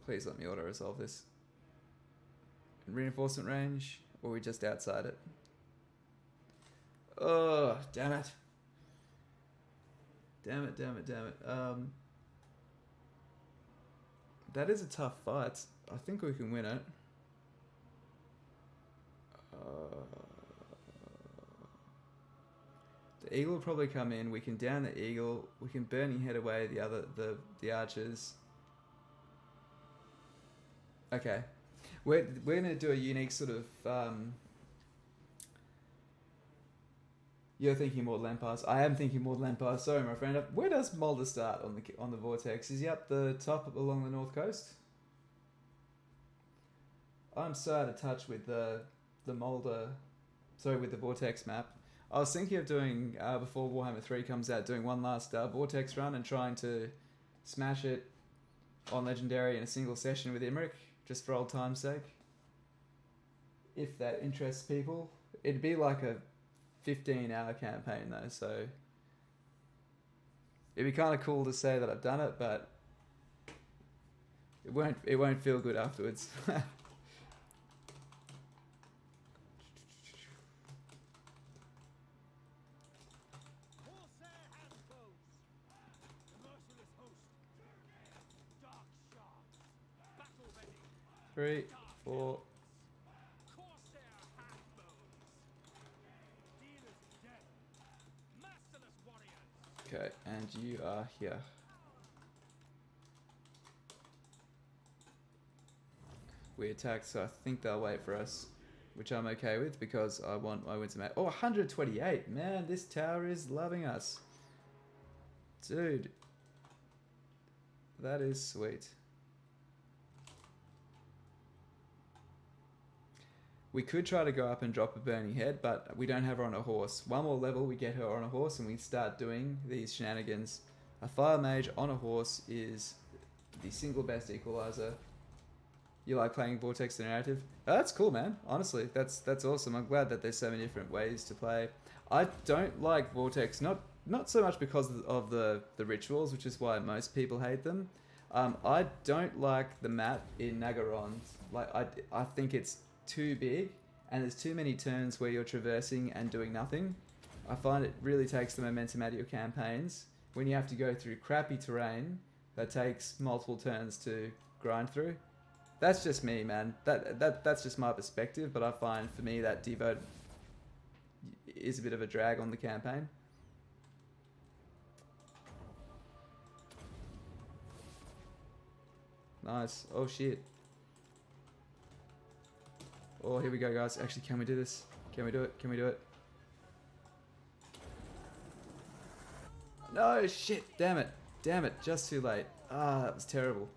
Please let me auto resolve this. In reinforcement range, or are we just outside it? Oh, damn it. Damn it, damn it, damn it. That is a tough fight. I think we can win it. The eagle will probably come in. We can down the eagle. We can burning head away the archers. Okay, we're gonna do a unique sort of. You're thinking more Lampard. I am thinking more Lampard. Sorry, my friend. Where does Mulder start on the vortex? Is he up the top along the north coast? I'm so out of touch with the Mulder. Sorry, with the vortex map. I was thinking of doing before Warhammer 3 comes out, doing one last vortex run and trying to smash it on Legendary in a single session with Imric, just for old time's sake. If that interests people, it'd be like a 15-hour campaign though, so it'd be kind of cool to say that I've done it, but it won't feel good afterwards. Corsair handbows. The merciless host. Dark shards. Battle ready. 3, 4. Corsair handbows. Dealers in death. Merciless warriors. Okay, and you are here. We attack, so I think they'll wait for us, which I'm okay with because I want my winter mate. Oh, 128! Man, this tower is loving us. Dude. That is sweet. We could try to go up and drop a burning head, but we don't have her on a horse. One more level, we get her on a horse and we start doing these shenanigans. A fire mage on a horse is the single best equalizer. You like playing Vortex the Narrative? Oh, that's cool, man. Honestly, that's awesome. I'm glad that there's so many different ways to play. I don't like Vortex, not so much because of the rituals, which is why most people hate them. I don't like the map in Nagaron. Like I think it's too big, and there's too many turns where you're traversing and doing nothing. I find it really takes the momentum out of your campaigns when you have to go through crappy terrain that takes multiple turns to grind through. That's just me, man. That's just my perspective, but I find for me that devote is a bit of a drag on the campaign. Nice. Oh shit. Oh, here we go, guys. Actually, can we do this? Can we do it? Can we do it? No, shit. Damn it. Damn it. Just too late. Ah, that was terrible.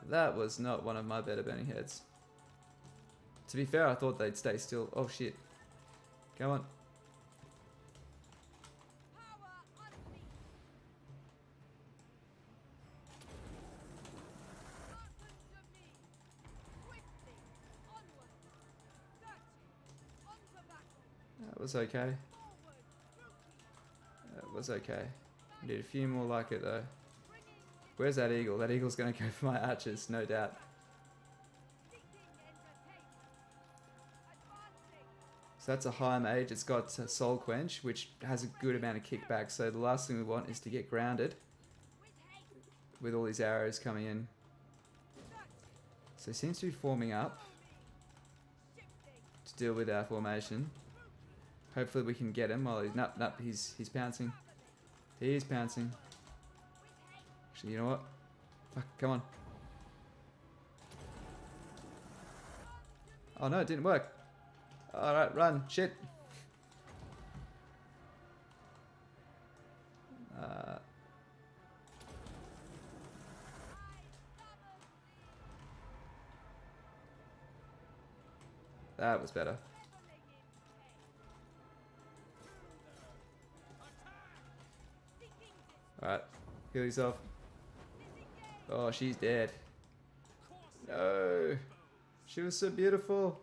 That was not one of my better burning heads. To be fair, I thought they'd stay still. Oh shit. Come on. That was okay. That was okay. Need a few more like it though. Where's that eagle? That eagle's gonna go for my archers, no doubt. So that's a high mage. It's got soul quench, which has a good amount of kickback. So the last thing we want is to get grounded with all these arrows coming in. So he seems to be forming up to deal with our formation. Hopefully we can get him while he's... Nope, he's pouncing. He's pouncing. Actually, you know what? Fuck, come on. Oh no, it didn't work. Alright, run. Shit. That was better. Alright, heal yourself. Oh, she's dead. No. She was so beautiful.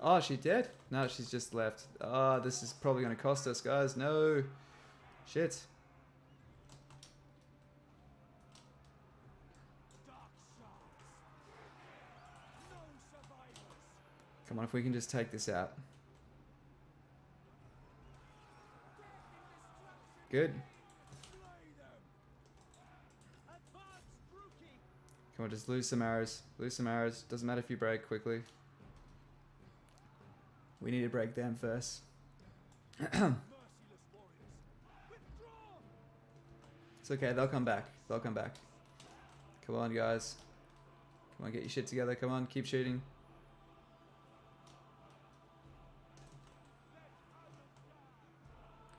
Oh, she dead? No, she's just left. Oh, this is probably going to cost us, guys. No. Shit. Come on, if we can just take this out. Good. Come on, just lose some arrows. Lose some arrows. Doesn't matter if you break quickly. We need to break them first. It's okay, they'll come back. They'll come back. Come on, guys. Come on, get your shit together. Come on, keep shooting.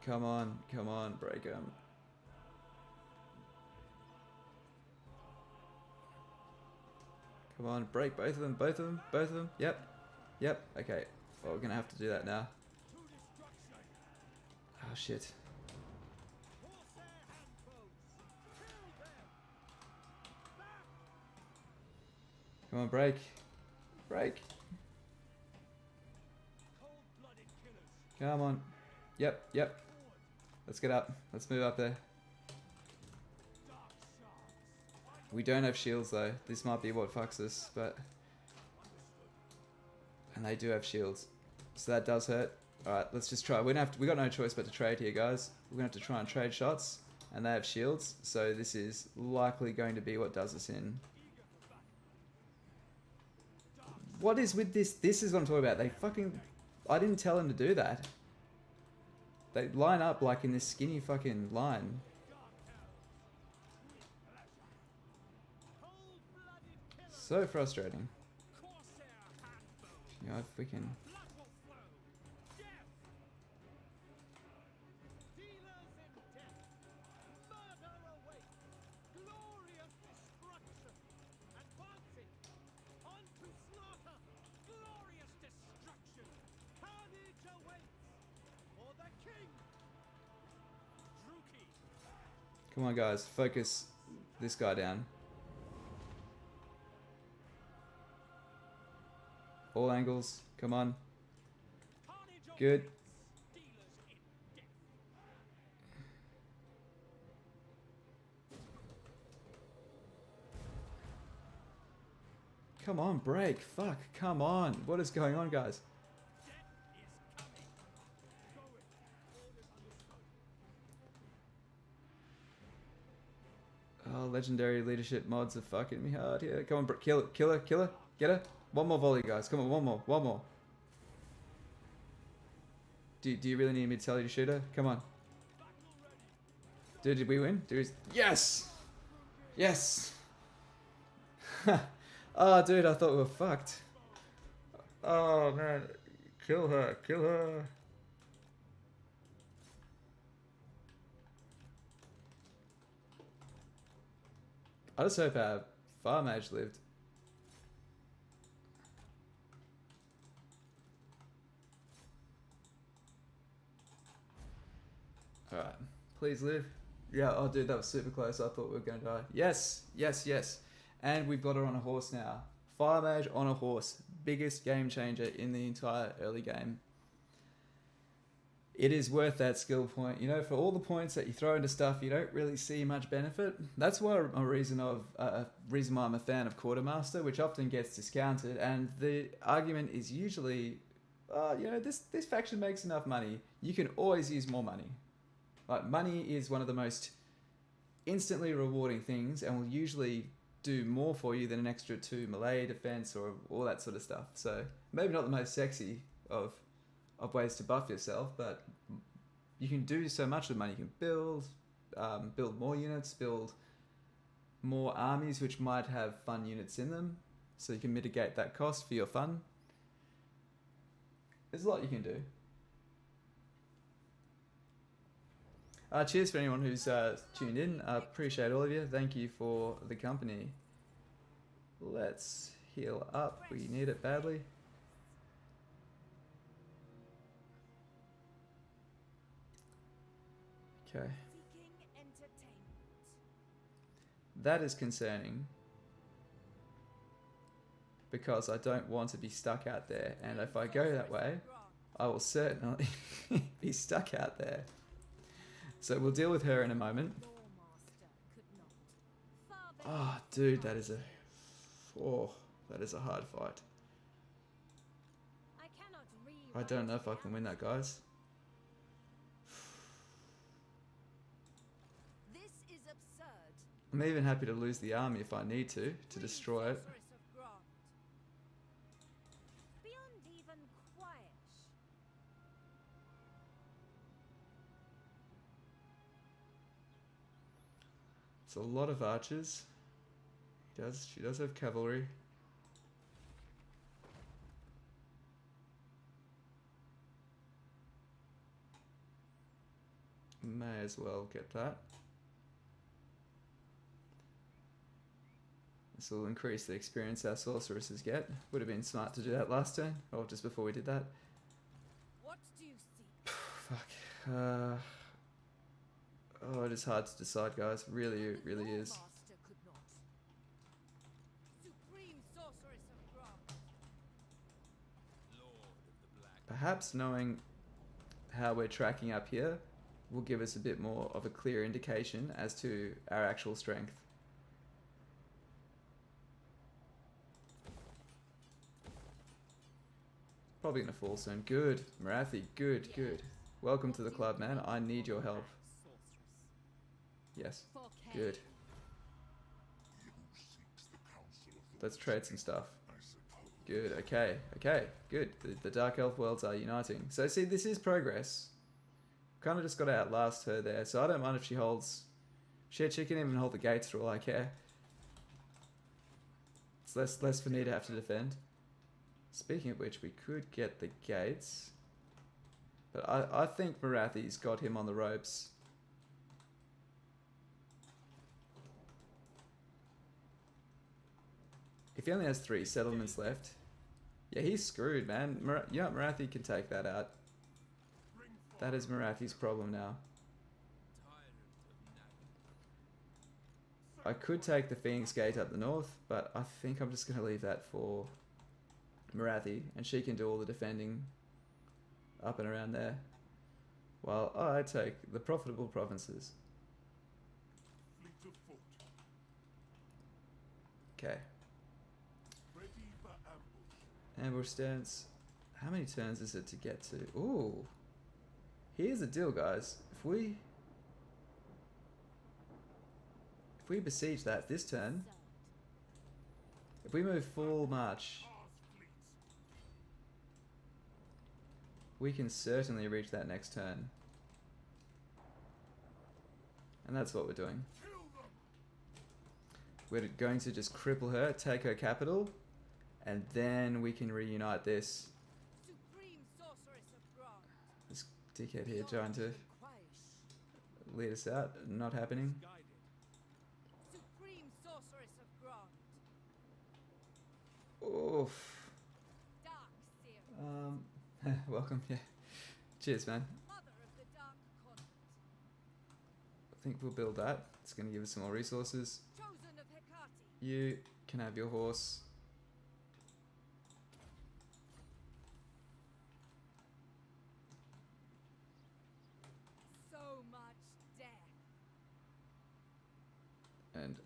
Come on, break them. Come on, break both of them, both of them, both of them. Yep, yep, okay. Well, we're gonna have to do that now. Oh shit. Come on, break. Break. Come on. Yep, yep. Let's get up. Let's move up there. We don't have shields though. This might be what fucks us, but... And they do have shields. So that does hurt. Alright, let's just try. We got no choice but to trade here, guys. We're going to have to try and trade shots. And they have shields. So this is likely going to be what does us in. What is with this? This is what I'm talking about. They fucking... I didn't tell them to do that. They line up like in this skinny fucking line. So frustrating. You know, if we can... Come on, guys. Focus this guy down. All angles. Come on. Good. Come on, break. Fuck. Come on. What is going on, guys? Oh, legendary leadership mods are fucking me hard here. Come on, kill it, kill her, kill her, get her. One more volley, guys. Come on, one more. Do you really need me to tell you to shoot her? Come on. Dude, did we win? Yes! Yes! Oh, dude, I thought we were fucked. Oh, man. Kill her, kill her. I just hope our fire mage lived. Alright. Please live. Yeah, oh dude, that was super close. I thought we were going to die. Yes, yes, yes. And we've got her on a horse now. Fire mage on a horse. Biggest game changer in the entire early game. It is worth that skill point. You know, for all the points that you throw into stuff, you don't really see much benefit. That's why a reason why I'm a fan of Quartermaster, which often gets discounted. And the argument is usually, you know, this faction makes enough money. You can always use more money. Like, money is one of the most instantly rewarding things, and will usually do more for you than an extra 2 melee defense or all that sort of stuff. So maybe not the most sexy of ways to buff yourself, but you can do so much with money. You can build more units, build more armies which might have fun units in them, so you can mitigate that cost for your fun. There's a lot you can do. Cheers for anyone who's tuned in. I appreciate all of you. Thank you for the company. Let's heal up. We need it badly. Okay. That is concerning, because I don't want to be stuck out there, and if I go that way, I will certainly be stuck out there. So we'll deal with her in a moment. Oh, dude, that is a hard fight. I don't know if I can win that, guys. I'm even happy to lose the army if I need to destroy it. It's a lot of archers. She does have cavalry. May as well get that. This will increase the experience our sorceresses get. Would have been smart to do that last turn, or just before we did that. What do you see? Fuck. Oh, it is hard to decide, guys. Really, it really is. Perhaps knowing how we're tracking up here will give us a bit more of a clear indication as to our actual strength. Probably gonna fall soon. Good, Marathi. Good, good. Welcome to the club, man. I need your help. Yes. Good. Let's trade some stuff. Good. Okay. Okay. Good. The Dark Elf worlds are uniting. So see, this is progress. Kind of just got to outlast her there. So I don't mind if she holds... She can even hold the gates for all I care. It's less for me to have to defend. Speaking of which, we could get the gates. But I think Marathi's got him on the ropes. If he only has 3 settlements left, yeah, he's screwed, man. Marathi can take that out. That is Marathi's problem now. I could take the Phoenix Gate up the north, but I think I'm just going to leave that for Marathi, and she can do all the defending up and around there, while I take the profitable provinces. Fleet of foot. Okay. Ready for ambush. Ambush stance. How many turns is it to get to? Ooh. Here's the deal, guys. If we besiege that this turn, if we move full march, Ours fleets. we can certainly reach that next turn. And that's what we're doing. Kill them. We're going to just cripple her, take her capital, and then we can reunite this. Supreme sorceress of Grant. This dickhead here trying to lead us out. Not happening. Guided. Supreme sorceress of Grant. Oof. Dark seer. Welcome. Yeah. Cheers, man. Mother of the Dark Convent. I think we'll build that. It's going to give us some more resources. Chosen of Hecate. You can have your horse. So much death. And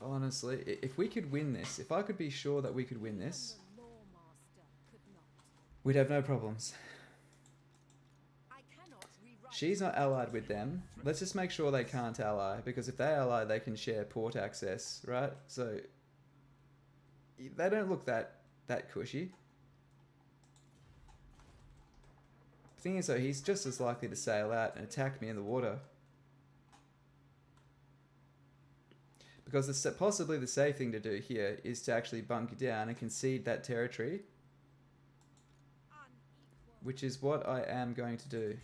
honestly, if we could win this, if I could be sure that we could win this, Even the Lawmaster could not. we'd have no problems. I cannot rewrite. She's not allied with them. Let's just make sure they can't ally, because if they ally, they can share port access, right? So they don't look that cushy. The thing is, though, he's just as likely to sail out and attack me in the water. Because possibly the safe thing to do here is to actually bunker down and concede that territory, Unequal. which is what I am going to do.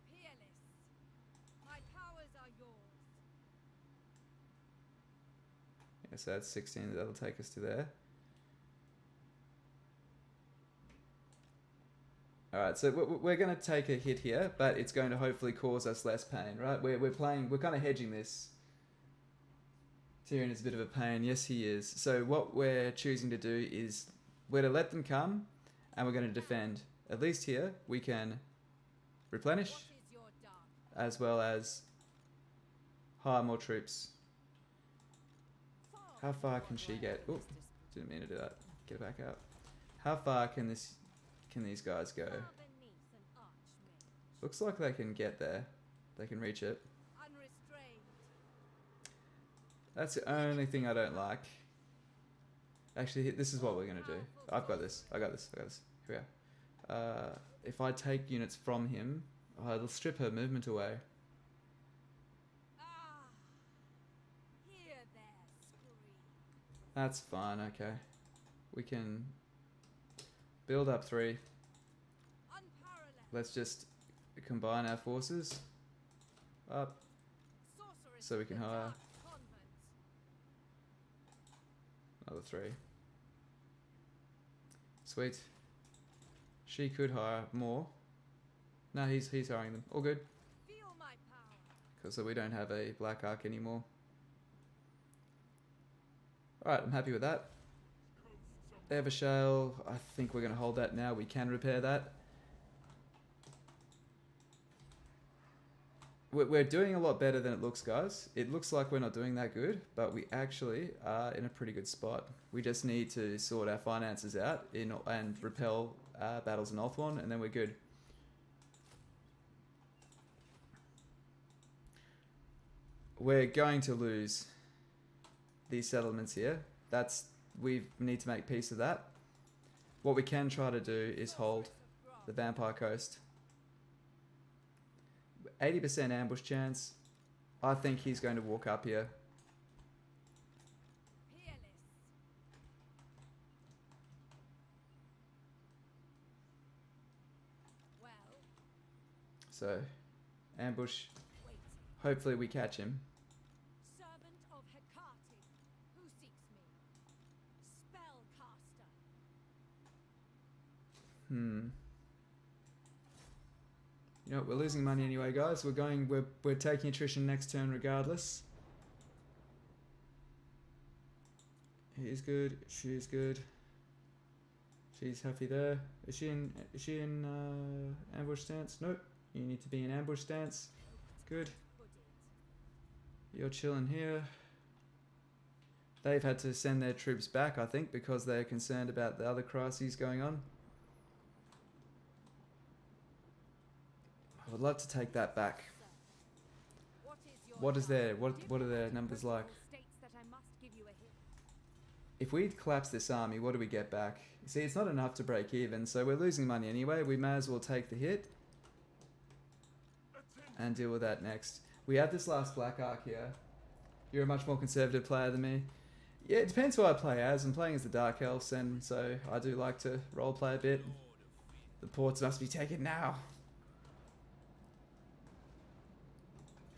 Peerless. My powers are yours. Yeah, so that's 16. That'll take us to there. Alright, so we're going to take a hit here, but it's going to hopefully cause us less pain, right? We're kind of hedging this. Tyrion is a bit of a pain. Yes, he is. So what we're choosing to do is we're to let them come, and we're going to defend. At least here, we can replenish, What is your dark? as well as hire more troops. How far can she get? Oh, didn't mean to do that. Get back out. How far can these guys go? Far beneath an archmage. Looks like they can get there. They can reach it. Unrestrained. That's the only thing I don't like. Actually, this is what we're going to do. I've got this. I got this. Here we are. If I take units from him, it'll strip her movement away. Ah. Hear their scream. That's fine, okay. We can build up 3. Unparalleled. Let's just combine our forces up Sorceress so we of can the hire Dark Convent. another 3. Sweet. She could hire more. No, he's hiring them. All good. Feel my power. Because we don't have a Black Ark anymore. Alright, I'm happy with that. Evershale, I think we're going to hold that now. We can repair that. We're doing a lot better than it looks, guys. It looks like we're not doing that good, but we actually are in a pretty good spot. We just need to sort our finances out and repel battles in Ulthuan, and then we're good. We're going to lose these settlements here. We need to make peace of that. What we can try to do is hold the Vampire Coast. 80% ambush chance. I think he's going to walk up here. Peerless. Well, So, ambush. waiting. Hopefully we catch him. Servant of Hecate, who seeks me? Spellcaster. You know what, we're losing money anyway, guys. We're taking attrition next turn regardless. He's good. She's good. She's happy there. Is she in ambush stance? Nope. You need to be in ambush stance. Good. You're chilling here. They've had to send their troops back, I think, because they're concerned about the other crises going on. I would love to take that back. What is there? What are their numbers like? If we collapse this army, what do we get back? See, it's not enough to break even, so we're losing money anyway. We may as well take the hit and deal with that next. We have this last Black Ark here. You're a much more conservative player than me. Yeah, it depends who I play as. I'm playing as the Dark Elves, and so I do like to roleplay a bit. The ports must be taken now.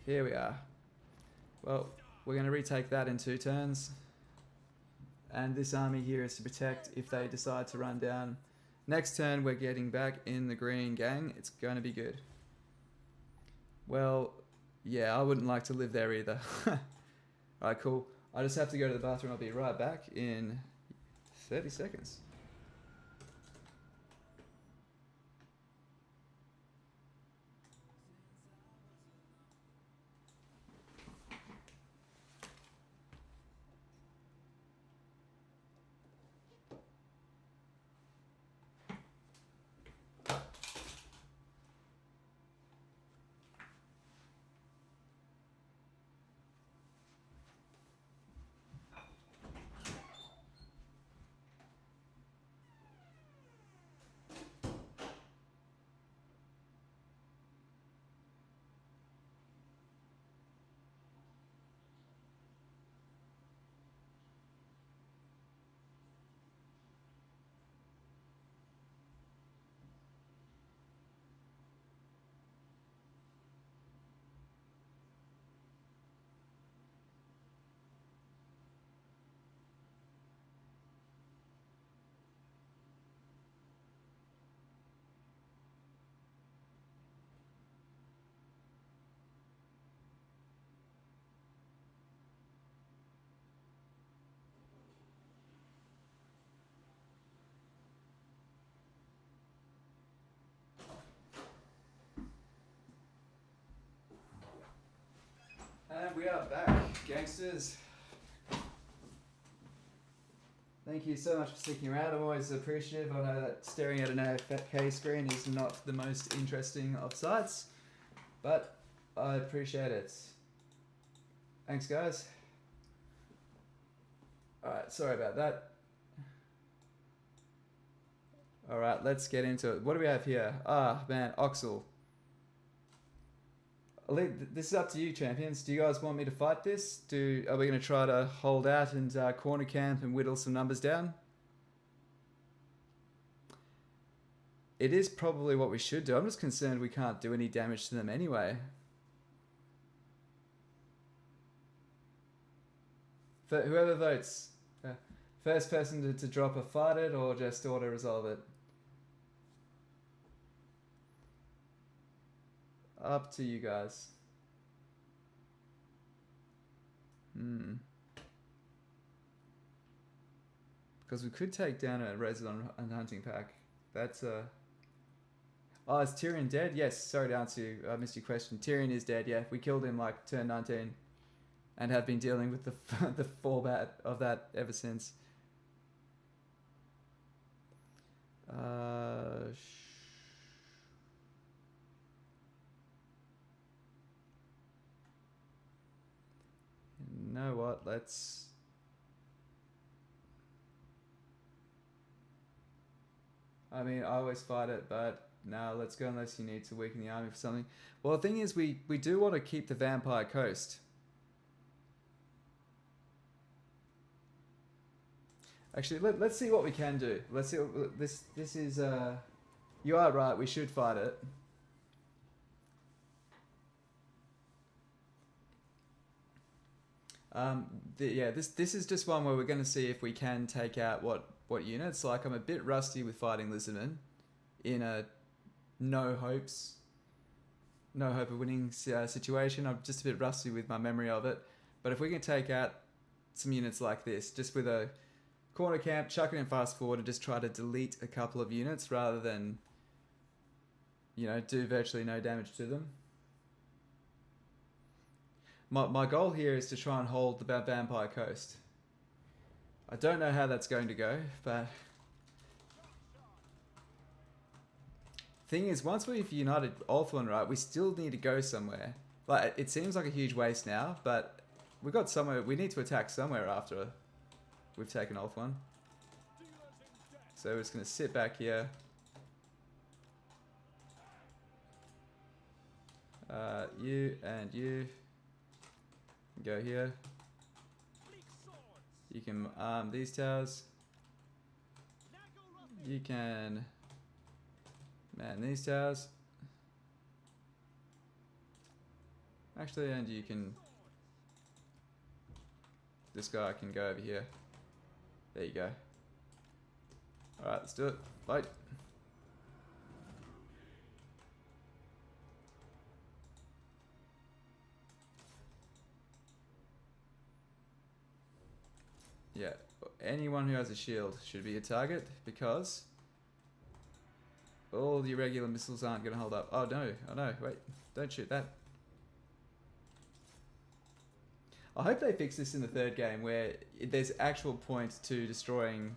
Here we are. Well, we're going to retake that in 2 turns. And this army here is to protect if they decide to run down. Next turn, we're getting back in the green, gang. It's going to be good. Well, yeah, I wouldn't like to live there either. Alright, cool. I just have to go to the bathroom. I'll be right back in 30 seconds. And we are back, gangsters. Thank you so much for sticking around. I'm always appreciative. I know that staring at an AFK screen is not the most interesting of sights, but I appreciate it. Thanks, guys. Alright, sorry about that. Alright, let's get into it. What do we have here? Ah, man, Oxel. This is up to you, champions. Do you guys want me to fight this? Are we going to try to hold out and corner camp and whittle some numbers down? It is probably what we should do. I'm just concerned we can't do any damage to them anyway. For whoever votes, first person to drop a fight it or just auto-resolve it? Up to you guys. Because we could take down a resident and hunting pack. That's Oh, is Tyrion dead? Yes, sorry to answer you. I missed your question. Tyrion is dead, yeah. We killed him like turn 19. And have been dealing with the the fallback of that ever since. You know what? I mean, I always fight it, but no, let's go unless you need to weaken the army for something. Well, the thing is, we do want to keep the Vampire Coast. Actually, let's see what we can do. Let's see. This is. You are right. We should fight it. This is just one where we're going to see if we can take out what units. Like, I'm a bit rusty with fighting Lizardmen in a no hope of winning situation. I'm just a bit rusty with my memory of it. But if we can take out some units like this, just with a corner camp, chuck it in fast forward, and just try to delete a couple of units rather than, you know, do virtually no damage to them. My goal here is to try and hold the Vampire Coast. I don't know how that's going to go, but thing is, once we've united Ulthuan, right, we still need to go somewhere. Like, it seems like a huge waste now, but we got somewhere. We need to attack somewhere after we've taken Ulthuan. So we're just gonna sit back here. You and you go here. You can arm these towers. You can man these towers. Actually, and you can... This guy can go over here. There you go. Alright, let's do it. Fight. Yeah, anyone who has a shield should be a target because all the irregular missiles aren't going to hold up. Oh no, oh no, wait, don't shoot that. I hope they fix this in the third game where there's actual point to destroying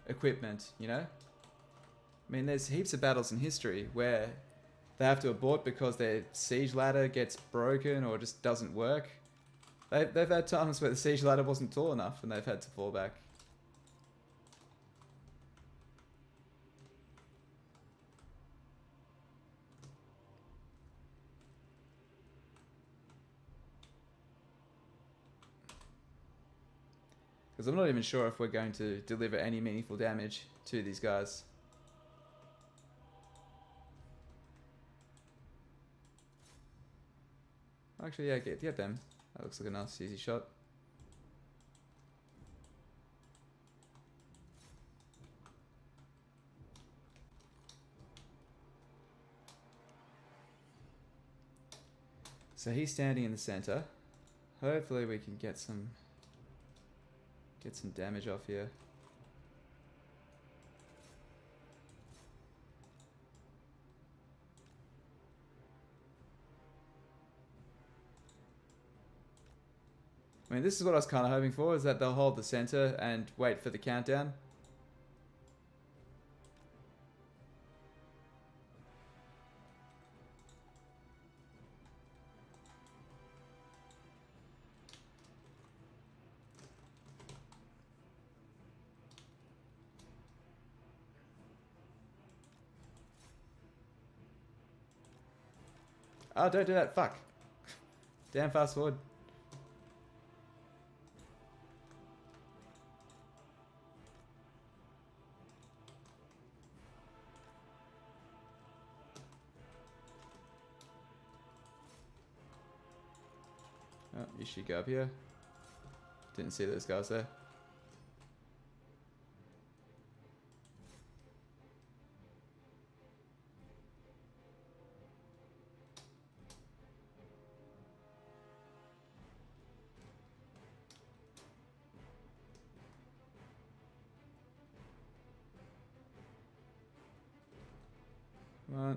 equipment, you know? I mean, there's heaps of battles in history where they have to abort because their siege ladder gets broken or just doesn't work. They've had times where the siege ladder wasn't tall enough and they've had to fall back. Because I'm not even sure if we're going to deliver any meaningful damage to these guys. Actually, yeah, get them. That looks like a nice, easy shot. So he's standing in the center. Hopefully we can get some damage off here. I mean, this is what I was kind of hoping for, is that they'll hold the center and wait for the countdown. Oh, don't do that. Fuck. Damn, fast forward. Oh, you should go up here. Didn't see those guys there. Come on.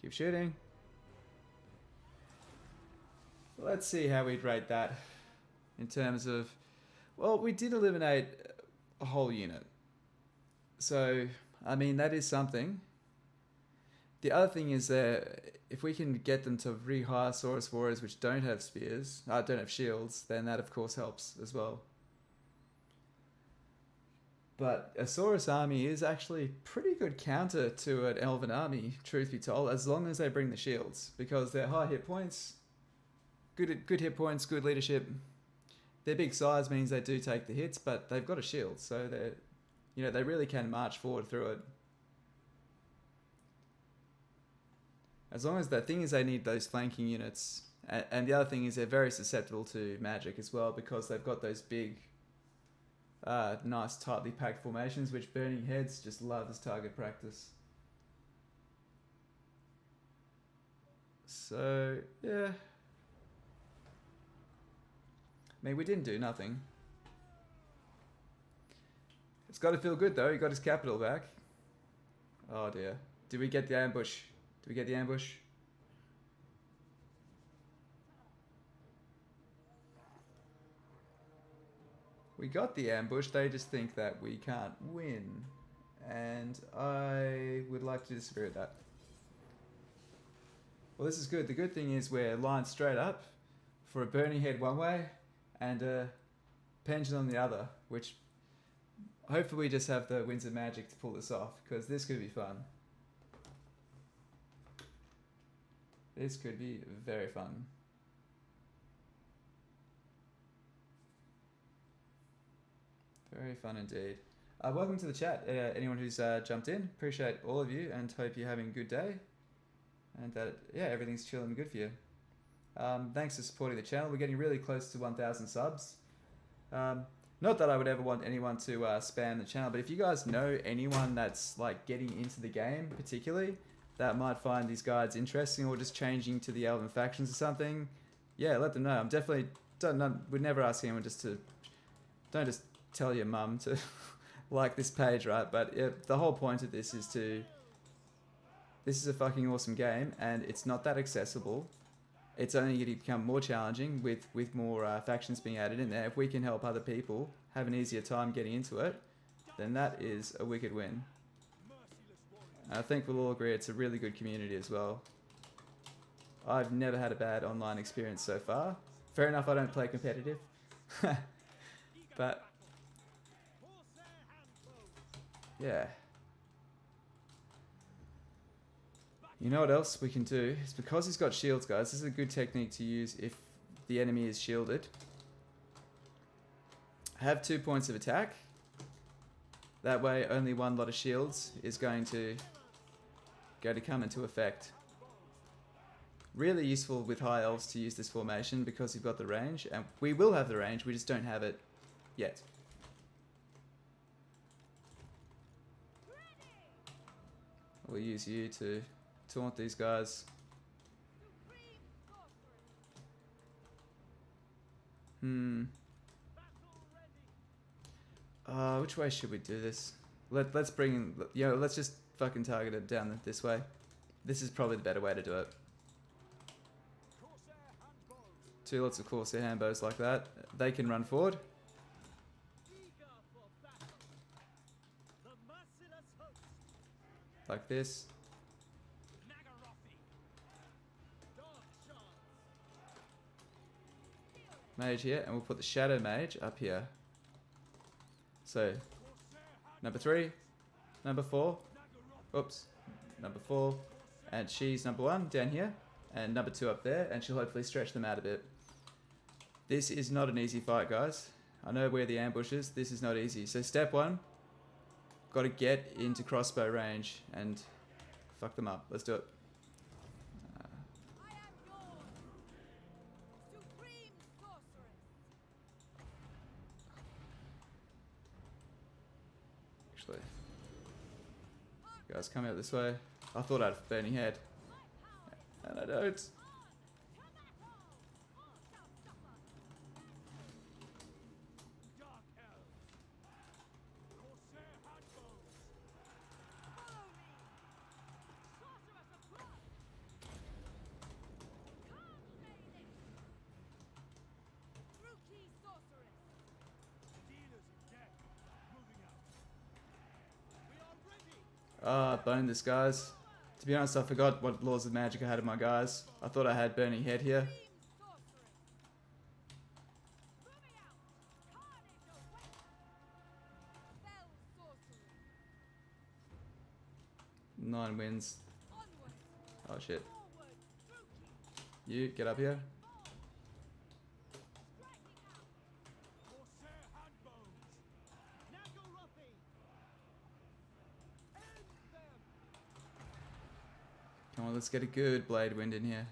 Keep shooting. Let's see how we'd rate that in terms of... Well, we did eliminate a whole unit. So, I mean, that is something. The other thing is that if we can get them to rehire Saurus Warriors which don't have spears, don't have shields, then that of course helps as well. But a Saurus army is actually pretty good counter to an Elven army, truth be told, as long as they bring the shields, because they're high hit points, good hit points, good leadership. Their big size means they do take the hits, but they've got a shield, so they, you know, they really can march forward through it. As long as the thing is, they need those flanking units, and the other thing is they're very susceptible to magic as well because they've got those big. Nice tightly packed formations which Burning Heads just love as target practice. So yeah, I mean, we didn't do nothing. It's got to feel good though. He got his capital back. Oh dear. Did we get the ambush? Did we get the ambush? We got the ambush. They just think that we can't win. And I would like to disagree with that. Well, this is good. The good thing is we're lined straight up for a burning head one way and a pendulum the other, which hopefully we just have the winds of magic to pull this off, because this could be fun. This could be very fun. Very fun indeed. Welcome to the chat, anyone who's jumped in. Appreciate all of you and hope you're having a good day. And that, yeah, everything's chilling and good for you. Thanks for supporting the channel. We're getting really close to 1,000 subs. Not that I would ever want anyone to spam the channel, but if you guys know anyone that's like getting into the game particularly, that might find these guides interesting or just changing to the Elven factions or something, yeah, let them know. I'm definitely, would never ask anyone just to, don't just tell your mum to like this page, right? But the whole point of this is to, this is a fucking awesome game and it's not that accessible. It's only going to become more challenging with more factions being added in there. If we can help other people have an easier time getting into it, then that is a wicked win. And I think we'll all agree it's a really good community as well. I've never had a bad online experience so far. Fair enough, I don't play competitive. But yeah. You know what else we can do? It's because he's got shields, guys. This is a good technique to use if the enemy is shielded. Have 2 points of attack. That way, only one lot of shields is going to come into effect. Really useful with high elves to use this formation because you've got the range, and we will have the range. We just don't have it yet. We'll use you to taunt these guys. Which way should we do this? Let's bring in, let's just fucking target it down this way. This is probably the better way to do it. 2 lots of Corsair handbows like that. They can run forward. Like this. Mage here, and we'll put the Shadow Mage up here. So, number 3, number 4, oops, number 4, and she's number 1 down here, and number 2 up there, and she'll hopefully stretch them out a bit. This is not an easy fight, guys. I know where the ambush is. This is not easy. So step 1, got to get into crossbow range and fuck them up. Let's do it. Actually, guys, come out this way. I thought I had a burning head, and I don't. Boned this, guys. To be honest, I forgot what laws of magic I had in my guys. I thought I had burning head here. Nine wins. Oh shit. You, get up here. Come on, let's get a good blade wind in here.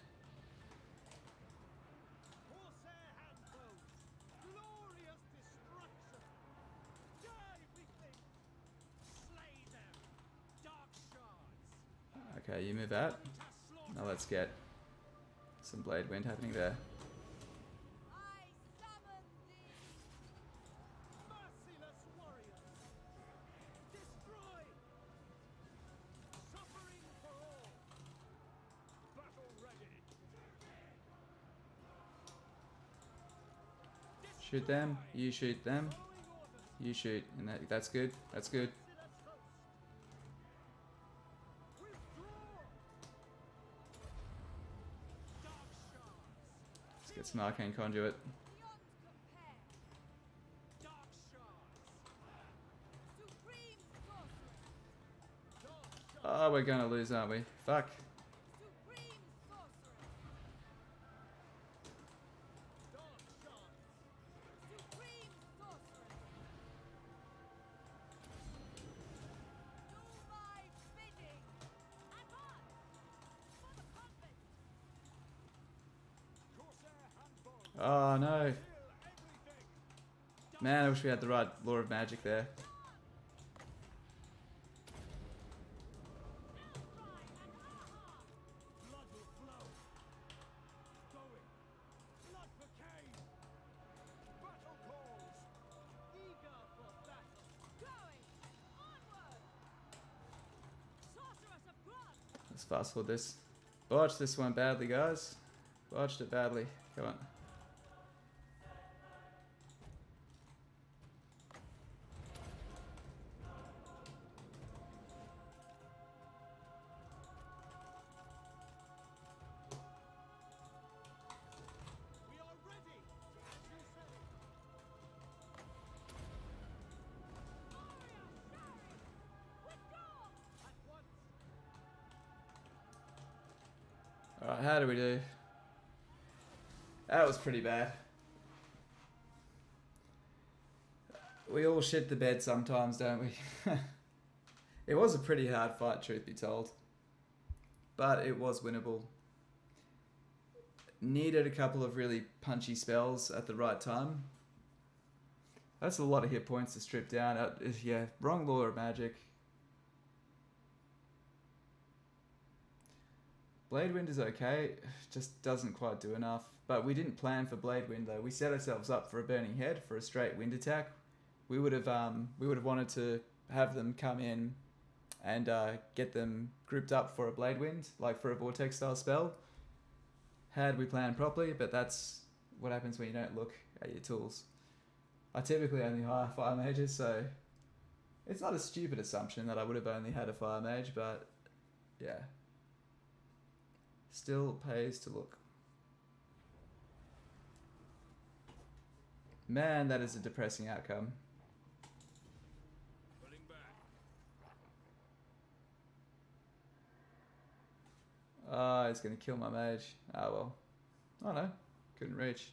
Okay, you move out. Now let's get some blade wind happening there. Shoot them. You shoot them. You shoot. And that's good. That's good. Let's get some arcane conduit. Beyond compare. Dark shards. Supreme sorcery. Oh, we're gonna lose, aren't we? Fuck. Supreme sorcery. Dark shards. Supreme sorcery. Do my bidding. Advance. For the convent. Corsair handball. Oh no. Kill everything. Man, I wish we had the right law of magic there. Blood will flow. Going. Blood for Cain. Battle calls. Eager for battle. Going. Onward. Sorceress of blood. Let's fast forward this. Botched this one badly, guys. Botched it badly. Come on. We are ready. As you say. Withdraw. At once. Alright, how do we do? That was pretty bad. We all shit the bed sometimes, don't we? It was a pretty hard fight, truth be told. But it was winnable. Needed a couple of really punchy spells at the right time. That's a lot of hit points to strip down. Yeah, wrong law of magic. Blade Wind is okay, just doesn't quite do enough. But we didn't plan for Blade Wind though. We set ourselves up for a Burning Head for a straight wind attack. We would have wanted to have them come in and get them grouped up for a Blade Wind, like for a Vortex style spell. Had we planned properly, but that's what happens when you don't look at your tools. I typically only hire fire mages, so it's not a stupid assumption that I would have only had a fire mage, but yeah. Still pays to look. Man, that is a depressing outcome. Pulling back. Ah, it's gonna kill my mage. Ah well. Oh no, couldn't reach.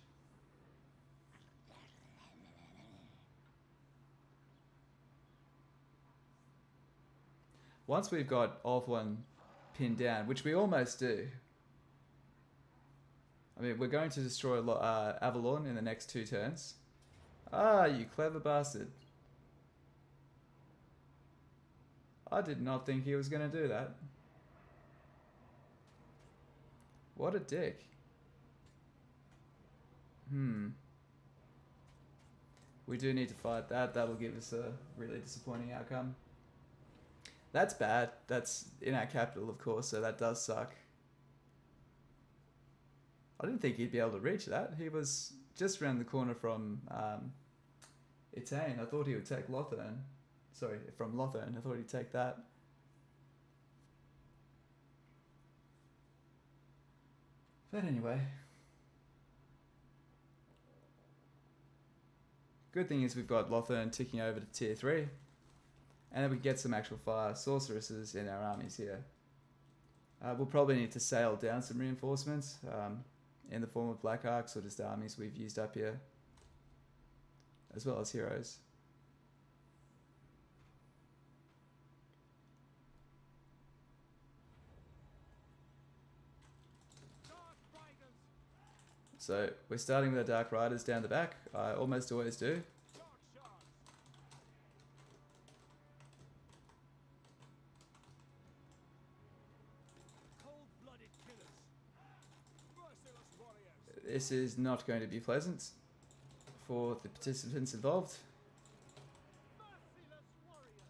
Once we've got Ulthuan pinned down, which we almost do. I mean, we're going to destroy Avalon in the next 2 turns. Ah, you clever bastard. I did not think he was going to do that. What a dick. We do need to fight that. That'll give us a really disappointing outcome. That's bad. That's in our capital, of course, so that does suck. I didn't think he'd be able to reach that. He was just around the corner from Etain. I thought he would take Lothern. Sorry, from Lothern. I thought he'd take that. But anyway. Good thing is we've got Lothern ticking over to tier 3. And then we get some actual fire sorceresses in our armies here. We'll probably need to sail down some reinforcements in the form of Black Arcs or just armies we've used up here. As well as heroes. So we're starting with our Dark Riders down the back. I almost always do. Cold-blooded killers. Merciless warriors. This is not going to be pleasant for the participants involved. Merciless warriors.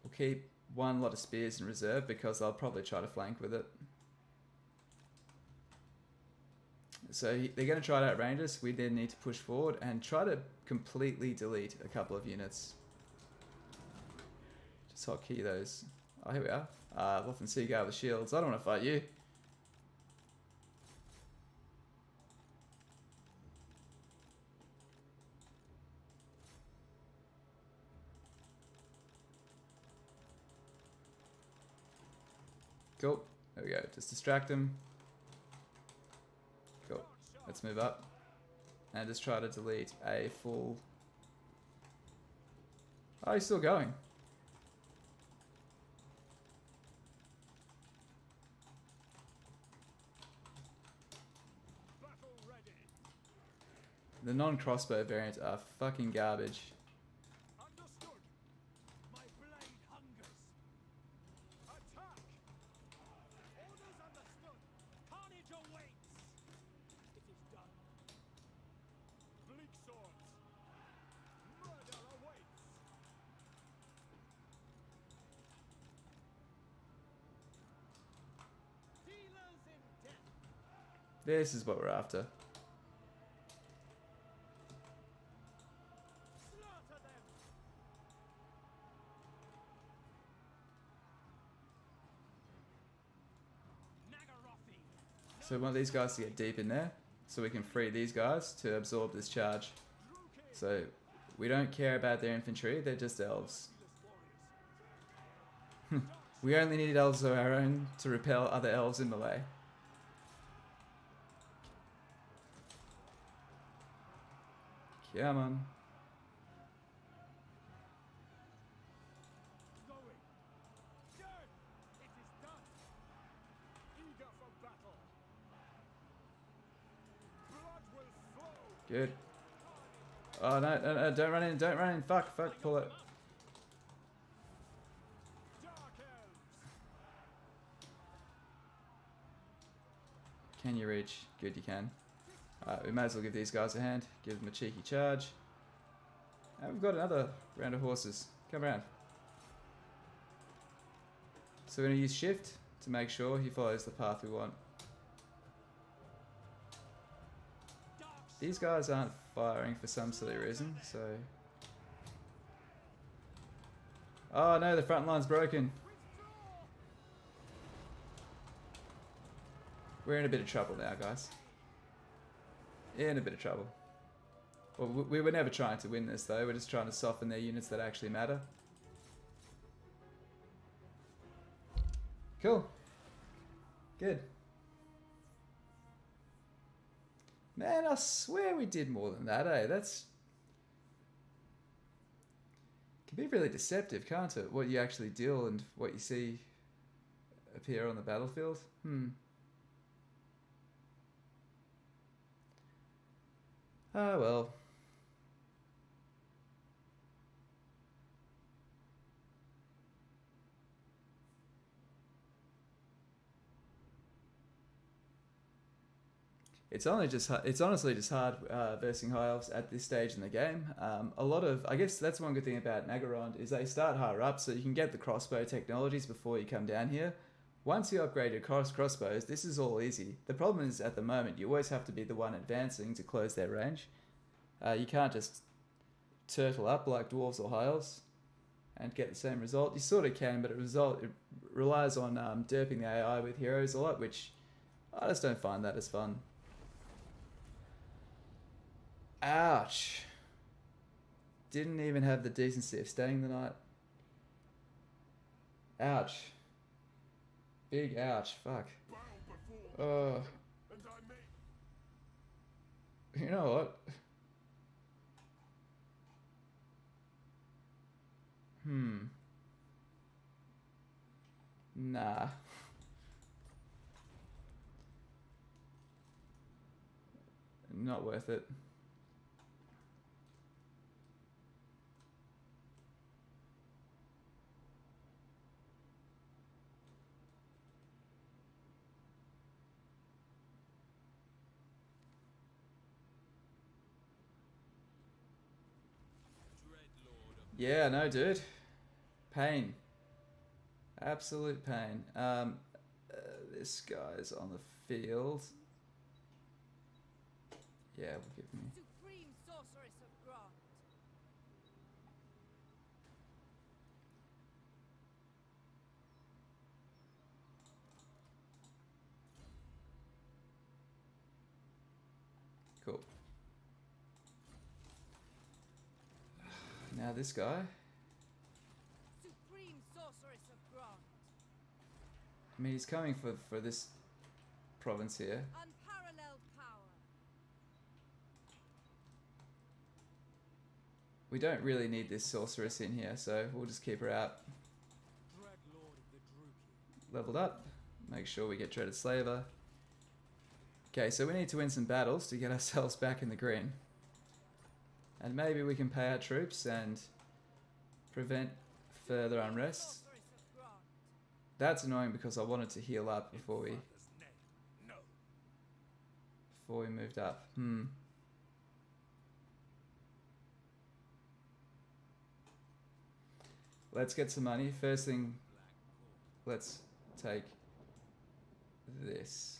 We'll keep one lot of spears in reserve because I'll probably try to flank with it. So they're going to try to outrange us. We then need to push forward and try to completely delete a couple of units. Just hotkey those. Oh, here we are. Ulthuan Seagull with shields. I don't want to fight you. Cool. There we go. Just distract him. Cool. Let's move up. And just try to delete a full... Oh, he's still going. Battle ready. The non-crossbow variants are fucking garbage. Understood. My blade hungers. Attack. Orders understood. Carnage awaits. It is done. Bleak swords. Murder awaits. Dealers in death. This is what we're after. Slaughter them. Nagarothi. So we want these guys to get deep in there so we can free these guys to absorb this charge. So we don't care about their infantry, they're just elves. We only need elves of our own to repel other elves in melee. Come on. Going. Good. It is done. Eager for battle. Blood will flow. Good. Oh no, no, no, don't run in, don't run in. Fuck, pull it. Dark elves. Can you reach? Good, you can. We might as well give these guys a hand. Give them a cheeky charge. And we've got another round of horses. Come around. So we're going to use shift to make sure he follows the path we want. These guys aren't firing for some silly reason, so... Oh no, the front line's broken. We're in a bit of trouble now, guys. In a bit of trouble. Well, we were never trying to win this, though. We're just trying to soften their units that actually matter. Cool. Good. Man, I swear we did more than that, eh? That's... Can be really deceptive, can't it? What you actually deal and what you see appear on the battlefield. Ah, well. It's honestly just hard versing high elves at this stage in the game. I guess that's one good thing about Nagarond is they start higher up, so you can get the crossbow technologies before you come down here. Once you upgrade your crossbows, this is all easy. The problem is at the moment you always have to be the one advancing to close their range. You can't just turtle up like dwarves or high elves and get the same result. You sort of can, but it relies on derping the AI with heroes a lot, which I just don't find that as fun. Ouch. Didn't even have the decency of staying the night. Ouch. Big ouch. Fuck. You know what? Nah. Not worth it. Yeah, no, dude. Pain. Absolute pain. This guy's on the field. Yeah, will give me. Supreme sorceress of Grant. Cool. Now this guy. Supreme sorceress of Grant. I mean, he's coming for this province here. Unparalleled power. We don't really need this sorceress in here, so we'll just keep her out. Dread Lord of the Druki. Leveled up. Make sure we get Dreaded Slaver. Okay, so we need to win some battles to get ourselves back in the green. And maybe we can pay our troops and prevent further unrest. Sorceress of Grant. That's annoying because I wanted to heal up before we moved up. Let's get some money. First thing, let's take this.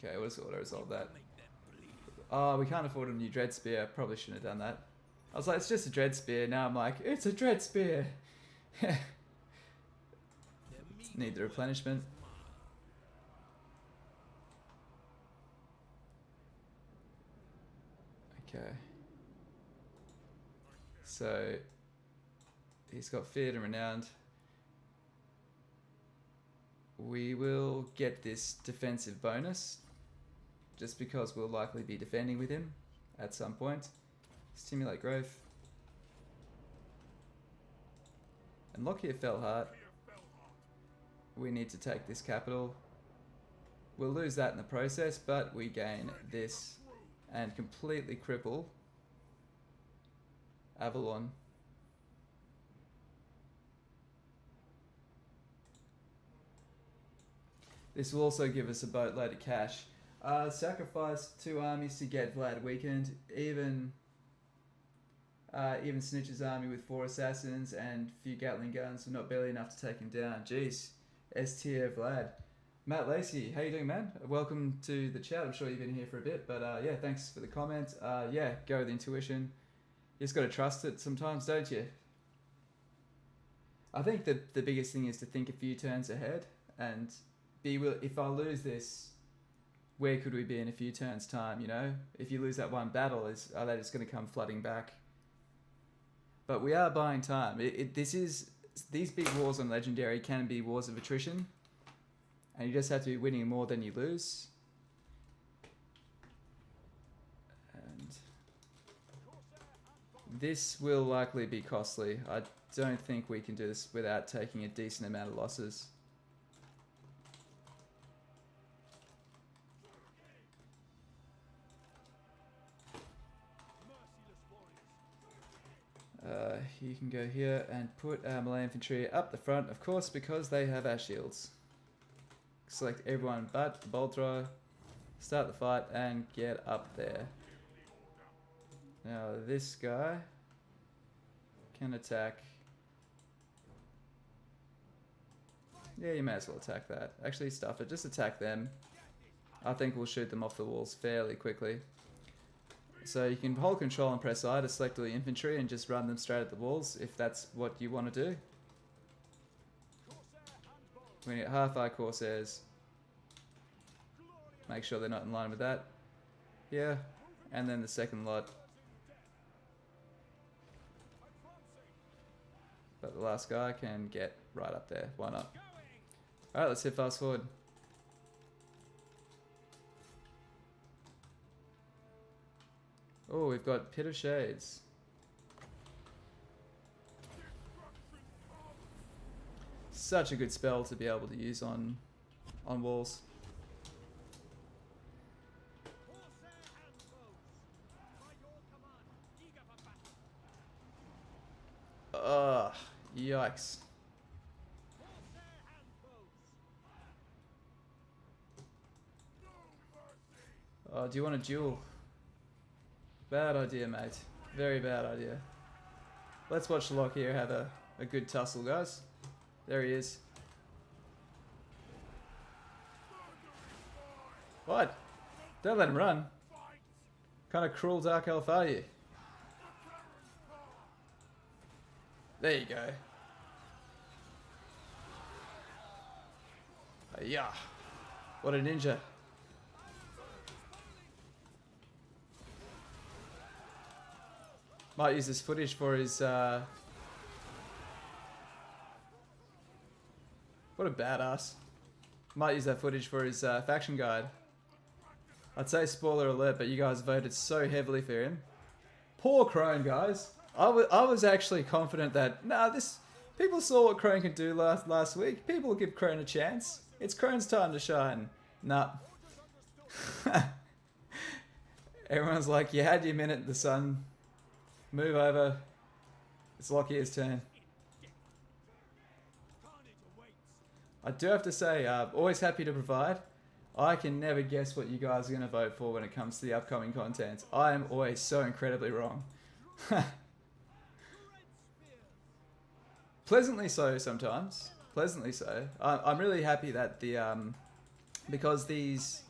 Okay, we'll just auto-resolve that. Oh, we can't afford a new Dread Spear. Probably shouldn't have done that. I was like, it's just a Dread Spear. Now I'm like, it's a Dread Spear. Need the replenishment. Okay. So, he's got feared and renowned. We will get this defensive bonus, just because we'll likely be defending with him at some point. Stimulate growth. And Lockyer Fellheart. We need to take this capital. We'll lose that in the process, but we gain this and completely cripple Avalon. This will also give us a boatload of cash. Sacrifice 2 armies to get Vlad weakened. Even Snitch's army with 4 assassins and few Gatling guns were not barely enough to take him down. Jeez. S tier Vlad. Matt Lacey, how you doing, man? Welcome to the chat. I'm sure you've been here for a bit, but yeah, thanks for the comment. Yeah, go with intuition. You just got to trust it sometimes, don't you? I think that the biggest thing is to think a few turns ahead and if I lose this, where could we be in a few turns' time, you know? If you lose that one battle, are they just going to come flooding back? But we are buying time. These big wars on Legendary can be wars of attrition. And you just have to be winning more than you lose. And this will likely be costly. I don't think we can do this without taking a decent amount of losses. You can go here and put our melee infantry up the front, of course, because they have our shields. Select everyone but the bolt thrower, start the fight, and get up there. Now this guy can attack. Yeah, you may as well attack that. Actually, stuff it. Just attack them. I think we'll shoot them off the walls fairly quickly. So you can hold control and press I to select all the infantry and just run them straight at the walls if that's what you want to do. We need half our Corsairs. Make sure they're not in line with that. Yeah, and then the second lot. But the last guy can get right up there. Why not? Alright, let's hit fast forward. Oh, we've got Pit of Shades. Such a good spell to be able to use on walls. Ugh, yikes. Oh, do you want a duel? Bad idea, mate. Very bad idea. let's watch Locke here have a good tussle, guys. There he is. What? Don't let him run. Kind of cruel dark elf are you? There you go. Yeah. What a ninja. Might use this footage for his, what a badass. Might use that footage for his faction guide. I'd say spoiler alert, but you guys voted so heavily for him. Poor Crone, guys. I was actually confident that, nah, people saw what Crone could do last week. People will give Crone a chance. It's Crone's time to shine. Nah. Everyone's like, you had your minute, the sun. Move over. It's Lockyer's turn. I do have to say, always happy to provide. I can never guess what you guys are going to vote for when it comes to the upcoming content. I am always so incredibly wrong. Pleasantly so sometimes. Pleasantly so. I'm really happy that because these,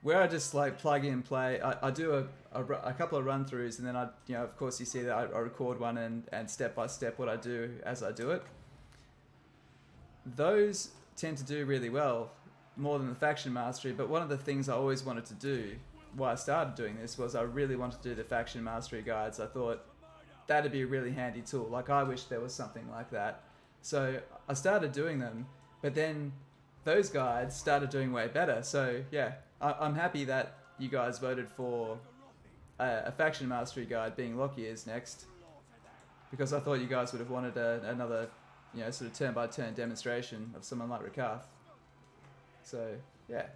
where I just like plug in and play, I do a couple of run throughs, and then of course you see that I record one and step by step what I do as I do it. Those tend to do really well, more than the faction mastery, but one of the things I always wanted to do, why I started doing this, was I really wanted to do the faction mastery guides. I thought that'd be a really handy tool. Like, I wish there was something like that. So I started doing them, but then those guides started doing way better. So yeah, I'm happy that you guys voted for a faction mastery guide being Lockyer's next, because I thought you guys would have wanted another, sort of turn-by-turn demonstration of someone like Rakath. So yeah,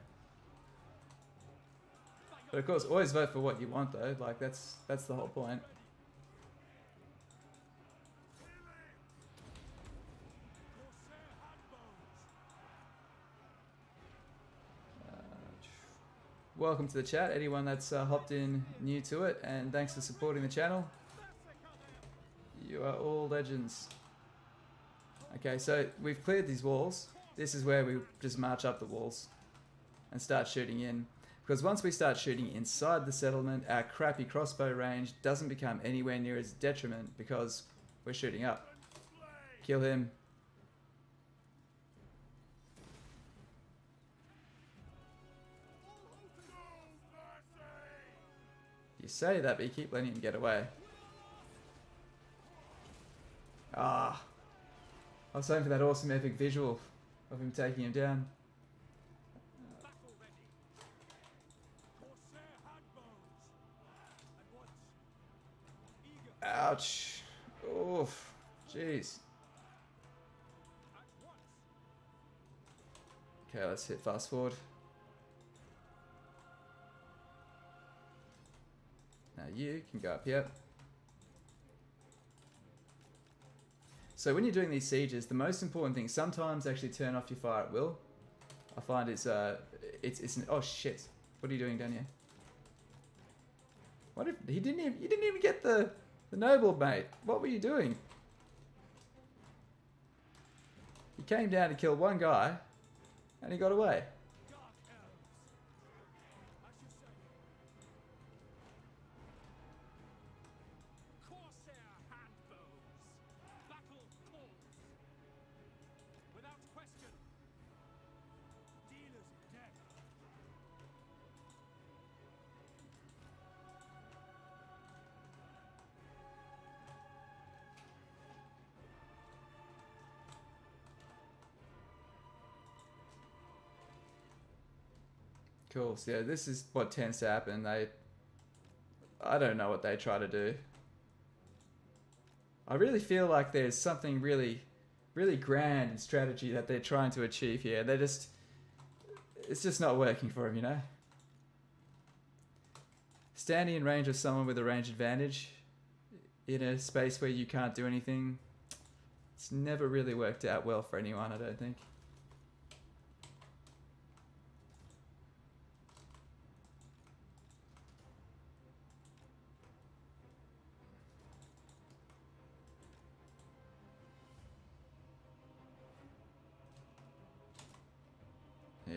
but of course, always vote for what you want, though. Like, that's the whole point. Welcome to the chat, anyone that's hopped in new to it, and thanks for supporting the channel. You are all legends. Okay, so we've cleared these walls. This is where we just march up the walls and start shooting in. Because once we start shooting inside the settlement, our crappy crossbow range doesn't become anywhere near as detriment because we're shooting up. Kill him. You say that, but you keep letting him get away. Ah. I was hoping for that awesome epic visual of him taking him down. Ouch. Oof. Jeez. Okay, let's hit fast forward. Now you can go up here. So when you're doing these sieges, the most important thing, sometimes actually turn off your fire at will. I find it's oh shit. What are you doing down here? What if you didn't even get the noble, mate? What were you doing? He came down to kill one guy and he got away. Cool. So yeah, this is what tends to happen. I don't know what they try to do. I really feel like there's something really, really grand in strategy that they're trying to achieve here. It's just not working for them, you know? Standing in range of someone with a range advantage in a space where you can't do anything, it's never really worked out well for anyone, I don't think.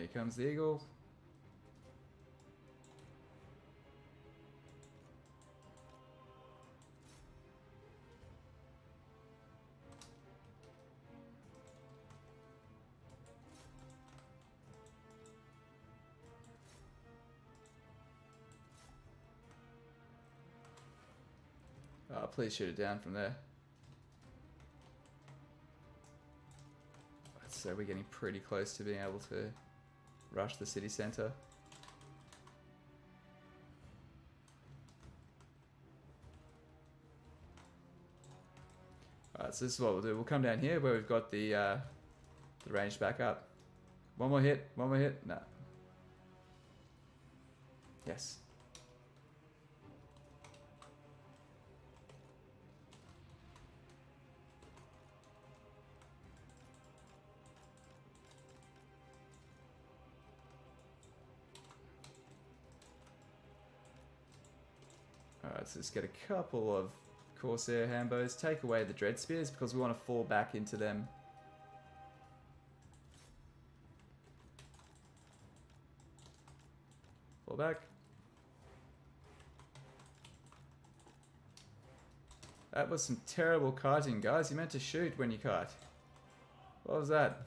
Here comes the eagle. Oh, please shoot it down from there. So we're getting pretty close to being able to rush the city centre. Alright, so this is what we'll do. We'll come down here where we've got the range back up. One more hit, no. Yes. Alright, so let's get a couple of Corsair Hambos. Take away the Dread Spears because we want to fall back into them. Fall back. That was some terrible kiting, guys. You meant to shoot when you kite. What was that?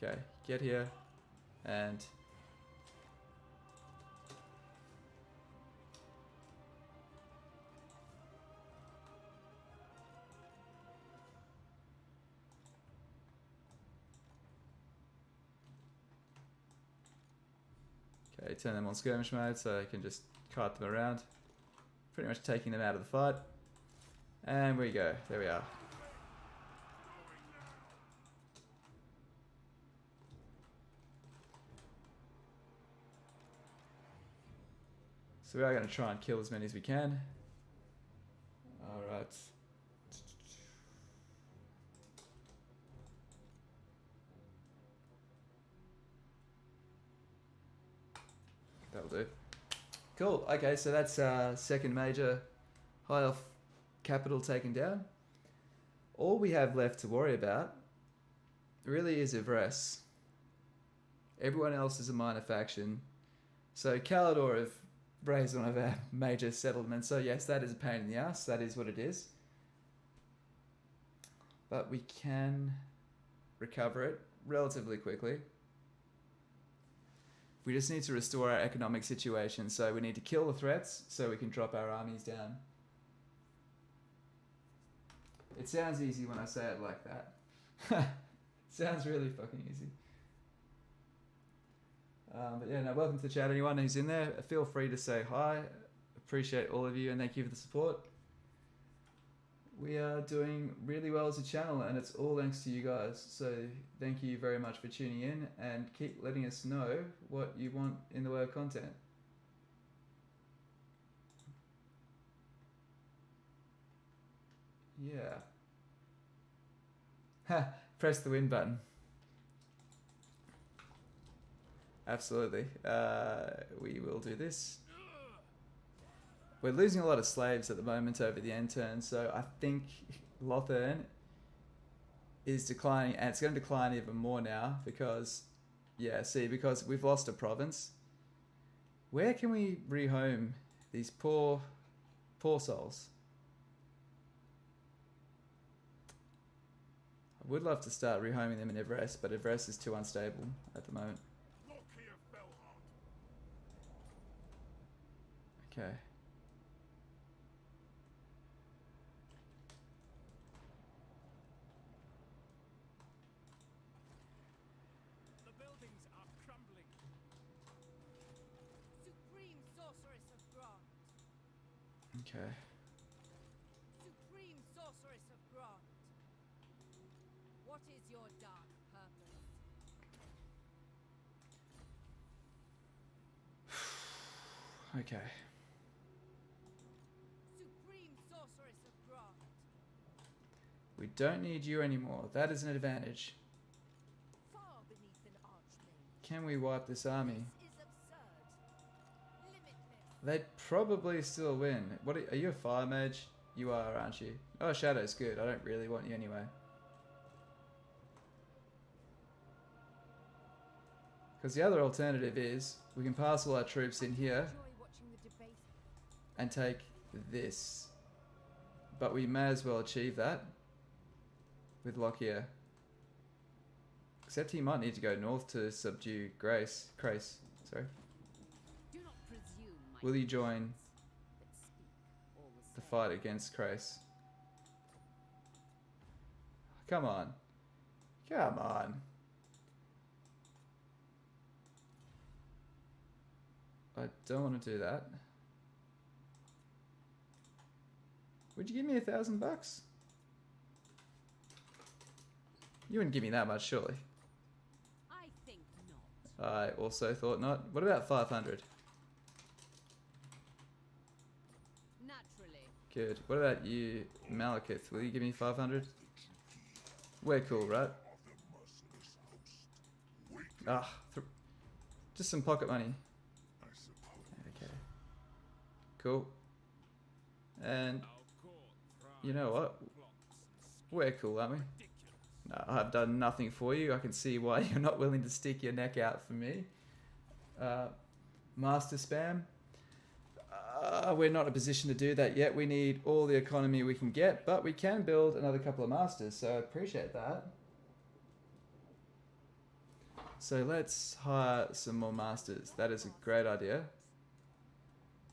Okay, get here and okay, turn them on skirmish mode so I can just kite them around. Pretty much taking them out of the fight. And we go. There we are. So we are going to try and kill as many as we can. Alright. That'll do. Cool. Okay, so that's second major high elf capital taken down. All we have left to worry about really is Ivres. Everyone else is a minor faction. So Calador have raised one of our major settlements. So yes, that is a pain in the ass. That is what it is. But we can recover it relatively quickly. We just need to restore our economic situation. So we need to kill the threats so we can drop our armies down. It sounds easy when I say it like that. Sounds really fucking easy. But yeah, no, welcome to the chat. Anyone who's in there, feel free to say hi. Appreciate all of you and thank you for the support. We are doing really well as a channel and it's all thanks to you guys. So thank you very much for tuning in and keep letting us know what you want in the way of content. Yeah. Ha! Press the win button. Absolutely. We will do this. We're losing a lot of slaves at the moment over the end turn, so I think Ulthuan is declining, and it's going to decline even more now because, yeah, see, because we've lost a province. Where can we rehome these poor souls? I would love to start rehoming them in Everest, but Everest is too unstable at the moment. Okay. The buildings are crumbling. Supreme Sorceress of Grant. Okay. Supreme Sorceress of Grant. What is your dark purpose? Okay. Supreme Sorceress of Grant. We don't need you anymore. That is an advantage. Far beneath an archmage. Can we wipe this army? This is absurd. Limitless. They'd probably still win. What are you, a fire mage? You are, aren't you? Oh, Shadow's good. I don't really want you anyway. Because the other alternative is we can pass all our troops in here Enjoy watching the debate. and take this. But we may as well achieve that with Lockyer. Except he might need to go north to subdue Grace. Sorry. Do not presume, my Will you join but speak all the same. fight against Grace? Come on. Come on. I don't want to do that. Would you give me $1,000? You wouldn't give me that much, surely. I think not. I also thought not. What about 500? Naturally. Good. What about you, Malekith? Will you give me 500? We're cool, right? Ah, just some pocket money. Okay. Cool. And Our court you know what? thrives on plots and We're cool, aren't we? ridiculous. No, I've done nothing for you. I can see why you're not willing to stick your neck out for me. Master spam. We're not in a position to do that yet. We need all the economy we can get, but we can build another couple of masters, so I appreciate that. So let's hire some more masters. That is a great idea.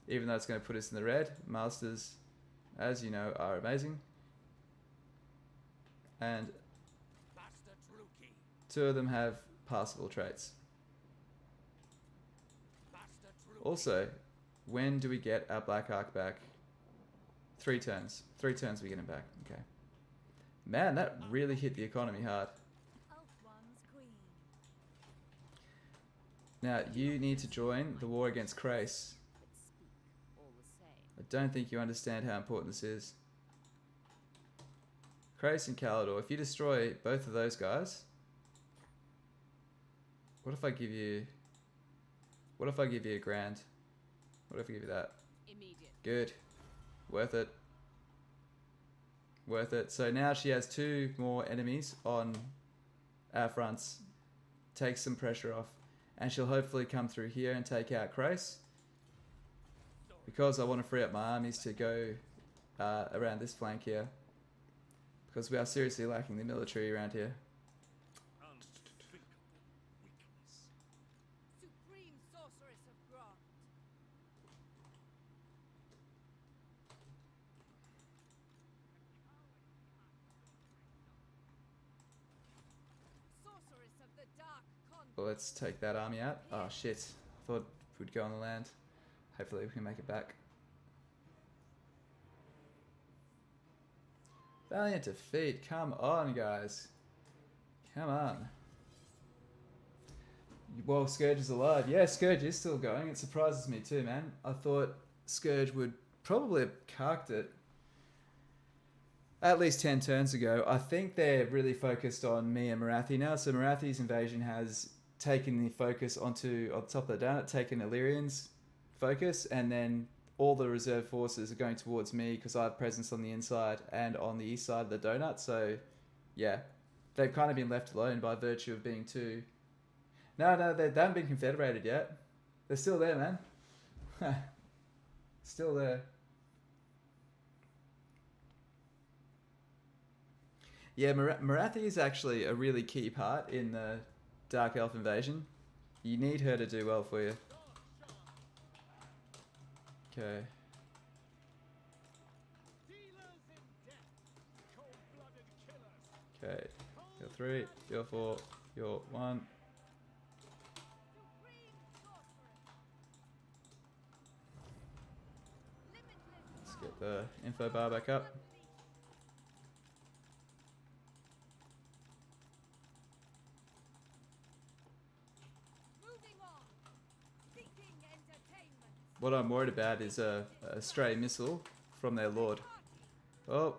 Even though it's going to put us in the red, masters, as you know, are amazing. And Master Druki. 2 of them have passable traits. Master Druki. Also, when do we get our Black Ark back? 3 turns. 3 turns we get him back. Okay. Man, that really hit the economy hard. Ulthuan's queen. Now, you need to join the war against Krace. But speak all the same. I don't think you understand how important this is. Krace and Calador, if you destroy both of those guys... What if I give you... What if I give you a grand? What if I give you that? Immediate. Good. Worth it. Worth it. So now she has 2 more enemies on our fronts. Takes some pressure off. And she'll hopefully come through here and take out Krace. Because I want to free up my armies to go around this flank here. Because we are seriously lacking the military around here. Unspeakable weakness. Supreme sorceress of Grant. Sorceress of the Dark Con. Well, let's take that army out. Oh shit. I thought we'd go on the land. Hopefully we can make it back. Valiant defeat. Come on, guys. Come on. Well, Scourge is alive. Yeah, Scourge is still going. It surprises me too, man. I thought Scourge would probably have carked it at least 10 turns ago. I think they're really focused on me and Marathi now. So Marathi's invasion has taken the focus onto, on top of the donut, taken Illyrian's focus, and then all the reserve forces are going towards me because I have presence on the inside and on the east side of the donut. So, yeah, they've kind of been left alone by virtue of being 2. No, they haven't been confederated yet. They're still there, man. Still there. Yeah, Marathi is actually a really key part in the Dark Elf invasion. You need her to do well for you. Okay. Dealers in death. Cold-blooded killers. Okay. You're 3, you're 4, you're 1. Supreme sorceress. Limitless Let's get the info bar back up. moving on. Seeking entertainment. What I'm worried about is a stray missile from their lord. Oh,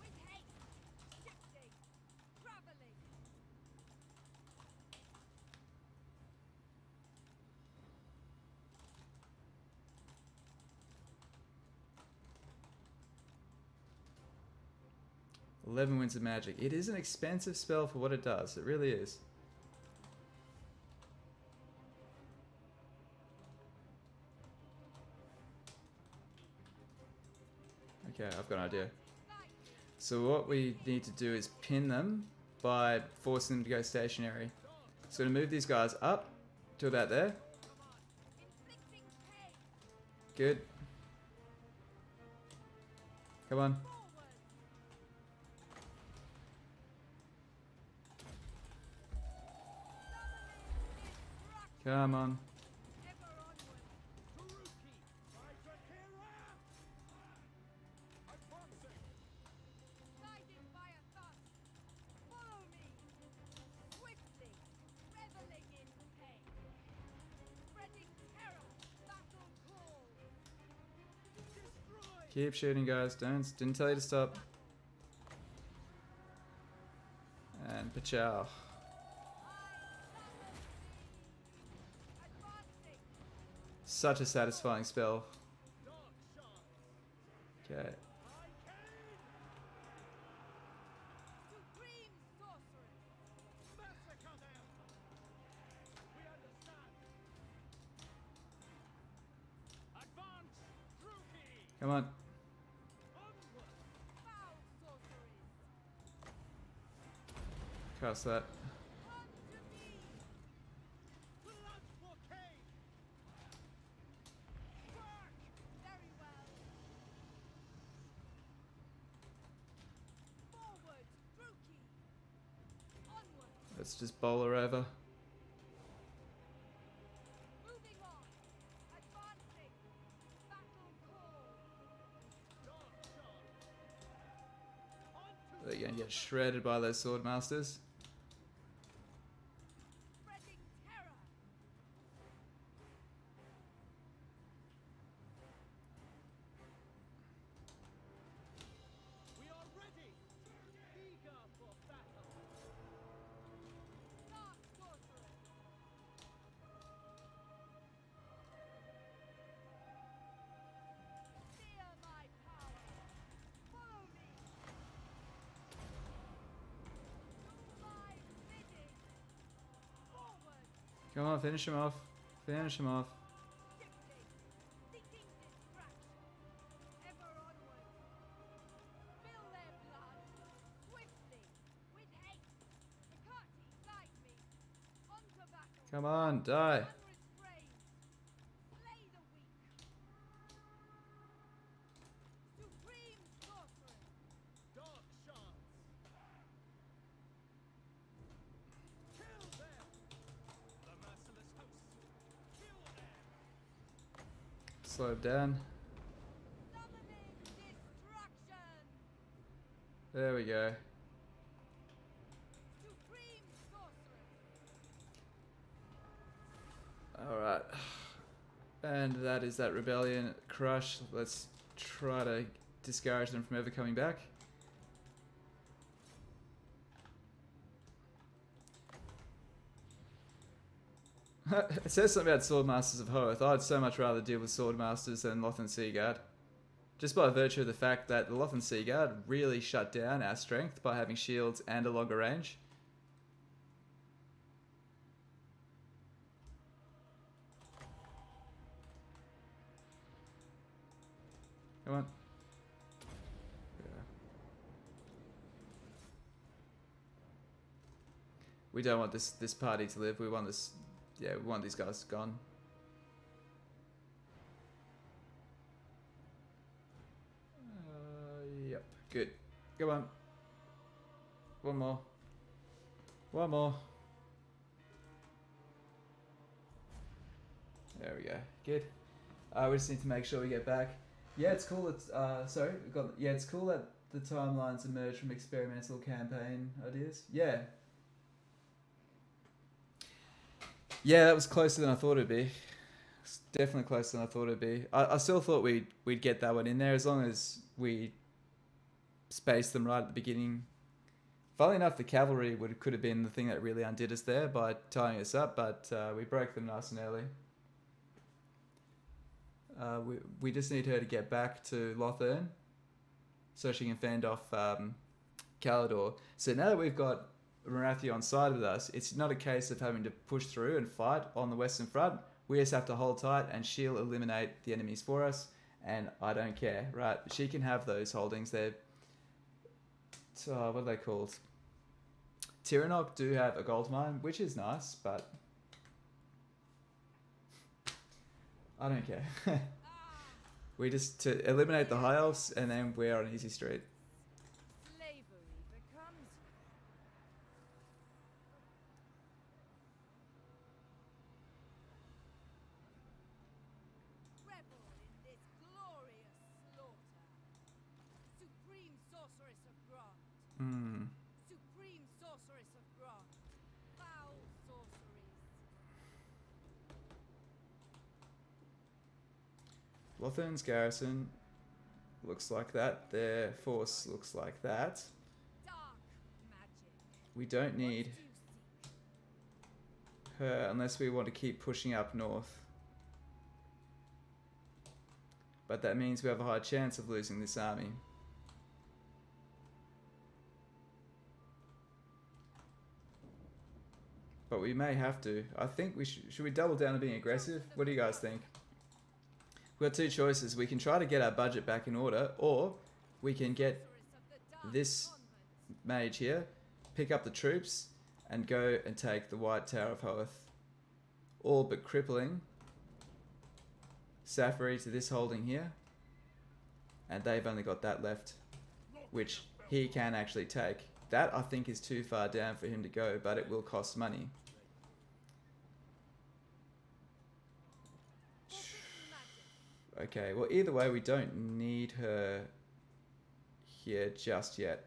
With haste. Shifting. Traveling. 11 Winds of Magic. It is an expensive spell for what it does. It really is. Okay, I've got an idea. So what we need to do is pin them by forcing them to go stationary. So we're going to move these guys up to about there. Inflicting pain. Good. Come on. Forward. Come on. Ever onward. Taruki! Hydrakira! Advancing! Guided by a thought. Follow me. Swiftly. Reveling in pain. Spreading terror. Battle call. Destroy! Keep shooting, guys. Didn't tell you to stop. And pachow. Advancing. Such a satisfying spell. Dark shards! Okay. Arcane! Supreme sorceress. Massacre them! We understand! Advance! Druki! Come on. Onward! Foul sorceries. Cast that. Come to me. Blood for Cain! Back! Very well. Forward, Druki. Onward. Let's just bowl her over. Moving on. Advancing. Battle call. Dark shards! Onto They're going to get shredded by those sword masters. Spreading terror. We are ready! Eager for battle! Dark sorceress. Fear my power. Follow me. Do my bidding. Forward. Come on, finish him off. Finish him off. Shifting. Seeking distraction. Ever onward. Fill their blood. Swiftly. With haste. Hecate, guide me. On to battle. Come on, die. Unrestrained. Slay the weak. Supreme sorceress. Dark shards! Kill them! The merciless host! Kill them! Slow it down. Summoning destruction. There we go. Supreme sorceress. Alright. And that is that rebellion crush. Let's try to discourage them from ever coming back. It says something about Swordmasters of Hoth. I'd so much rather deal with Swordmasters than Lothan Seaguard. Just by virtue of the fact that the Lothan Seaguard really shut down our strength by having shields and a longer range. Come on. Yeah. We don't want this party to live. We want this. Yeah, we want these guys gone. Yep. Good. Come on. One more. One more. There we go. Good. We just need to make sure we get back. Yeah, it's cool. It's sorry. We got. Yeah, it's cool that the timelines emerge from experimental campaign ideas. Yeah. Yeah, that was closer than I thought it'd be. It's definitely closer than I thought it'd be. I still thought we'd get that one in there as long as we spaced them right at the beginning. Funnily enough, the cavalry could have been the thing that really undid us there by tying us up, but we broke them nice and early. We just need her to get back to Lothern so she can fend off Calador. So now that we've got Marathi on side with us, it's not a case of having to push through and fight on the Western Front. We just have to hold tight and she'll eliminate the enemies for us. And I don't care, right? She can have those holdings. They're... what are they called? Tiranoc do have a gold mine, which is nice, but... I don't care. We just to eliminate the high elves and then we're on easy street. Slavery becomes revel in this glorious slaughter. Supreme sorceress of Grant. Hmm. Supreme sorceress of Grant. Foul sorceries. Ulthuan's garrison looks like that. Their force looks like that. Dark magic. We don't What need do you seek? her unless we want to keep pushing up north. But that means we have a high chance of losing this army. But we may have to. I think we should we double down on being aggressive? What do you guys think? We've got two choices. We can try to get our budget back in order, or we can get Sorceress of the Dark this Convent. mage here, pick up the troops, and go and take the White Tower of Hoeth. All but crippling Safari to this holding here. And they've only got that left, which he can actually take. That I think is too far down for him to go, but it will cost money. Forbidden magic. Okay, well either way we don't need her here just yet.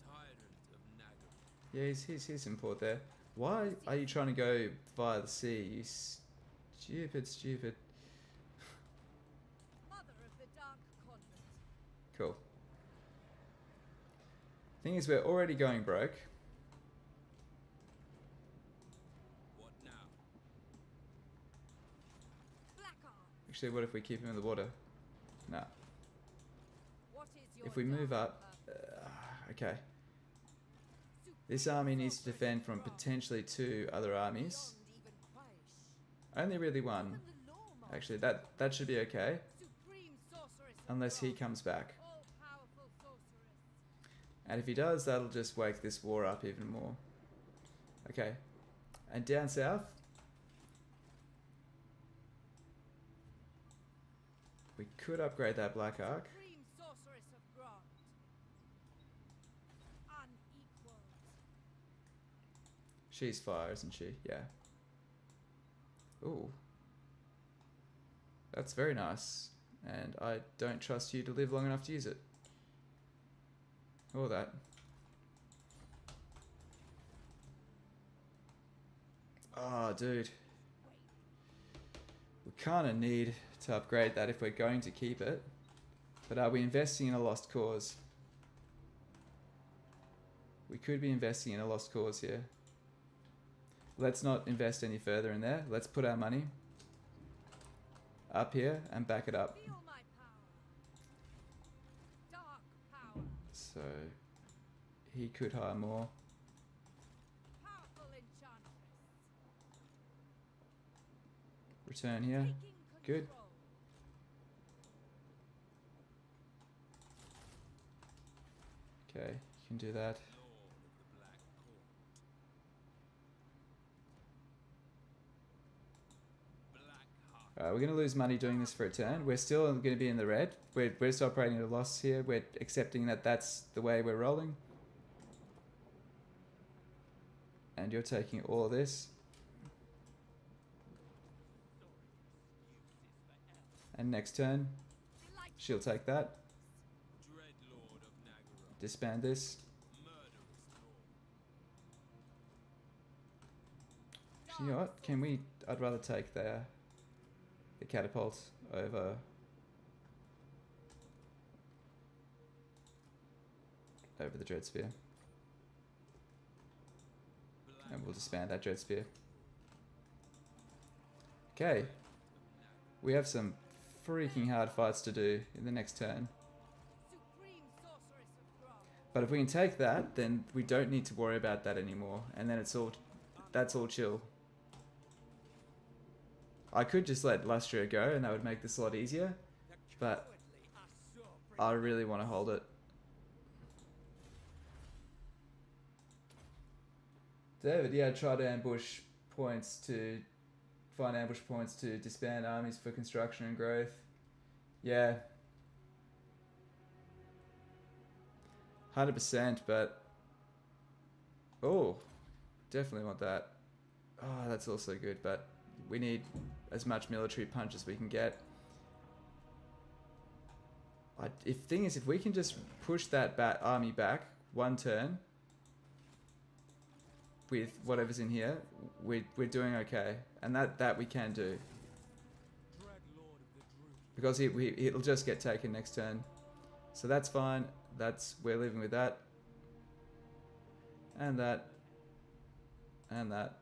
Tyrant of Nagar. Yeah, he's in port there. Why are you trying to go via the sea, you stupid. Mother of the Dark Convent. Cool. Thing is, we're already going broke. What now? Black Arm. Actually, what if we keep him in the water? No. What is your If we move dark up... purpose? okay. Supreme This army needs to sorceress defend of from Grant. potentially 2 other armies. Beyond even Quraysh. Only really one. Even the Lawmaster. Actually, that should be okay. Supreme sorceress of Unless he Grant. comes back. All-powerful sorceress. And if he does, that'll just wake this war up even more. Okay. And down south, we could upgrade that Black Ark. Supreme sorceress of Grant. Unequaled. She's fire, isn't she? Yeah. Ooh. That's very nice. And I don't trust you to live long enough to use it. Or that. Oh, dude. We kind of need to upgrade that if we're going to keep it. But are we investing in a lost cause? We could be investing in a lost cause here. Let's not invest any further in there. Let's put our money up here and back it up. Feel my power. Dark power. So he could hire more. Powerful enchantress. Return here. Taking Good. control. Okay, you can do that. Lord of the Black Court. Black Heart. We're going to lose money doing this for a turn. We're still going to be in the red. We're just operating at a loss here. We're accepting that that's the way we're rolling. And you're taking all of this. And next turn, Delightful. she'll take that. Dread Lord of Nagaroth. Disband this. Murderous Lord. Actually, you know what? Can we... I'd rather take the catapult over the dread sphere. Black And we'll disband that dread sphere. Okay. We have some freaking hard fights to do in the next turn. Supreme sorceress of Grom. But if we can take that, then we don't need to worry about that anymore. And then that's all chill. I could just let Lustria go and that would make this a lot easier. But I really want to hold it. David, yeah, try to ambush points to find ambush points to disband armies for construction and growth. Yeah. 100%, but oh, definitely want that. Oh, that's also good, but we need as much military punch as we can get. If we can just push that army back one turn with whatever's in here, we're doing okay, and that we can do because it'll just get taken next turn, so that's fine. We're living with that, and that, and that.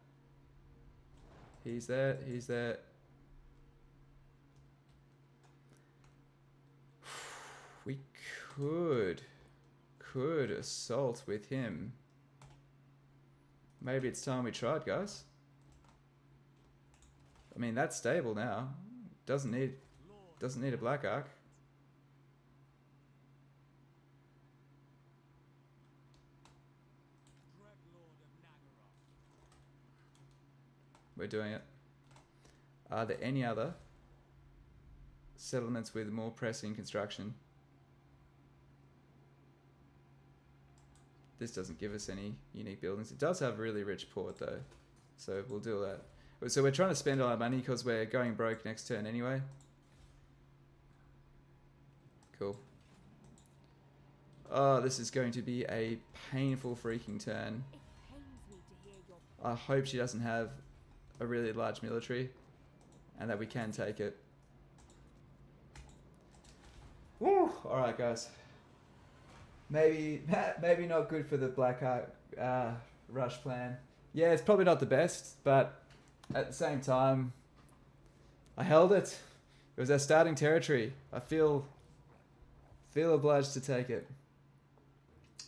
He's there. He's there. We could assault with him. Maybe it's time we tried, guys. I mean, that's stable now. Doesn't need a black arc. We're doing it. Are there any other settlements with more pressing construction? This doesn't give us any unique buildings. It does have a really rich port though, so we'll do that. So we're trying to spend all our money because we're going broke next turn anyway. Cool. Oh, this is going to be a painful freaking turn. It pains me to hear your I hope she doesn't have a really large military and that we can take it. Woo! Alright guys. Maybe not good for the Black Rush plan. Yeah, it's probably not the best, but at the same time, I held it. It was our starting territory. I feel obliged to take it.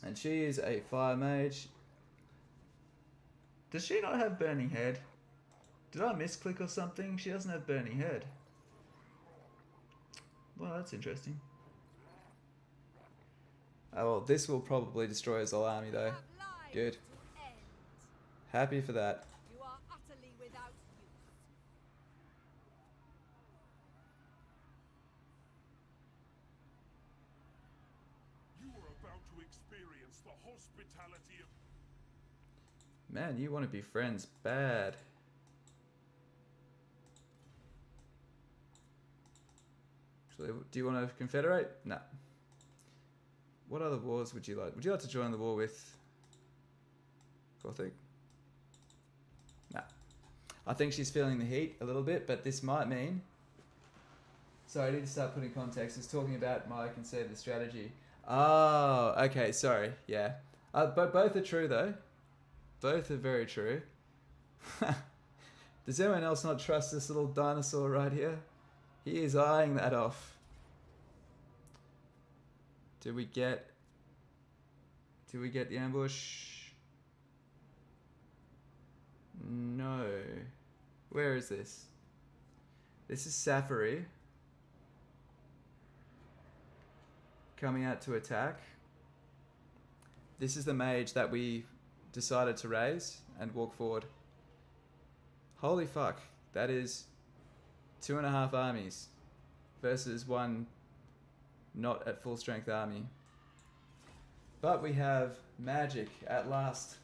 And she is a fire mage. Does she not have Burning Head? Did I misclick or something? She doesn't have Burning Head. Well, that's interesting. Oh, well, this will probably destroy his whole army, though. Good. Happy for that. You are utterly without use. You are about to experience the hospitality of... Man, you want to be friends bad. Actually, do you want to confederate? No. What other wars would you like? Would you like to join the war with Gothic? Nah. I think she's feeling the heat a little bit, but this might mean... Sorry, I need to start putting context. It's talking about my conservative strategy. Oh, okay, sorry. Yeah. But both are true, though. Both are very true. Does anyone else not trust this little dinosaur right here? He is eyeing that off. Do we get the ambush? No. Where is this? This is Safari. Coming out to attack. This is the mage that we decided to raise and walk forward. Holy fuck. That is 2.5 armies versus one not at full strength army. But we have magic at last.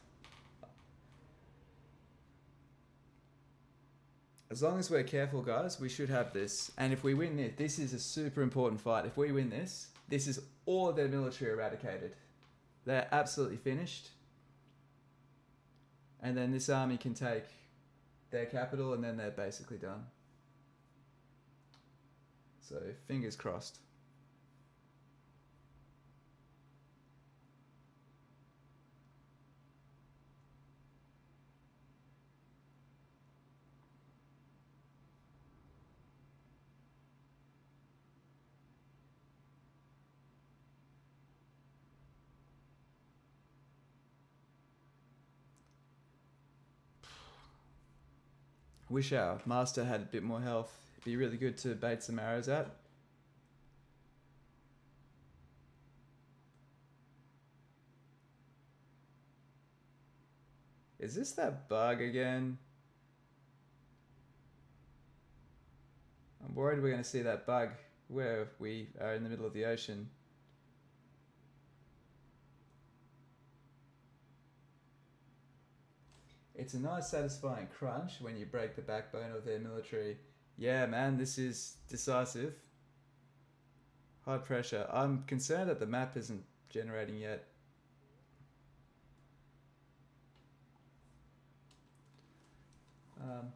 As long as we're careful, guys, we should have this. And if we win this, this is a super important fight. If we win this, this is all of their military eradicated. They're absolutely finished. And then this army can take their capital and then they're basically done. So, fingers crossed. Wish our master had a bit more health. It'd be really good to bait some arrows out. Is this that bug again? I'm worried we're going to see that bug where we are in the middle of the ocean. It's a nice satisfying crunch when you break the backbone of their military. Yeah, man, this is decisive. High pressure. I'm concerned that the map isn't generating yet.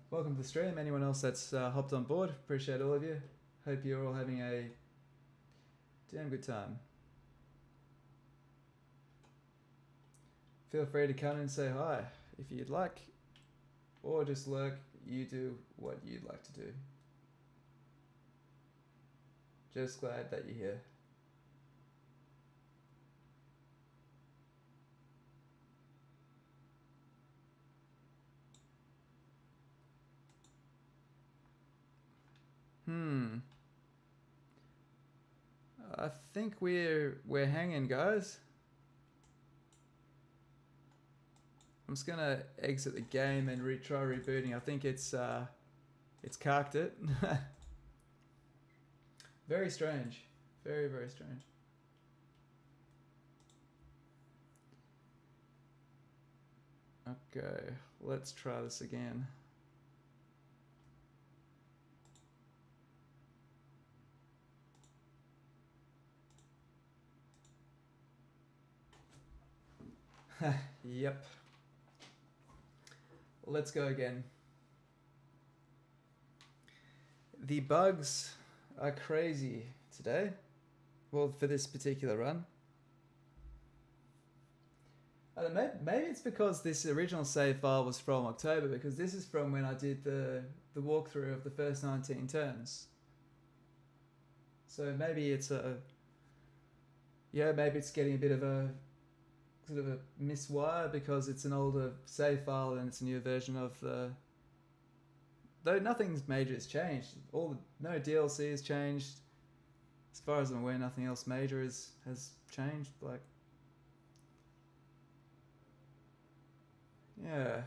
Welcome to the stream. Anyone else that's hopped on board, appreciate all of you. Hope you're all having a damn good time. Feel free to come and say hi if you'd like, or just lurk. You do what you'd like to do. Just glad that you're here. I think we're hanging, guys. I'm just gonna exit the game and try rebooting. I think it's carked it. Very strange. Very, very strange. Okay, let's try this again. Yep. Let's go again. The bugs are crazy today. Well, for this particular run. I don't know, maybe it's because this original save file was from October, because this is from when I did the walkthrough of the first 19 turns. So maybe it's maybe it's getting a bit of a sort of a miswire because it's an older save file and it's a newer version of the... Though nothing major has changed. No DLC has changed. As far as I'm aware, nothing else major has changed. Like, yeah.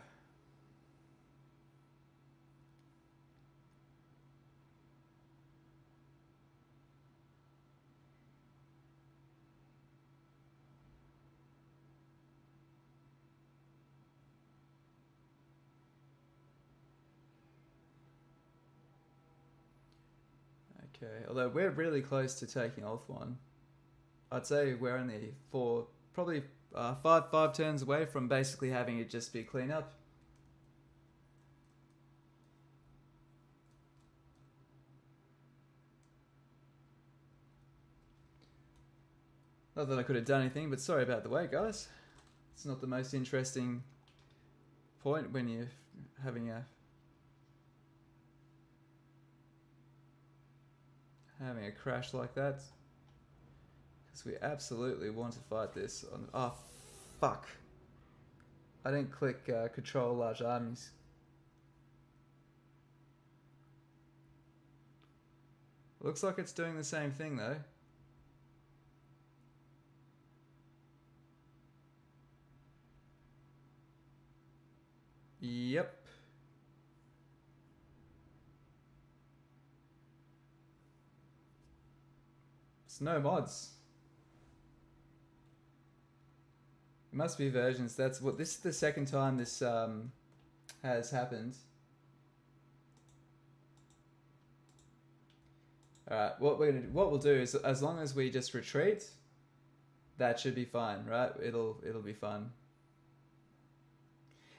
Okay, although we're really close to taking Ulthuan. I'd say we're only probably five turns away from basically having it just be clean up. Not that I could have done anything, but sorry about the wait, guys. It's not the most interesting point when you're having a crash like that, because we absolutely want to fight this on... Oh fuck, I didn't click control large armies. Looks like it's doing the same thing though. Yep. No mods. It must be versions. This is the second time this has happened. Alright, what we'll do is, as long as we just retreat, that should be fine, right? It'll be fun.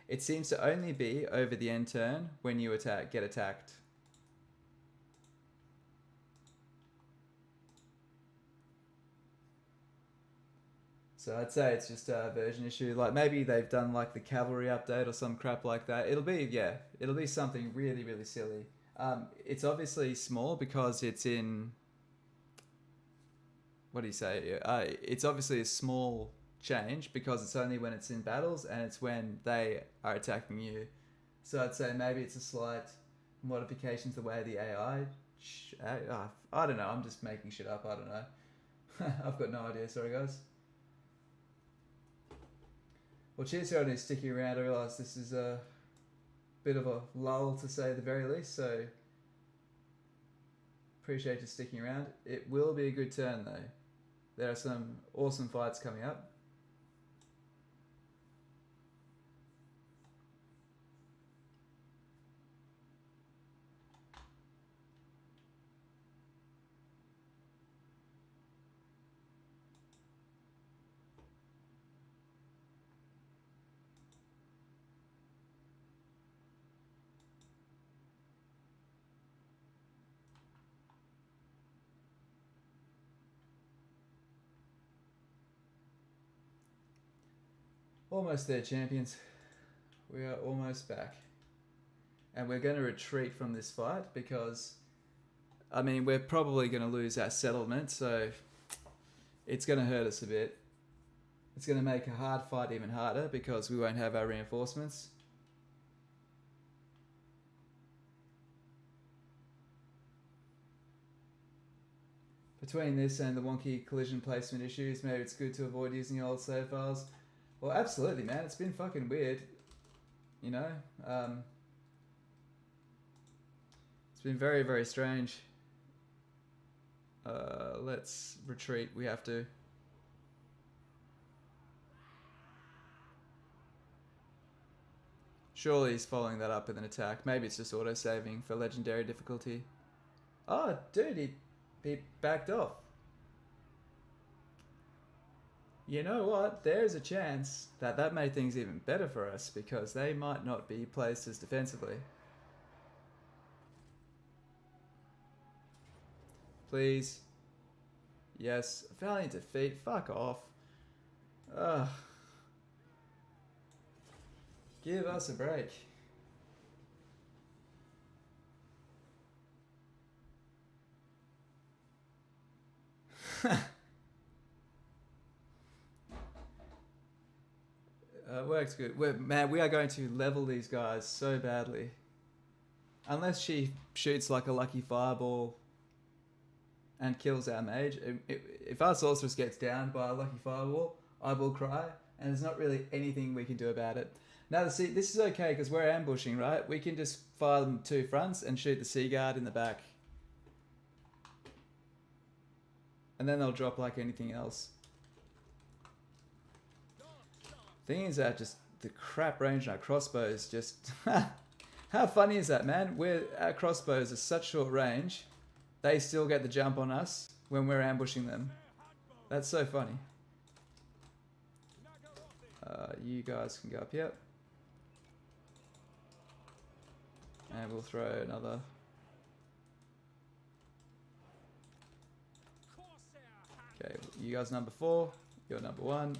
It seems to only be over the end turn when you get attacked. So I'd say it's just a version issue. Like maybe they've done like the cavalry update or some crap like that. It'll be something really, really silly. It's obviously small because it's in... What do you say? It's obviously a small change because it's only when it's in battles and it's when they are attacking you. So I'd say maybe it's a slight modifications the way the AI. I don't know. I'm just making shit up. I don't know. I've got no idea. Sorry, guys. Well, cheers to everyone who's sticking around. I realise this is a bit of a lull to say the very least, so appreciate you sticking around. It will be a good turn though. There are some awesome fights coming up. Almost there, champions. We are almost back. And we're going to retreat from this fight because, I mean, we're probably going to lose our settlement, so it's going to hurt us a bit. It's going to make a hard fight even harder because we won't have our reinforcements. Between this and the wonky collision placement issues, maybe it's good to avoid using old save files. Well, absolutely, man. It's been fucking weird. You know? It's been very, very strange. Let's retreat. We have to. Surely he's following that up with an attack. Maybe it's just auto-saving for legendary difficulty. Oh, dude, he backed off. You know what? There's a chance that that made things even better for us because they might not be placed as defensively. Please. Yes. Valiant defeat. Fuck off. Ugh. Give us a break. Works good. Man, we are going to level these guys so badly. Unless she shoots like a lucky fireball and kills our mage. If our sorceress gets down by a lucky fireball, I will cry, and there's not really anything we can do about it. Now, see, this is okay because we're ambushing, right? We can just fire them 2 fronts and shoot the sea guard in the back. And then they'll drop like anything else. Thing is that just the crap range on our crossbows just... How funny is that, man? Our crossbows are such short range, they still get the jump on us when we're ambushing them. That's so funny. You guys can go up here. And we'll throw another... Okay, you guys number 4, you're number 1,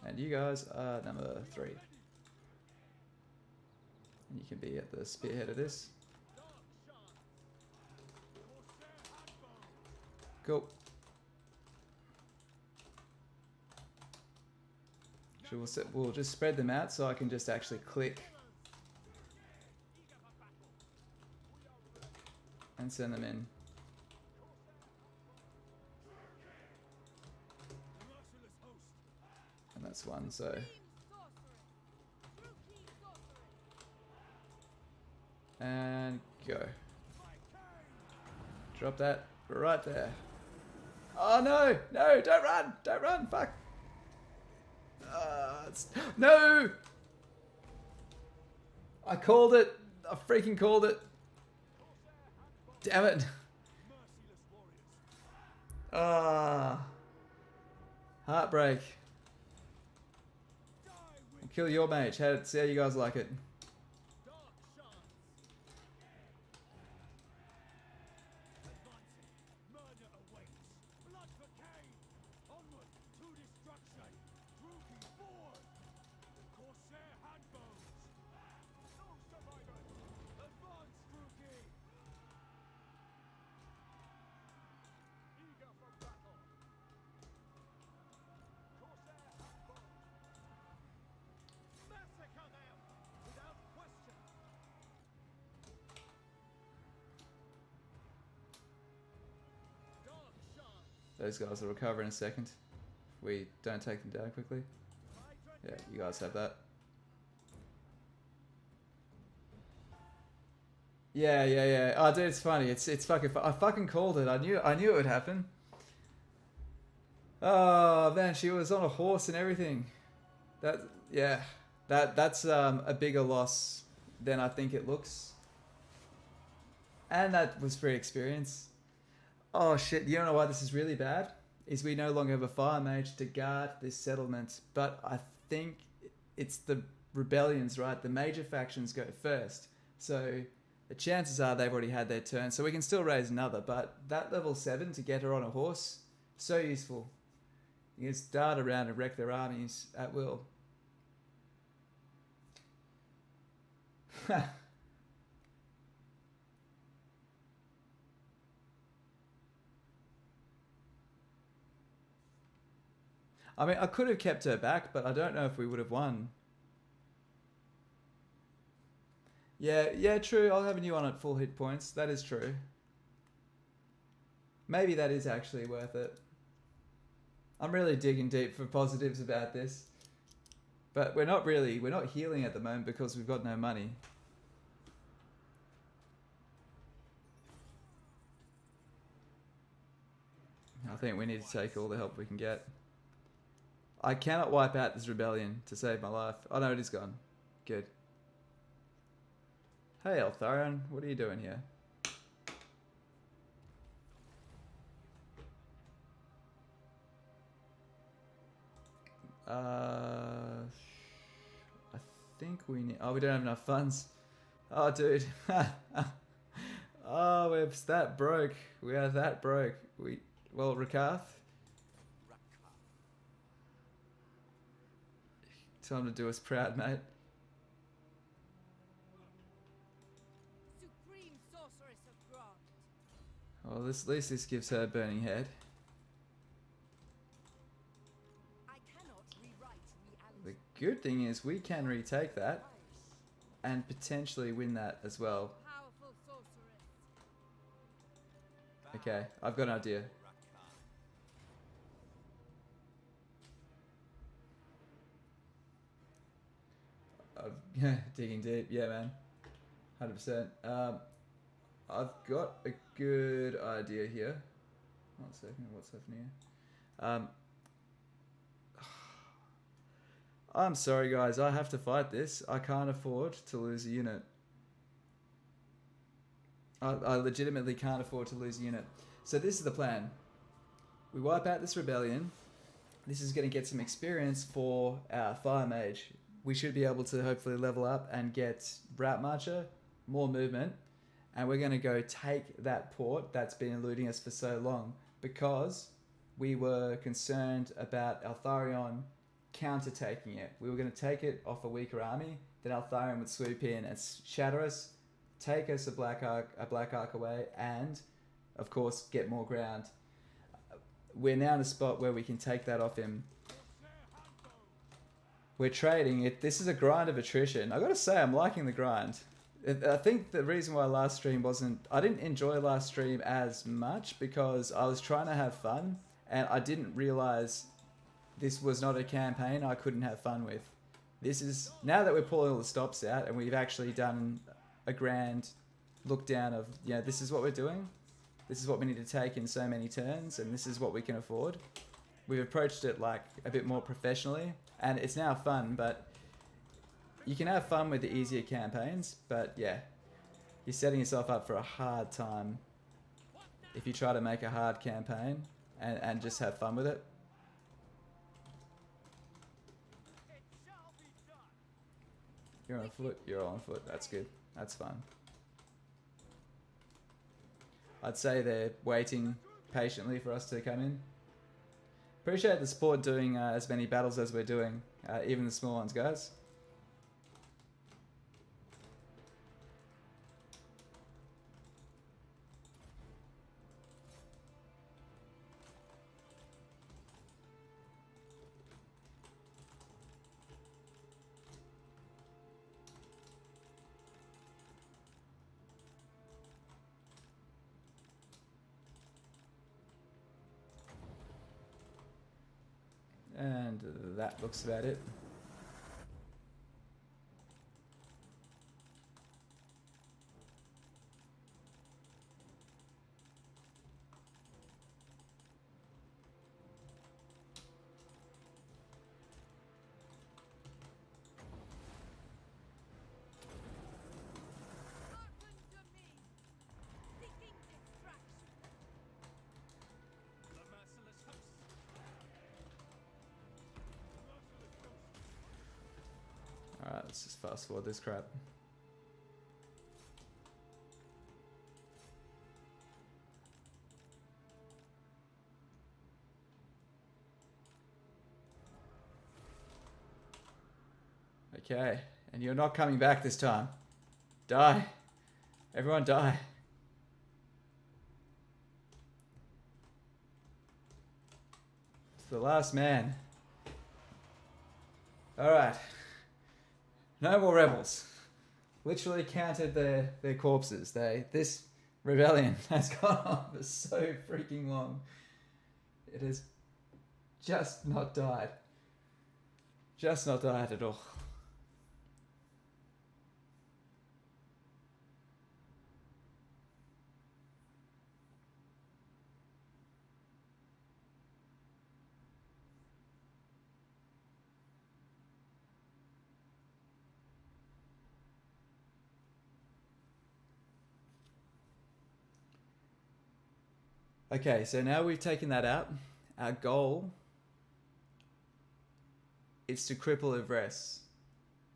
and you guys are number 3. And you can be at the spearhead of this. Cool. So we'll just spread them out so I can just actually click and send them in. And that's one, so... And go. Drop that right there. Oh no! No! Don't run! Don't run! Fuck! No! I called it! I freaking called it! Damn it! Heartbreak. I'll kill your mage. See how you guys like it. Those guys will recover in a second. If we don't take them down quickly. Yeah, you guys have that. Yeah. Oh, dude, it's funny. It's fucking. I fucking called it. I knew it would happen. Oh man, she was on a horse and everything. That's a bigger loss than I think it looks. And that was free experience. Oh shit! You don't know why this is really bad? Is we no longer have a fire mage to guard this settlement, but I think it's the rebellions, right? The major factions go first, so the chances are they've already had their turn. So we can still raise another, but that level 7 to get her on a horse, so useful. You can just dart around and wreck their armies at will. I mean, I could have kept her back, but I don't know if we would have won. Yeah, true. I'll have a new one at full hit points. That is true. Maybe that is actually worth it. I'm really digging deep for positives about this. But we're not healing at the moment because we've got no money. I think we need to take all the help we can get. I cannot wipe out this rebellion to save my life. Oh no, it is gone. Good. Hey Ulthuan, what are you doing here? I think we need... Oh, we don't have enough funds. Oh, dude. Oh, we're that broke. We are that broke. Well, Rakath. Time to do us proud, mate. Supreme sorceress of Grant. Well, at least this gives her a burning head. I cannot rewrite The reality. good thing is we can retake that and potentially win that as well. Powerful sorceress. Okay, I've got an idea. Digging deep, yeah, man, 100%. I've got a good idea here. 1 second, what's happening here? I'm sorry, guys. I have to fight this. I can't afford to lose a unit. I legitimately can't afford to lose a unit. So this is the plan. We wipe out this rebellion. This is going to get some experience for our fire mage. We should be able to hopefully level up and get Route Marcher, more movement, and we're going to go take that port that's been eluding us for so long because we were concerned about Altharion counter-taking it. We were going to take it off a weaker army, then Altharion would swoop in and shatter us, take us a black arc away, and of course get more ground. We're now in a spot where we can take that off him. We're trading it. This is a grind of attrition. I gotta say, I'm liking the grind. I think the reason why last stream I didn't enjoy last stream as much because I was trying to have fun and I didn't realize this was not a campaign I couldn't have fun with. This is, now that we're pulling all the stops out and we've actually done a grand look down of, you know, this is what we're doing. This is what we need to take in so many turns and this is what we can afford. We've approached it like a bit more professionally and it's now fun, but you can have fun with the easier campaigns, but yeah, you're setting yourself up for a hard time if you try to make a hard campaign and just have fun with it. You're on foot, you're all on foot, that's good, that's fine. I'd say they're waiting patiently for us to come in. Appreciate the support doing as many battles as we're doing, even the small ones, guys. And that looks about it. Hearken to me. Seeking distraction. The merciless host. The merciless host. Alright, let's just fast forward this crap. Okay, and you're not coming back this time. Die. Everyone die. It's the last man. Alright. No more rebels. Literally counted their corpses. This rebellion has gone on for so freaking long. It has just not died. Just not died at all. Okay, so now we've taken that out. Our goal is to cripple Evres.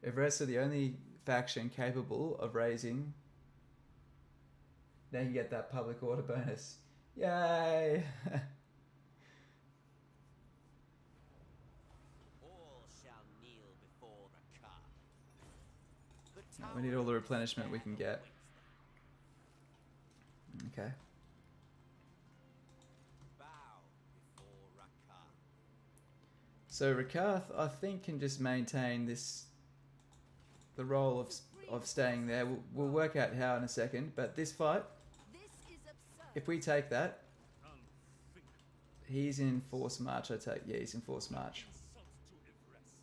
Evres are the only faction capable of raising. Now you get that public order bonus. Yay! All shall kneel before Rakar. We need all the replenishment we can get. Okay. Bow before Rakar. So Rakarth, I think, can just maintain the role of staying there. We'll work out how in a second. But this fight, This is absurd. if we take that, Unthinkable. he's in force march. Yeah, he's in force march. Insult to Everest.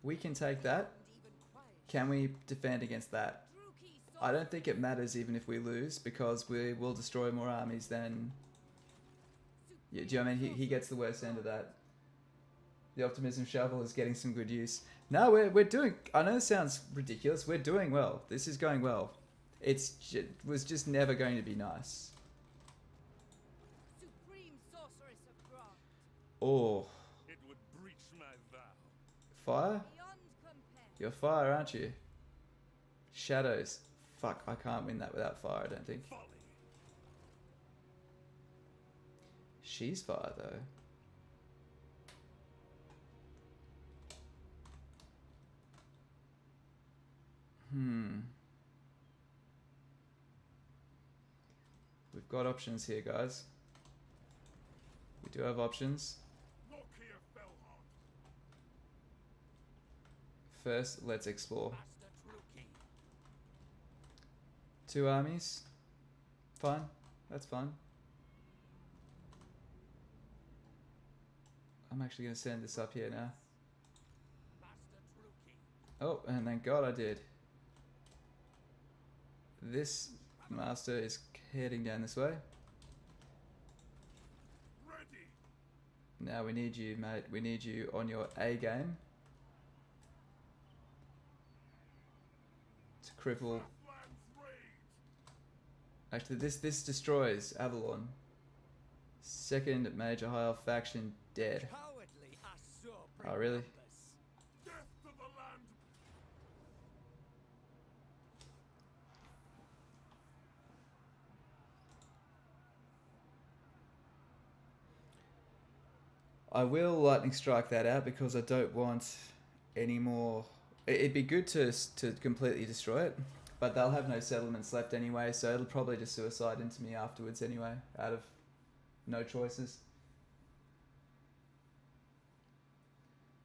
We can take that. Even quiet. Can we defend against that? Druki I don't think it matters even if we lose, because we will destroy more armies than... Yeah, do you know what I mean? He gets the worst end of that. The Optimism Shovel is getting some good use. No, we're doing... I know this sounds ridiculous. We're doing well. This is going well. It was just never going to be nice. Supreme sorceress of Grant. Oh, It would breach my vow. fire? Beyond compare. You're fire, aren't you? Shadows. Fuck, I can't win that without fire, I don't think. Folly. She's fire, though. We've got options here, guys. We do have options. Look here, Fellheart. First, let's explore. Master Druki. 2 armies. Fine. That's fine. I'm actually going to send this up here now. Master Druki. Oh, and thank God I did. This master is heading down this way. Ready. Now we need you, mate. We need you on your A game. To cripple... Lands rage. Actually, this destroys Avalon. Second major high elf faction dead. Cowardly Asur. Oh, really? Death to the land. I will lightning strike that out because I don't want any more. It'd be good to completely destroy it, but they'll have no settlements left anyway, so it'll probably just suicide into me afterwards anyway, out of no choices.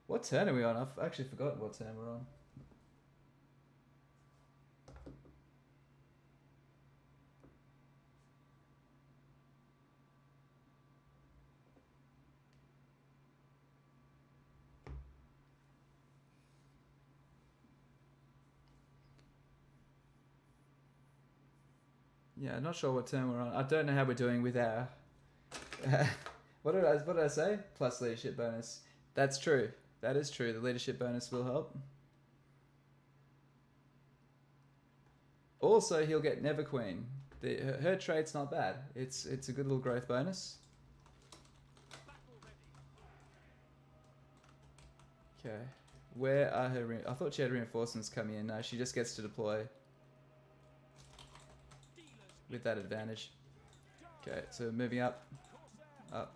What turn are we on? I've actually forgotten what turn we're on. Yeah, not sure what turn we're on. I don't know how we're doing with our. What did I say? Plus leadership bonus. That's true. That is true. The leadership bonus will help. Also, he'll get Never Queen. Her trait's not bad. It's a good little growth bonus. Okay. Where are her... I thought she had reinforcements coming in. No, she just gets to deploy. With that advantage. Okay, so moving up. Up.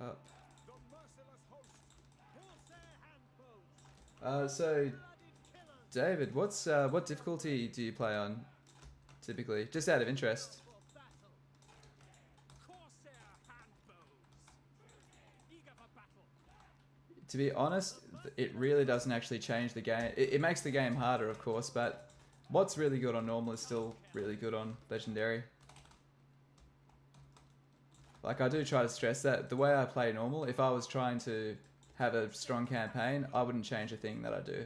Up. So... David, what difficulty do you play on? Typically, just out of interest. To be honest, it really doesn't actually change the game. It makes the game harder, of course, but what's really good on normal is still really good on legendary. Like, I do try to stress that the way I play normal, if I was trying to have a strong campaign, I wouldn't change a thing that I do.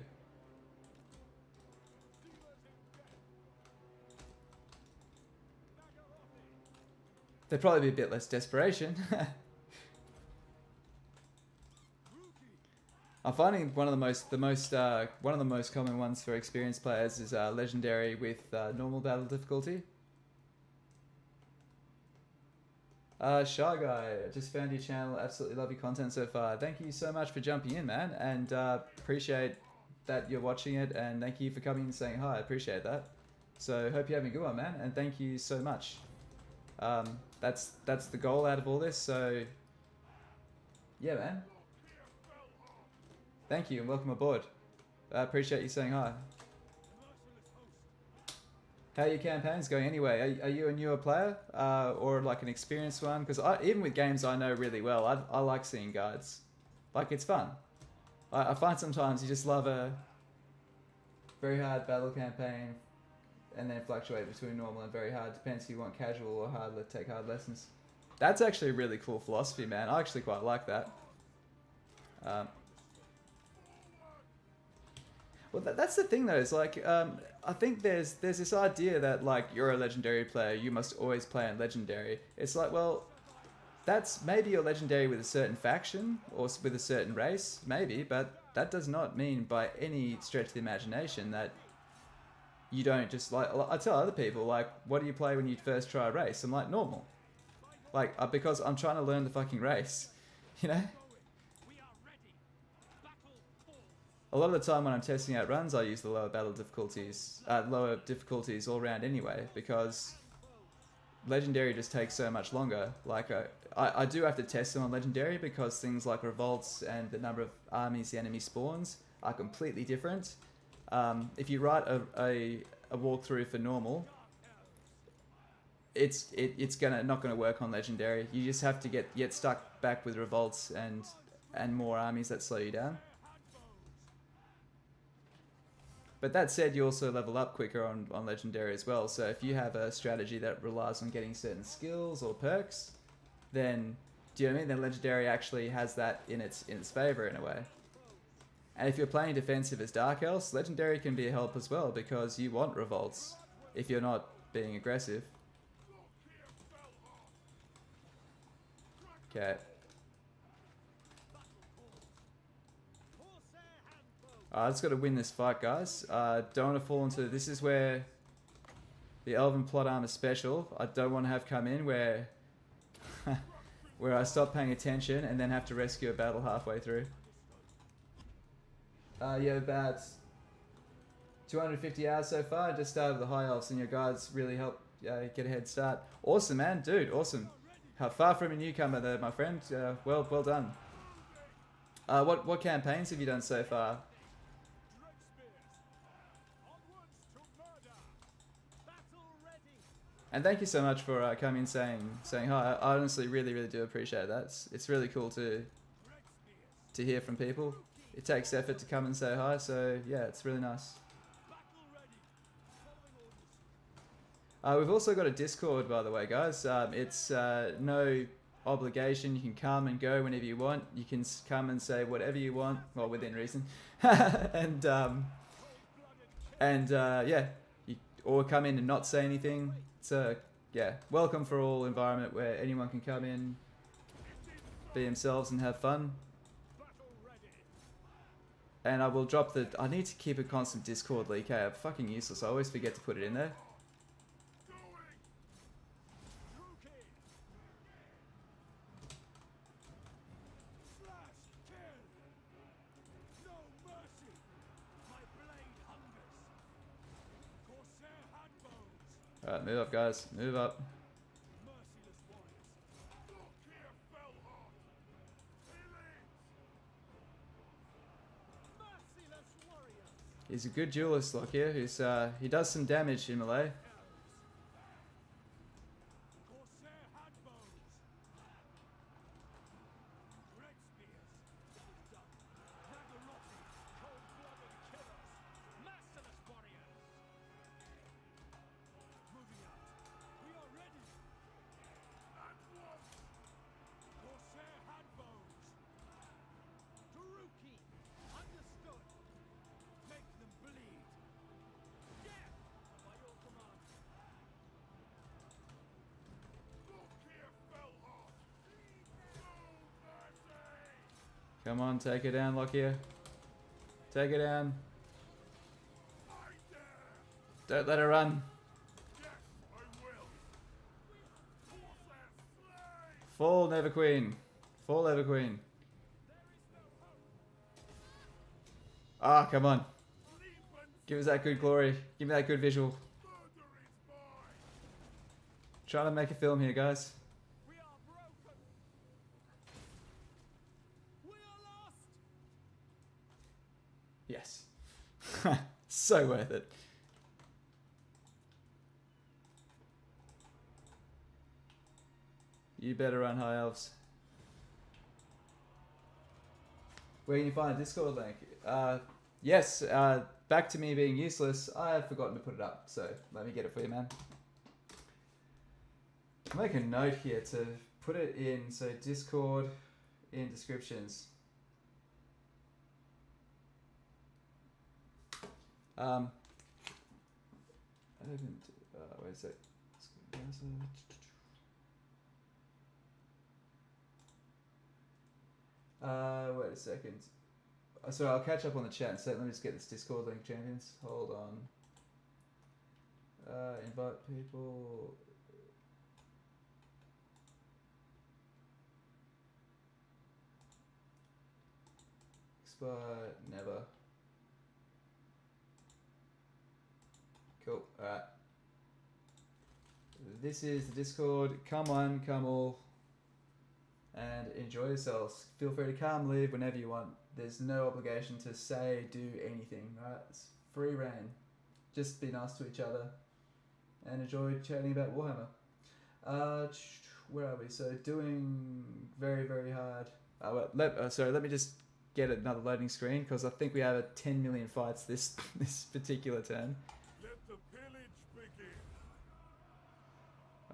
There'd probably be a bit less desperation. I'm finding one of the most common ones for experienced players is legendary with normal battle difficulty. Shy Guy, just found your channel. Absolutely love your content so far. Thank you so much for jumping in, man, and appreciate that you're watching it, and thank you for coming and saying hi. I appreciate that. So hope you're having a good one, man, and thank you so much. That's the goal out of all this, so yeah, man. Thank you and welcome aboard. I appreciate you saying hi. How are your campaigns going anyway? Are you a newer player or like an experienced one? Because even with games I know really well, I like seeing guides. Like, it's fun. I find sometimes you just love a very hard battle campaign and then fluctuate between normal and very hard. Depends if you want casual or hard, take hard lessons. That's actually a really cool philosophy, man. I actually quite like that. Well, that's the thing though. Is like, I think there's this idea that like you're a legendary player, you must always play on legendary. It's like, well, that's maybe you're legendary with a certain faction or with a certain race, maybe, but that does not mean by any stretch of the imagination that you don't just like. I tell other people like, what do you play when you first try a race? I'm like, normal, like because I'm trying to learn the fucking race, you know. A lot of the time when I'm testing out runs, I use the lower difficulties all around anyway, because legendary just takes so much longer. Like I do have to test them on legendary because things like revolts and the number of armies the enemy spawns are completely different. If you write a walkthrough for normal, it's not gonna work on legendary. You just have to get stuck back with revolts and more armies that slow you down. But that said, you also level up quicker on legendary as well. So if you have a strategy that relies on getting certain skills or perks, then do you know what I mean? Then legendary actually has that in its favor in a way. And if you're playing defensive as Dark Elves, legendary can be a help as well because you want revolts if you're not being aggressive. Okay. I just got to win this fight, guys. Don't want to fall into... This is where the Elven plot armor special. I don't want to have come in where where I stop paying attention and then have to rescue a battle halfway through. Yeah, about 250 hours so far. I just started the High Elves and your guides really helped get a head start. Awesome, man. Dude, awesome. How far from a newcomer there, my friend. Well done. What campaigns have you done so far? And thank you so much for coming and saying hi. I honestly really do appreciate that. It's really cool to hear from people. It takes effort to come and say hi, so yeah, it's really nice. We've also got a Discord, by the way, guys. It's no obligation. You can come and go whenever you want. You can come and say whatever you want, well, within reason. and yeah, or come in and not say anything. It's yeah, welcome for all environment where anyone can come in, be themselves and have fun. Battle ready. And I will drop the... I need to keep a constant Discord leak. Hey, I'm fucking useless. I always forget to put it in there. Rookie. Slash kill. No mercy. My blade hungers. Corsair had bones. Alright, move up, guys. Move up. Merciless warriors. Look here, Fellheart. Merciless warriors. He's a good duelist, look here. He's, he does some damage in melee. Corsair had bones. Red spears. It was done. Nagarotti. Cold-blooded killers. Merciless warriors. Moving out. We are ready. At once. Corsair had bones. Taruki. Understood. Make them bleed. Yeah. By your command. Look here, Fellheart. No mercy. Come on, take it down, Lockyer. Take it down. I dare. Don't let her run. Yes, I will. Corsair slay. Fall, Neverqueen. Fall, Neverqueen. Ah, come on. Leap and Give us that good glory. Give me that good visual. murder is mine. Trying to make a film here, guys. We are broken. We are lost. Yes. So worth it. You better run, High Elves. Where can you find a Discord link? Yes, back to me being useless. I have forgotten to put it up, so let me get it for you, man. I'll make a note here to put it in, so Discord in descriptions. Opened, wait a sec. Wait a second. Sorry, I'll catch up on the chat in a sec. Let me just get this Discord link, champions. Hold on. Invite people. Expire, never. Cool, alright. This is the Discord. Come on, come all. And enjoy yourselves. Feel free to come, leave whenever you want. There's no obligation to say, do anything, right? It's free reign. Just be nice to each other. And enjoy chatting about Warhammer. Where are we? So doing very, very hard. Sorry, let me just get another loading screen because I think we have 10 million fights this particular turn. Let the pillage begin.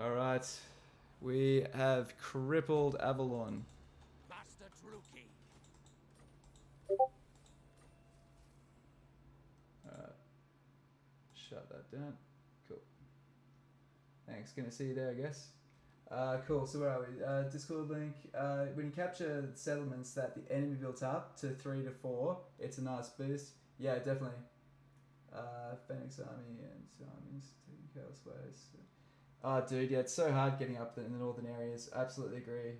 Alright. We have crippled Avalon. Master Druki. Alright. Shut that down. Cool. Thanks. Gonna see you there, I guess. Cool. So where are we? Discord link. When you capture settlements that the enemy built up to 3 to 4, it's a nice boost. Yeah, definitely. Phoenix Army and armies taking Chaos Ways. Oh, dude, yeah, it's so hard getting up in the northern areas. Absolutely agree.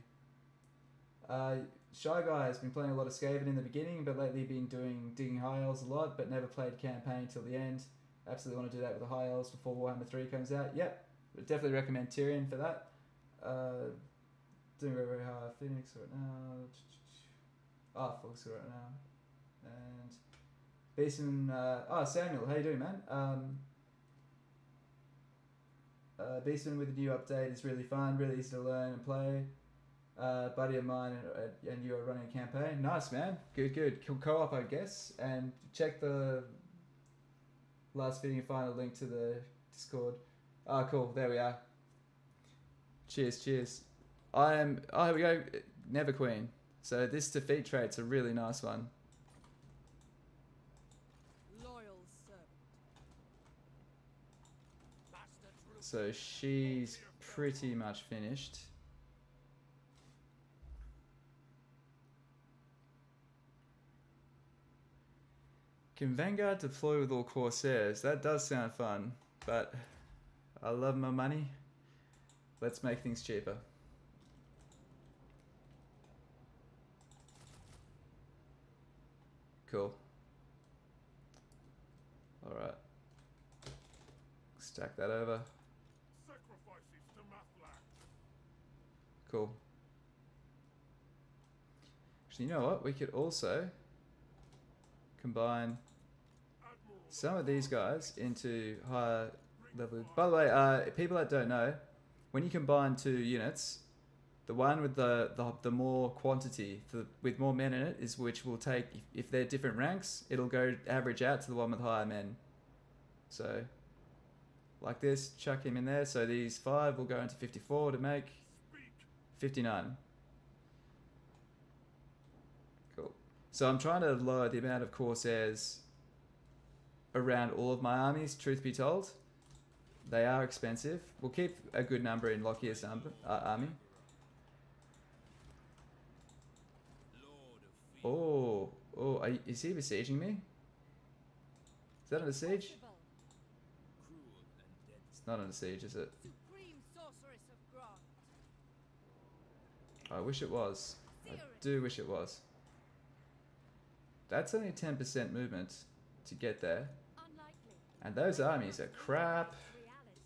Shy Guy has been playing a lot of Skaven in the beginning, but lately been doing Digging High Elves a lot, but never played campaign till the end. Absolutely want to do that with the High Elves before Warhammer 3 comes out. Yep, would definitely recommend Tyrion for that. Doing very, very hard. Phoenix right now. Fox right now. And Beeson, Samuel, how you doing, man? Beastman with the new update is really fun, really easy to learn and play. Buddy of mine and you are running a campaign. Nice, man. Good. Co-op, I guess. And check the last video and find a link to the Discord. Cool. There we are. Cheers. Here we go. Never Queen. So this defeat trait's a really nice one. Loyal servant. Master Druki. So she's pretty much finished. Can Vanguard deploy with all Corsairs? That does sound fun, but I love my money. Let's make things cheaper. Cool. Alright. Stack that over. Sacrifices to Mathlag. Cool. Actually, you know what? We could also combine Admiral some of these guys into higher level. By the way, people that don't know, when you combine two units, the one with the more quantity, with more men in it, is which will take, if they're different ranks, it'll go average out to the one with higher men. So, like this, chuck him in there. So these 5 will go into 54 to make speak. 59. Cool. So I'm trying to lower the amount of Corsairs around all of my armies, truth be told. They are expensive. We'll keep a good number in Lockyer's army. Lord of Oh, is he besieging me? Is that under siege? Possible. cruel and deadly. It's not under siege, is it? Supreme sorceress of Grant. I wish it was. I Seer it. do wish it was. That's only 10% movement to get there. Unlikely. And those armies are crap. Reality.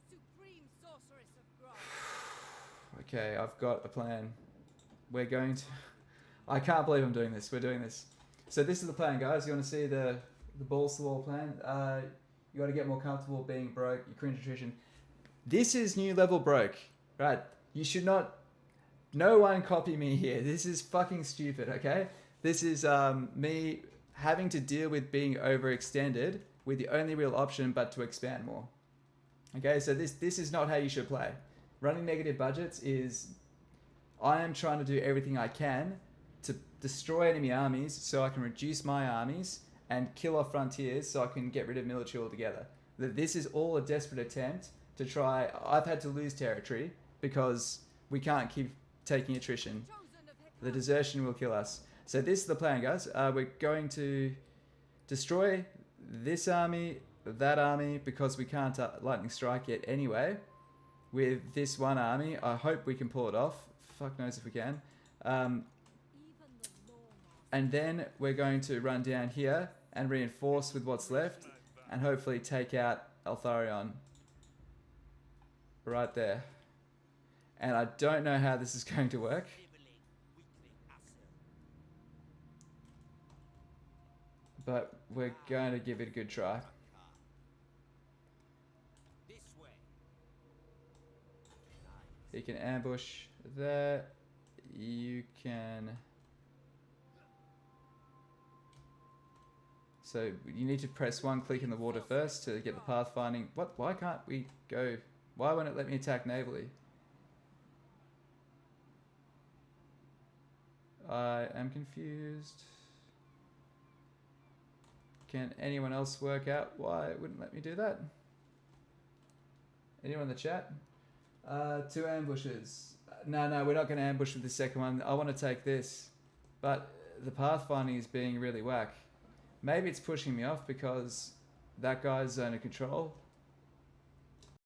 Supreme sorceress of Grant. Okay, I've got a plan. We're going to... I can't believe I'm doing this. We're doing this. So this is the plan, guys. You want to see the balls to the wall plan? You got to get more comfortable being broke. You cringe attrition. This is new level broke. Right. You should not... No one copy me here. This is fucking stupid, okay? This is me having to deal with being overextended with the only real option but to expand more. Okay, so this is not how you should play. Running negative budgets is... I am trying to do everything I can to destroy enemy armies so I can reduce my armies and kill off frontiers so I can get rid of military altogether. This is all a desperate attempt to try... I've had to lose territory because we can't keep taking attrition. Chosen of Hecate. The desertion will kill us. So this is the plan, guys. We're going to destroy this army, that army, because we can't lightning strike yet anyway. With this one army, I hope we can pull it off. Fuck knows if we can. Even the law And then we're going to run down here and reinforce with what's left and hopefully take out Ulthuan right there. And I don't know how this is going to work. Dribbling, weakling hassle. But we're going to give it a good try. This way. You can ambush there. You can... So you need to press one click in the water first to get the pathfinding. What? Why can't we go? Why won't it let me attack navally? I am confused. Can anyone else work out why it wouldn't let me do that? Anyone in the chat? 2 ambushes. No, we're not going to ambush with the second one. I want to take this. But the pathfinding is being really whack. Maybe it's pushing me off because that guy's zone of control.